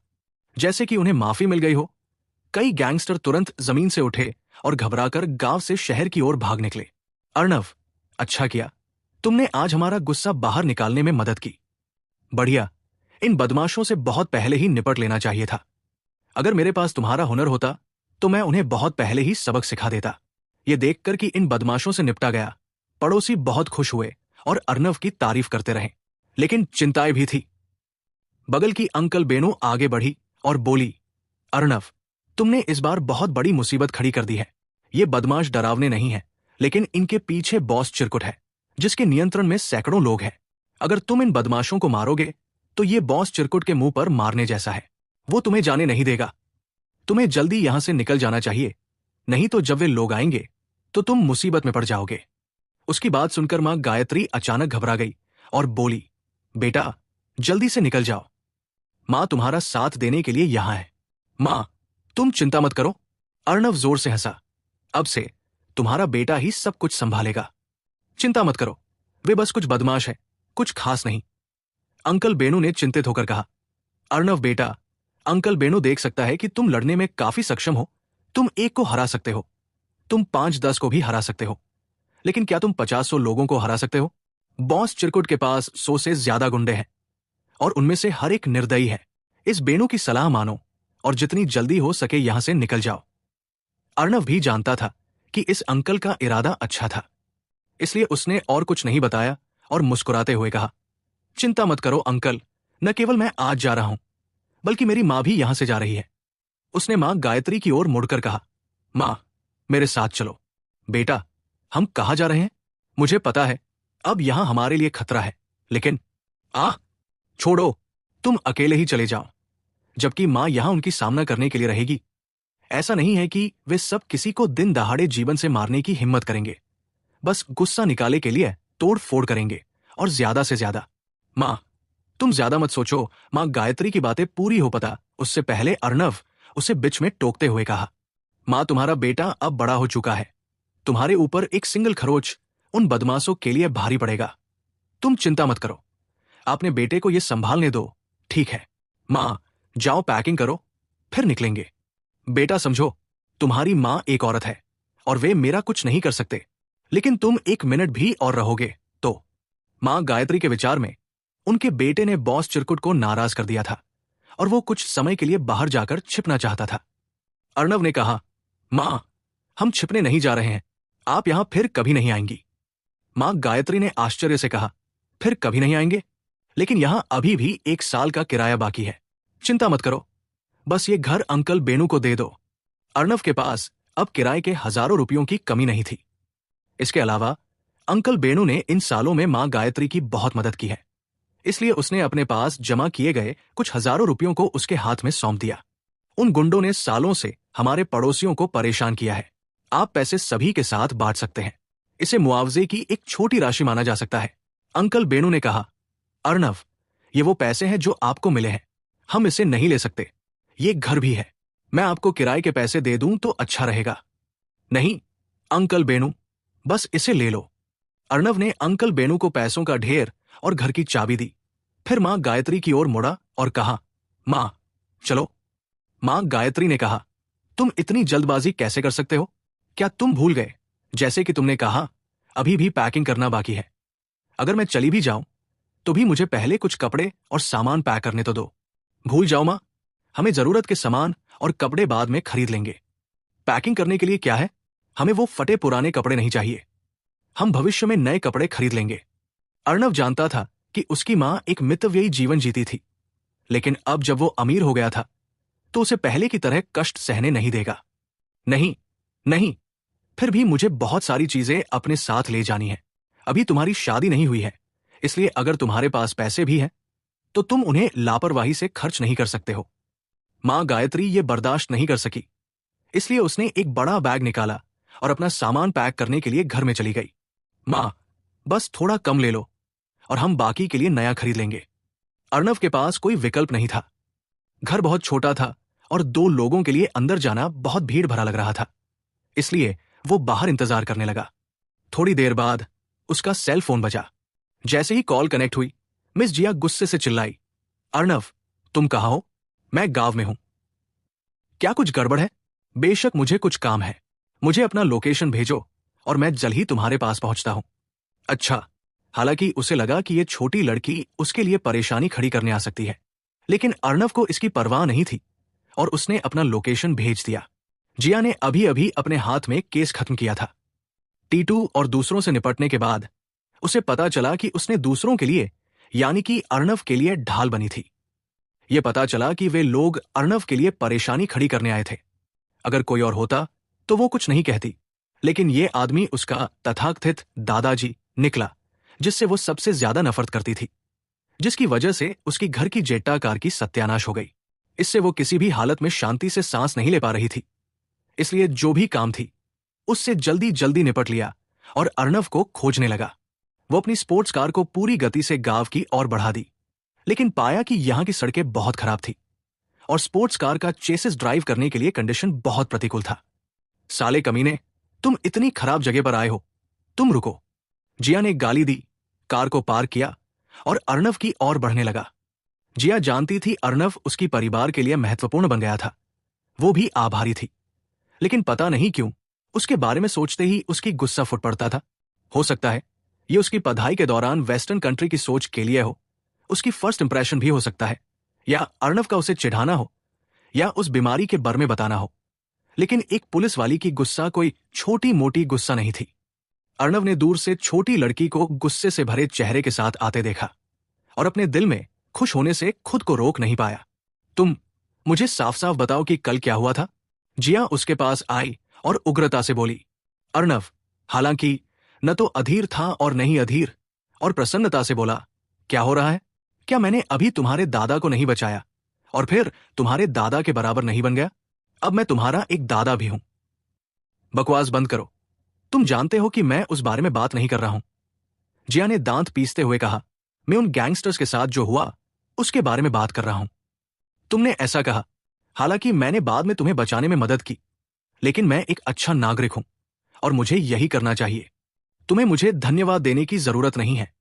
जैसे कि उन्हें माफी मिल गई हो। कई गैंगस्टर तुरंत जमीन से उठे और घबराकर गांव से शहर की ओर भाग निकले। अर्णव, अच्छा किया, तुमने आज हमारा गुस्सा बाहर निकालने में मदद की। बढ़िया, इन बदमाशों से बहुत पहले ही निपट लेना चाहिए था। अगर मेरे पास तुम्हारा हुनर होता तो मैं उन्हें बहुत पहले ही सबक सिखा देता। ये देखकर कि इन बदमाशों से निपटा गया, पड़ोसी बहुत खुश हुए और अर्णव की तारीफ करते रहे, लेकिन चिंताएं भी थी। बगल की अंकल बेनू आगे बढ़ी और बोली, अर्णव, तुमने इस बार बहुत बड़ी मुसीबत खड़ी कर दी है। ये बदमाश डरावने नहीं है, लेकिन इनके पीछे बॉस चिरकुट है, जिसके नियंत्रण में सैकड़ों लोग हैं। अगर तुम इन बदमाशों को मारोगे तो ये बॉस चिरकुट के मुंह पर मारने जैसा है। वो तुम्हें जाने नहीं देगा। तुम्हें जल्दी यहां से निकल जाना चाहिए, नहीं तो जब वे लोग आएंगे तो तुम मुसीबत में पड़ जाओगे। उसकी बात सुनकर मां गायत्री अचानक घबरा गई और बोली, बेटा जल्दी से निकल जाओ, मां तुम्हारा साथ देने के लिए यहां है। मां, तुम चिंता मत करो। अर्णव जोर से हंसा, अब से तुम्हारा बेटा ही सब कुछ संभालेगा। चिंता मत करो, वे बस कुछ बदमाश है, कुछ खास नहीं। अंकल बेनू ने चिंतित होकर कहा, अर्णव बेटा, अंकल बेनू देख सकता है कि तुम लड़ने में काफी सक्षम हो। तुम एक को हरा सकते हो, तुम 5-10 को भी हरा सकते हो, लेकिन क्या तुम 50-100 लोगों को हरा सकते हो? बॉस चिरकुट के पास 100 से ज्यादा गुंडे हैं और उनमें से हर एक निर्दयी है। इस बेनू की सलाह मानो और जितनी जल्दी हो सके यहां से निकल जाओ। अर्णव भी जानता था कि इस अंकल का इरादा अच्छा था, इसलिए उसने और कुछ नहीं बताया और मुस्कुराते हुए कहा, चिंता मत करो अंकल, न केवल मैं आज जा रहा हूं, बल्कि मेरी मां भी यहां से जा रही है। उसने मां गायत्री की ओर मुड़कर कहा, मां मेरे साथ चलो। बेटा, हम कहां जा रहे हैं? मुझे पता है अब यहां हमारे लिए खतरा है, लेकिन छोड़ो, तुम अकेले ही चले जाओ, जबकि मां यहां उनकी सामना करने के लिए रहेगी। ऐसा नहीं है कि वे सब किसी को दिन दहाड़े जीवन से मारने की हिम्मत करेंगे, बस गुस्सा निकाले के लिए तोड़ फोड़ करेंगे, और ज्यादा से ज्यादा। मां, तुम ज्यादा मत सोचो। मां गायत्री की बातें पूरी हो पता उससे पहले अर्णव उसे बीच में टोकते हुए कहा, मां तुम्हारा बेटा अब बड़ा हो चुका है, तुम्हारे ऊपर एक सिंगल खरोच उन बदमाशों के लिए भारी पड़ेगा। तुम चिंता मत करो, अपने बेटे को यह संभालने दो, ठीक है? मां, जाओ पैकिंग करो, फिर निकलेंगे। बेटा समझो, तुम्हारी मां एक औरत है और वे मेरा कुछ नहीं कर सकते, लेकिन तुम 1 मिनट भी और रहोगे तो। मां गायत्री के विचार में उनके बेटे ने बॉस चिरकुट को नाराज कर दिया था और वो कुछ समय के लिए बाहर जाकर छिपना चाहता था। अर्णव ने कहा, मां, हम छिपने नहीं जा रहे हैं, आप यहां फिर कभी नहीं आएंगी। मां गायत्री ने आश्चर्य से कहा, फिर कभी नहीं आएंगे? लेकिन यहां अभी भी 1 साल का किराया बाकी है। चिंता मत करो, बस ये घर अंकल बेनू को दे दो। अर्णव के पास अब किराए के हजारों रुपयों की कमी नहीं थी। इसके अलावा अंकल बेनू ने इन सालों में मां गायत्री की बहुत मदद की है, इसलिए उसने अपने पास जमा किए गए कुछ हजारों रुपयों को उसके हाथ में सौंप दिया। उन गुंडों ने सालों से हमारे पड़ोसियों को परेशान किया है, आप पैसे सभी के साथ बांट सकते हैं। इसे मुआवजे की एक छोटी राशि माना जा सकता है। अंकल बेनू ने कहा, अर्णव, ये वो पैसे हैं जो आपको मिले हैं, हम इसे नहीं ले सकते। ये घर भी है, मैं आपको किराए के पैसे दे दूं तो अच्छा रहेगा। नहीं अंकल बेनू, बस इसे ले लो। अर्णव ने अंकल बेनू को पैसों का ढेर और घर की चाबी दी, फिर मां गायत्री की ओर मुड़ा और कहा, मां, चलो। मां गायत्री ने कहा, तुम इतनी जल्दबाजी कैसे कर सकते हो? क्या तुम भूल गए जैसे कि तुमने कहा अभी भी पैकिंग करना बाकी है? अगर मैं चली भी जाऊं तो भी मुझे पहले कुछ कपड़े और सामान पैक करने तो दो। भूल जाओ मां, हमें जरूरत के सामान और कपड़े बाद में खरीद लेंगे। पैकिंग करने के लिए क्या है, हमें वो फटे पुराने कपड़े नहीं चाहिए। हम भविष्य में नए कपड़े खरीद लेंगे। अर्णव जानता था कि उसकी मां एक मितव्ययी जीवन जीती थी, लेकिन अब जब वो अमीर हो गया था तो उसे पहले की तरह कष्ट सहने नहीं देगा। नहीं, नहीं, फिर भी मुझे बहुत सारी चीजें अपने साथ ले जानी है। अभी तुम्हारी शादी नहीं हुई है, इसलिए अगर तुम्हारे पास पैसे भी हैं तो तुम उन्हें लापरवाही से खर्च नहीं कर सकते हो। मां गायत्री ये बर्दाश्त नहीं कर सकी, इसलिए उसने एक बड़ा बैग निकाला और अपना सामान पैक करने के लिए घर में चली गई। मां, बस थोड़ा कम ले लो और हम बाकी के लिए नया खरीद लेंगे। अर्णव के पास कोई विकल्प नहीं था। घर बहुत छोटा था और 2 लोगों के लिए अंदर जाना बहुत भीड़ भरा लग रहा था, इसलिए वो बाहर इंतजार करने लगा। थोड़ी देर बाद उसका सेल फोन बजा। जैसे ही कॉल कनेक्ट हुई, मिस जिया गुस्से से चिल्लाई, अर्णव, तुम कहाँ हो? मैं गांव में हूं। क्या कुछ गड़बड़ है? बेशक मुझे कुछ काम है, मुझे अपना लोकेशन भेजो और मैं जल्द ही तुम्हारे पास पहुंचता हूं। अच्छा। हालांकि उसे लगा कि ये छोटी लड़की उसके लिए परेशानी खड़ी करने आ सकती है, लेकिन अर्णव को इसकी परवाह नहीं थी और उसने अपना लोकेशन भेज दिया। जिया ने अभी अभी अपने हाथ में केस खत्म किया था। टीटू और दूसरों से निपटने के बाद उसे पता चला कि उसने दूसरों के लिए, यानी कि अर्णव के लिए ढाल बनी थी। यह पता चला कि वे लोग अर्णव के लिए परेशानी खड़ी करने आए थे। अगर कोई और होता तो वो कुछ नहीं कहती, लेकिन ये आदमी उसका तथाकथित दादाजी निकला, जिससे वो सबसे ज्यादा नफरत करती थी, जिसकी वजह से उसकी घर की जेट्टा कार की सत्यानाश हो गई। इससे वो किसी भी हालत में शांति से सांस नहीं ले पा रही थी, इसलिए जो भी काम थी उससे जल्दी जल्दी निपट लिया और अर्णव को खोजने लगा। वो अपनी स्पोर्ट्स कार को पूरी गति से गांव की ओर बढ़ा दी, लेकिन पाया कि यहां की सड़कें बहुत खराब थी और स्पोर्ट्स कार का चेसिस ड्राइव करने के लिए कंडीशन बहुत प्रतिकूल था। साले कमीने, तुम इतनी खराब जगह पर आए हो, तुम रुको। जिया ने गाली दी, कार को पार किया और अर्णव की ओर बढ़ने लगा। जिया जानती थी अर्णव उसकी परिवार के लिए महत्वपूर्ण बन गया था, वो भी आभारी थी, लेकिन पता नहीं क्यों उसके बारे में सोचते ही उसकी गुस्सा फूट पड़ता था। हो सकता है ये उसकी पढ़ाई के दौरान वेस्टर्न कंट्री की सोच के लिए हो, उसकी फर्स्ट इंप्रेशन भी हो सकता है, या अर्णव का उसे चिढ़ाना हो, या उस बीमारी के बारे में बताना हो। लेकिन एक पुलिस वाली की गुस्सा कोई छोटी मोटी गुस्सा नहीं थी। अर्णव ने दूर से छोटी लड़की को गुस्से से भरे चेहरे के साथ आते देखा और अपने दिल में खुश होने से खुद को रोक नहीं पाया। तुम मुझे साफ साफ बताओ कि कल क्या हुआ था? जिया उसके पास आई और उग्रता से बोली। अर्णव, हालांकि न तो अधीर था और नहीं अधीर, और प्रसन्नता से बोला, क्या हो रहा है? क्या मैंने अभी तुम्हारे दादा को नहीं बचाया और फिर तुम्हारे दादा के बराबर नहीं बन गया? अब मैं तुम्हारा एक दादा भी हूं। बकवास बंद करो, तुम जानते हो कि मैं उस बारे में बात नहीं कर रहा हूं। जिया ने दांत पीसते हुए कहा, मैं उन गैंगस्टर्स के साथ जो हुआ उसके बारे में बात कर रहा हूं। तुमने ऐसा कहा, हालांकि मैंने बाद में तुम्हें बचाने में मदद की, लेकिन मैं एक अच्छा नागरिक हूं और मुझे यही करना चाहिए। तुम्हें मुझे धन्यवाद देने की जरूरत नहीं है।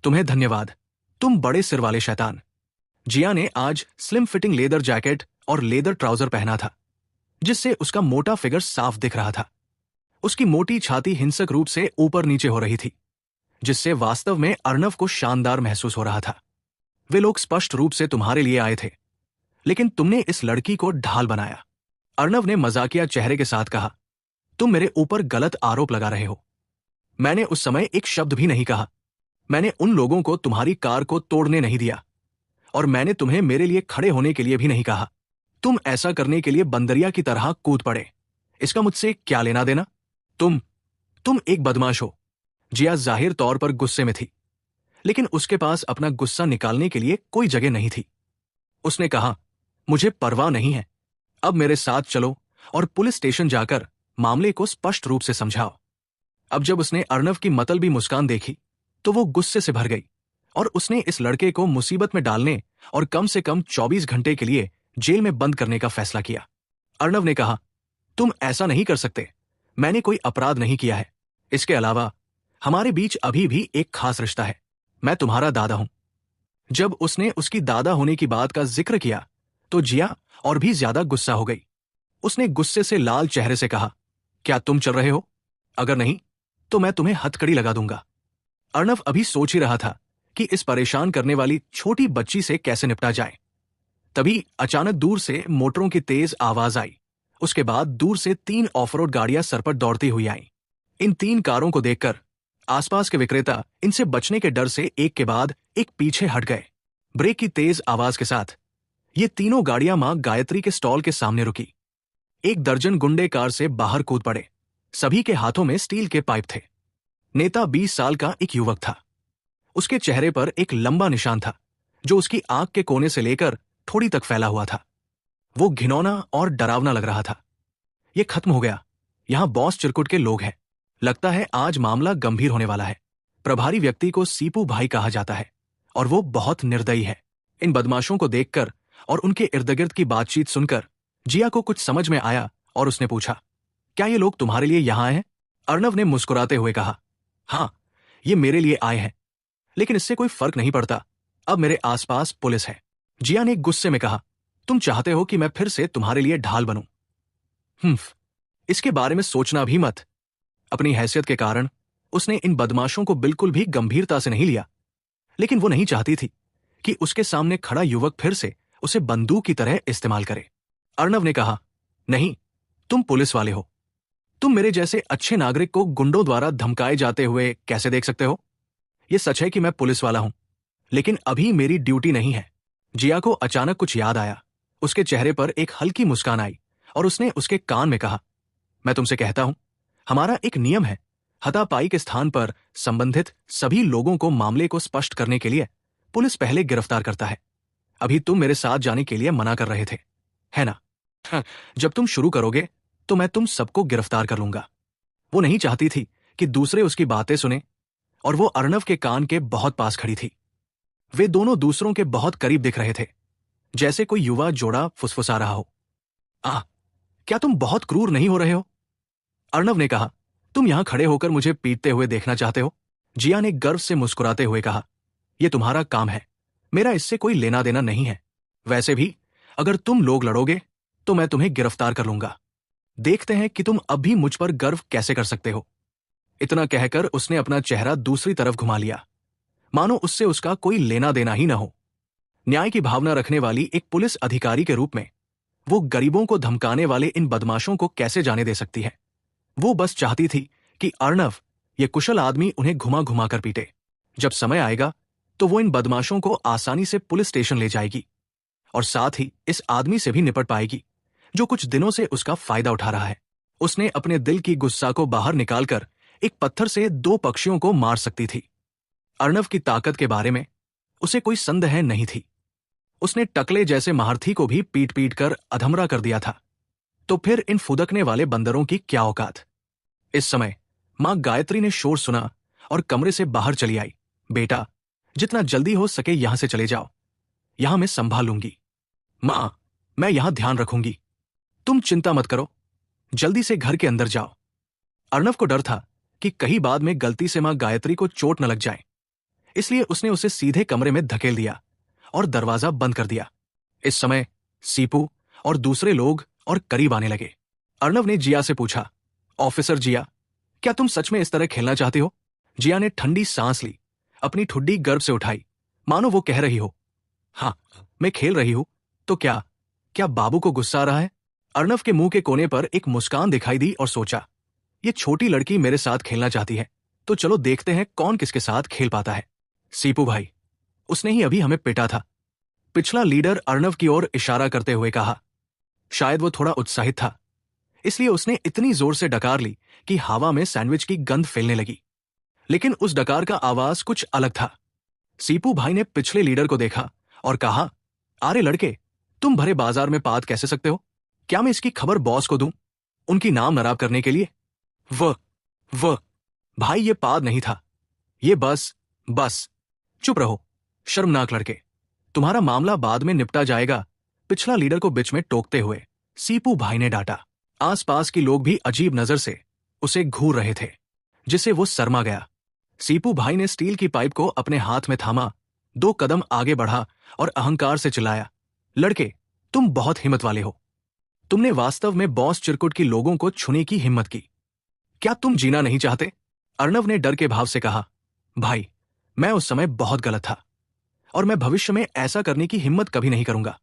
तुम्हें धन्यवाद, तुम बड़े सिर वाले शैतान। जिया ने आज स्लिम फिटिंग लेदर जैकेट और लेदर ट्राउजर पहना था, जिससे उसका मोटा फिगर साफ दिख रहा था। उसकी मोटी छाती हिंसक रूप से ऊपर नीचे हो रही थी, जिससे वास्तव में अर्णव को शानदार महसूस हो रहा था। वे लोग स्पष्ट रूप से तुम्हारे लिए आए थे, लेकिन तुमने इस लड़की को ढाल बनाया। अर्णव ने मजाकिया चेहरे के साथ कहा, तुम मेरे ऊपर गलत आरोप लगा रहे हो। मैंने उस समय एक शब्द भी नहीं कहा। मैंने उन लोगों को तुम्हारी कार को तोड़ने नहीं दिया और मैंने तुम्हें मेरे लिए खड़े होने के लिए भी नहीं कहा। तुम ऐसा करने के लिए बंदरिया की तरह कूद पड़े। इसका मुझसे क्या लेना देना? तुम एक बदमाश हो। जिया जाहिर तौर पर गुस्से में थी, लेकिन उसके पास अपना गुस्सा निकालने के लिए कोई जगह नहीं थी। उसने कहा, मुझे परवाह नहीं है, अब मेरे साथ चलो और पुलिस स्टेशन जाकर मामले को स्पष्ट रूप से समझाओ। अब जब उसने अर्णव की मतलबी मुस्कान देखी तो वो गुस्से से भर गई और उसने इस लड़के को मुसीबत में डालने और कम से कम 24 घंटे के लिए जेल में बंद करने का फैसला किया। अर्णव ने कहा, तुम ऐसा नहीं कर सकते, मैंने कोई अपराध नहीं किया है। इसके अलावा हमारे बीच अभी भी एक खास रिश्ता है, मैं तुम्हारा दादा हूं। जब उसने उसकी दादा होने की बात का जिक्र किया तो जिया और भी ज्यादा गुस्सा हो गई। उसने गुस्से से लाल चेहरे से कहा, क्या तुम चल रहे हो? अगर नहीं तो मैं तुम्हें हथकड़ी लगा दूंगा। अर्णव अभी सोच ही रहा था कि इस परेशान करने वाली छोटी बच्ची से कैसे निपटा जाए। तभी अचानक दूर से मोटरों की तेज आवाज आई। उसके बाद दूर से 3 ऑफ-रोड गाड़ियां सर पर दौड़ती हुई आईं। इन 3 कारों को देखकर आसपास के विक्रेता इनसे बचने के डर से एक के बाद एक पीछे हट गए। ब्रेक की तेज आवाज के साथ ये तीनों गाड़ियां मां गायत्री के स्टॉल के सामने रुकी। 1 दर्जन गुंडे कार से बाहर कूद पड़े। सभी के हाथों में स्टील के पाइप थे। नेता 20 साल का एक युवक था। उसके चेहरे पर एक लंबा निशान था जो उसकी आंख के कोने से लेकर थोड़ी तक फैला हुआ था। वो घिनौना और डरावना लग रहा था। ये खत्म हो गया। यहां बॉस चिरकुट के लोग हैं। लगता है आज मामला गंभीर होने वाला है। प्रभारी व्यक्ति को सीपू भाई कहा जाता है और वो बहुत निर्दयी है। इन बदमाशों को देखकर और उनके इर्द गिर्द की बातचीत सुनकर जिया को कुछ समझ में आया और उसने पूछा, क्या ये लोग तुम्हारे लिए यहां आए हैं? अर्णव ने मुस्कुराते हुए कहा, हाँ, ये मेरे लिए आए हैं, लेकिन इससे कोई फर्क नहीं पड़ता। अब मेरे आसपास पुलिस है। जिया ने गुस्से में कहा, तुम चाहते हो कि मैं फिर से तुम्हारे लिए ढाल बनूं? इसके बारे में सोचना भी मत। अपनी हैसियत के कारण उसने इन बदमाशों को बिल्कुल भी गंभीरता से नहीं लिया, लेकिन वो नहीं चाहती थी कि उसके सामने खड़ा युवक फिर से उसे बंदूक की तरह इस्तेमाल करे। अर्णव ने कहा, नहीं, तुम पुलिस वाले हो। तुम मेरे जैसे अच्छे नागरिक को गुंडों द्वारा धमकाए जाते हुए कैसे देख सकते हो? यह सच है कि मैं पुलिस वाला हूं, लेकिन अभी मेरी ड्यूटी नहीं है। जिया को अचानक कुछ याद आया। उसके चेहरे पर एक हल्की मुस्कान आई और उसने उसके कान में कहा, मैं तुमसे कहता हूं, हमारा एक नियम है। हाथापाई के स्थान पर संबंधित सभी लोगों को मामले को स्पष्ट करने के लिए पुलिस पहले गिरफ्तार करता है। अभी तुम मेरे साथ जाने के लिए मना कर रहे थे, है ना? जब तुम शुरू करोगे तो मैं तुम सबको गिरफ्तार कर लूंगा। वो नहीं चाहती थी कि दूसरे उसकी बातें सुने और वो अर्णव के कान के बहुत पास खड़ी थी। वे दोनों दूसरों के बहुत करीब दिख रहे थे, जैसे कोई युवा जोड़ा फुसफुसा रहा हो। क्या तुम बहुत क्रूर नहीं हो रहे हो? अर्णव ने कहा, तुम यहां खड़े होकर मुझे पीटते हुए देखना चाहते हो? जिया ने गर्व से मुस्कुराते हुए कहा, यह तुम्हारा काम है, मेरा इससे कोई लेना देना नहीं है। वैसे भी अगर तुम लोग लड़ोगे तो मैं तुम्हें गिरफ्तार कर लूंगा। देखते हैं कि तुम अब भी मुझ पर गर्व कैसे कर सकते हो। इतना कहकर उसने अपना चेहरा दूसरी तरफ घुमा लिया, मानो उससे उसका कोई लेना देना ही न हो। न्याय की भावना रखने वाली एक पुलिस अधिकारी के रूप में वो गरीबों को धमकाने वाले इन बदमाशों को कैसे जाने दे सकती है? वो बस चाहती थी कि अर्णव, ये कुशल आदमी, उन्हें घुमा घुमा कर पीटे। जब समय आएगा तो वो इन बदमाशों को आसानी से पुलिस स्टेशन ले जाएगी और साथ ही इस आदमी से भी निपट पाएगी जो कुछ दिनों से उसका फायदा उठा रहा है। उसने अपने दिल की गुस्सा को बाहर निकालकर एक पत्थर से 2 पक्षियों को मार सकती थी। अर्णव की ताकत के बारे में उसे कोई संदेह नहीं थी। उसने टकले जैसे महारथी को भी पीट पीट कर अधमरा कर दिया था, तो फिर इन फुदकने वाले बंदरों की क्या औकात? इस समय मां गायत्री ने शोर सुना और कमरे से बाहर चली आई। बेटा, जितना जल्दी हो सके यहां से चले जाओ, यहां मैं संभाल लूंगी। मां, मैं यहां ध्यान रखूंगी, तुम चिंता मत करो, जल्दी से घर के अंदर जाओ। अर्णव को डर था कि कहीं बाद में गलती से मां गायत्री को चोट न लग जाए, इसलिए उसने उसे सीधे कमरे में धकेल दिया और दरवाजा बंद कर दिया। इस समय सीपू और दूसरे लोग और करीब आने लगे। अर्णव ने जिया से पूछा, ऑफिसर जिया, क्या तुम सच में इस तरह खेलना चाहती हो? जिया ने ठंडी सांस ली, अपनी ठुड्डी गर्व से उठाई, मानो वो कह रही हो, हाँ, मैं खेल रही हूं। तो क्या क्या बाबू को गुस्सा आ रहा है? अर्णव के मुंह के कोने पर एक मुस्कान दिखाई दी और सोचा, ये छोटी लड़की मेरे साथ खेलना चाहती है, तो चलो देखते हैं कौन किसके साथ खेल पाता है। सीपू भाई, उसने ही अभी हमें पिटा था। पिछला लीडर अर्णव की ओर इशारा करते हुए कहा। शायद वो थोड़ा उत्साहित था, इसलिए उसने इतनी जोर से डकार ली कि हवा में सैंडविच की गंध फैलने लगी। लेकिन उस डकार का आवाज कुछ अलग था। सीपू भाई ने पिछले लीडर को देखा और कहा, अरे लड़के, तुम भरे बाजार में पाद कैसे सकते हो? क्या मैं इसकी खबर बॉस को दूं, उनकी नाम नराब करने के लिए? वह भाई, ये पाद नहीं था, ये बस चुप रहो, शर्मनाक लड़के, तुम्हारा मामला बाद में निपटा जाएगा। पिछला लीडर को बीच में टोकते हुए सीपू भाई ने डांटा। आसपास के लोग भी अजीब नजर से उसे घूर रहे थे, जिसे वो शर्मा गया। सीपू भाई ने स्टील की पाइप को अपने हाथ में थामा, 2 कदम आगे बढ़ा और अहंकार से चिल्लाया, लड़के, तुम बहुत हिम्मत वाले हो। तुमने वास्तव में बॉस चिरकुट की लोगों को छूने की हिम्मत की। क्या तुम जीना नहीं चाहते? अर्णव ने डर के भाव से कहा। भाई, मैं उस समय बहुत गलत था और मैं भविष्य में ऐसा करने की हिम्मत कभी नहीं करूंगा।